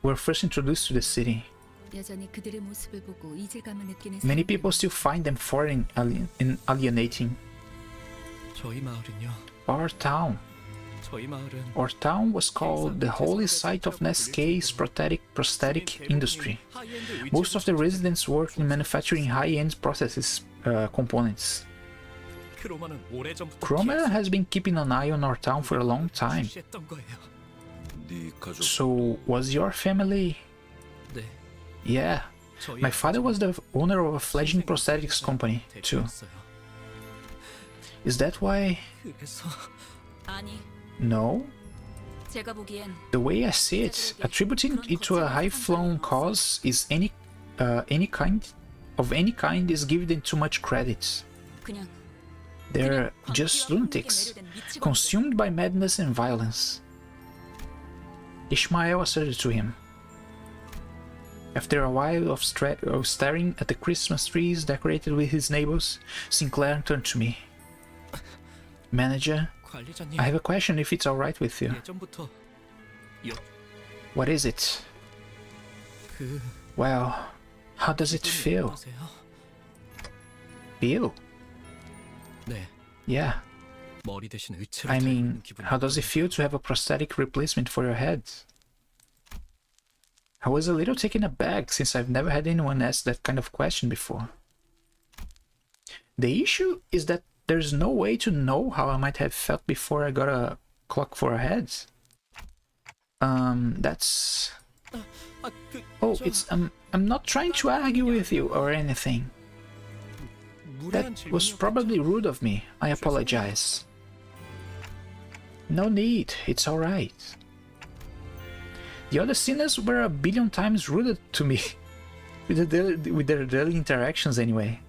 were first introduced to the city. 여전히 그들의 모습을 보고 이질감을 느끼는 Many 사람들은 people still find them foreign and alienating. 저희 마을은요. Our town was called the holy site of Neske's prosthetic industry. Most of the residents work in manufacturing high-end prosthesis components. 크로마는 오래전부터 Chroma has been keeping an eye on our town for a long time. 했던 거예요. 네 가족 So, was your family? 네. Yeah. 저희 My father was the owner of a fledgling prosthetics company, too. 대표였어요. Is that why? 그래서 아니, No. 제가 보기엔 The way I see it, attributing it to a high-flown cause is any kind is giving them too much credit. 그냥 They're just lunatics, consumed by madness and violence. Ishmael asserted to him. After a while of staring at the Christmas trees decorated with his neighbors, Sinclair turned to me. Manager, 관리자님 I have a question if it's alright with you. 예전부터 What is it? 그 Well, how does it feel? 어떠세요? Feel? 네. Yeah. 머리 대신 의체로 I 달고 mean, 있는 기분이 how does it feel to have a prosthetic replacement for your head? I was a little taken aback since I've never had anyone ask that kind of question before. The issue is that there's no way to know how I might have felt before I got a clock for a head. That's... 아, 그, Oh, 저, it's... I'm not trying to argue with you or anything. 무례한 That was 질문이었겠죠? probably rude of me. I apologize. No need, it's alright. The other sinners were a billion times ruder to me with their daily interactions anyway.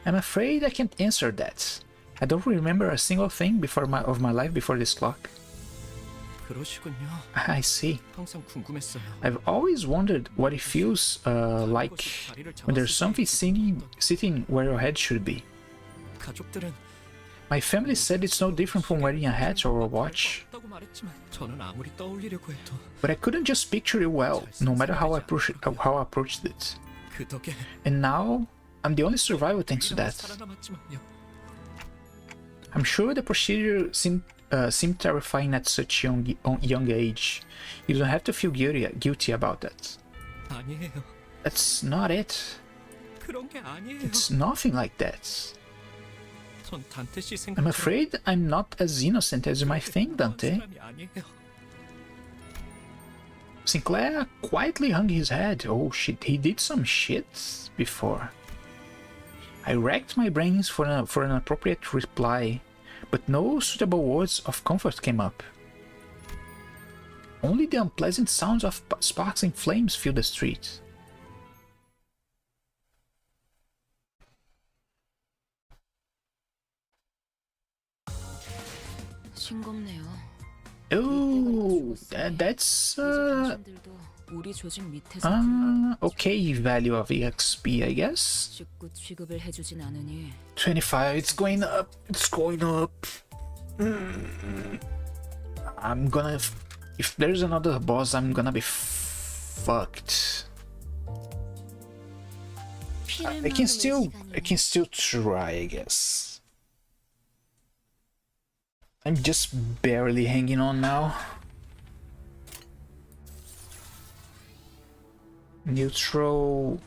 I'm afraid I can't answer that. I don't remember a single thing of my life before this clock. 그러시군요. I see. 항상 궁금했어요. I've always wondered what it feels like when there's something sitting where your head should be. 가족들은 My family said it's no different from wearing a hat or a watch, 없다고 말했지만 저는 아무리 떠올리려고 해도 but I couldn't just picture it well, no matter how I approached it. 그 덕에 And now, I'm the only survivor thanks to that. 살아남았지만요. I'm sure the procedure seemed terrifying at such young age. You don't have to feel guilty about that. 아니에요. That's not it. 그런 게 아니에요. It's nothing like that. 전 단테 씨 I'm 생각처럼 afraid I'm not as innocent as you might think, Dante. 사람이 아니에요. Sinclair quietly hung his head. Oh shit, he did some shit before. I racked my brains for an appropriate reply, but no suitable words of comfort came up. Only the unpleasant sounds of sparks and flames filled the street. 싱겁네요. Oh, that's 당신들도 우리 조직 밑에서 okay value of EXP, I guess. 직구 취급을 해주진 않으니 25, it's going up, it's going up. I'm gonna, if there's another boss, I'm gonna be fucked. I can still try, I guess. I'm just barely hanging on now. Neutral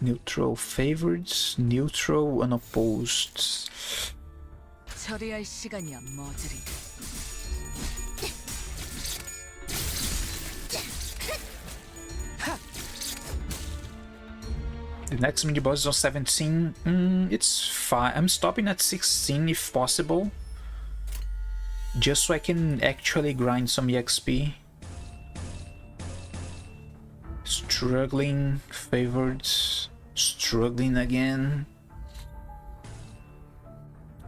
favored, neutral unopposed. 처리할 시간이야, 머저리. The next mini boss is on 17. It's fine. I'm stopping at 16 if possible, just so I can actually grind some EXP. Struggling, favored, struggling again.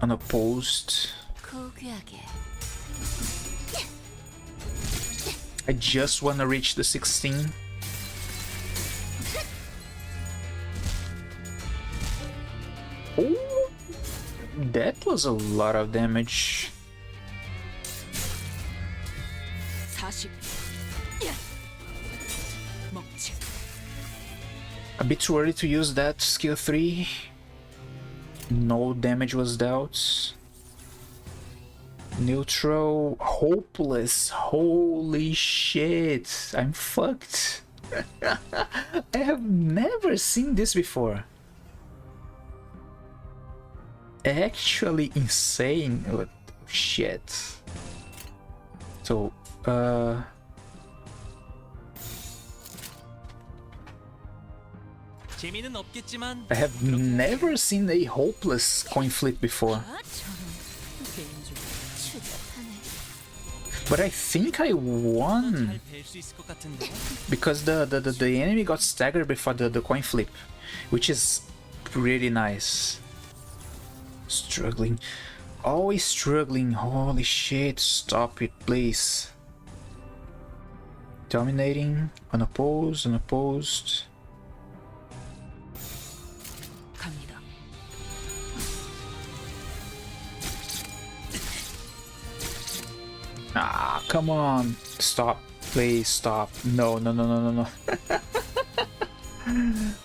Unopposed. I just want to reach the 16. Oh, that was a lot of damage. 40. 먹지. A bit too early to use that skill 3. No damage was dealt. Neutral, hopeless. Holy shit, I'm fucked. I have never seen this before. Actually insane. Oh, shit. So, 재미는 없겠지만 I have never seen a hopeless coin flip before. 아, 저런. 개인적으로. But I think I won 잘뵐수 있을 것 같은데. because the enemy got staggered before the coin flip, which is pretty nice. Struggling. Always struggling. Holy shit. Stop it, please. Dominating. Unopposed. Unopposed. 갑니다. Ah, come on. Stop. Please stop. No, no, no, no, no, no.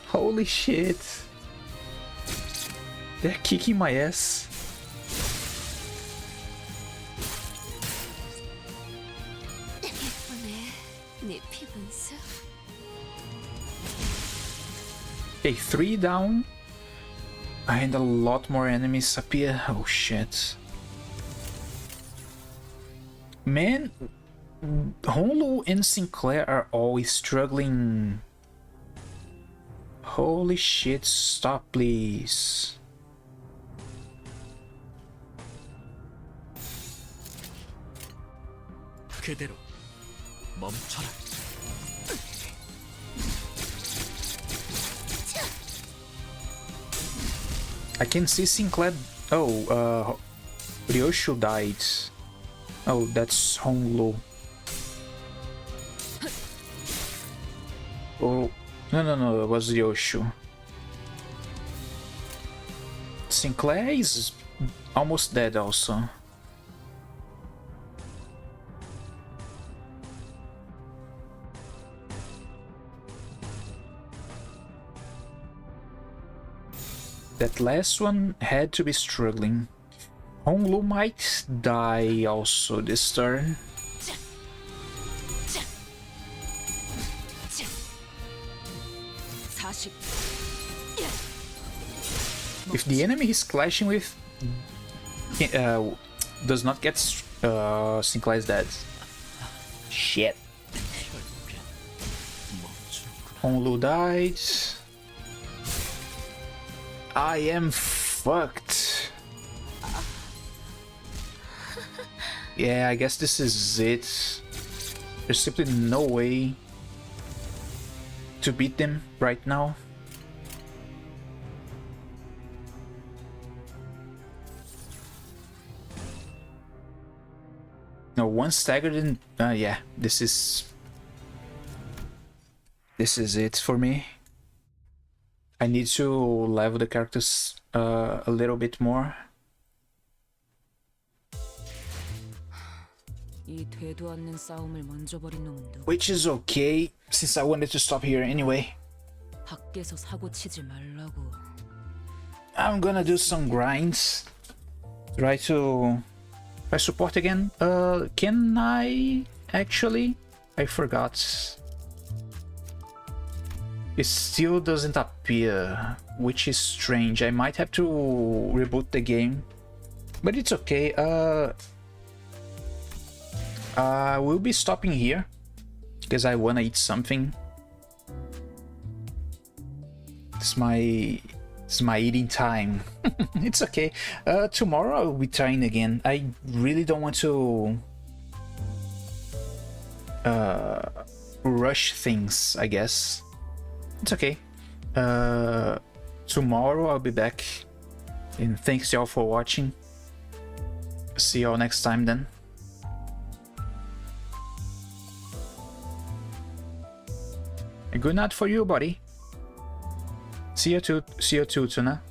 Holy shit. They're kicking my ass. Okay, 3 down. And a lot more enemies appear. Oh shit. Man, Honlu and Sinclair are always struggling. Holy shit, stop please. 그대로 멈춰라. I can see Sinclair. Oh, Ryoshu died. Oh, that's Honlu. Oh, no, it was Ryoshu. Sinclair is almost dead also. That last one had to be struggling. Honglu might die also this turn. If the enemy he's clashing with does not get Sinclair is dead. Shit. Honglu died. I am fucked. Yeah, I guess this is it. There's simply no way to beat them right now. No, one staggered in. Yeah, this is it for me. I need to level the characters a little bit more. Which is okay, since I wanted to stop here anyway. I'm gonna do some grinds. Try to support again. Can I actually? I forgot. It still doesn't appear, which is strange. I might have to reboot the game, but it's okay. We'll be stopping here because I wanna eat something. It's my eating time. It's okay. Tomorrow I'll be trying again. I really don't want to rush things, I guess. It's okay. Tomorrow I'll be back. And thanks y'all for watching. See y'all next time then. A good night for you, buddy. See you too, Tuna.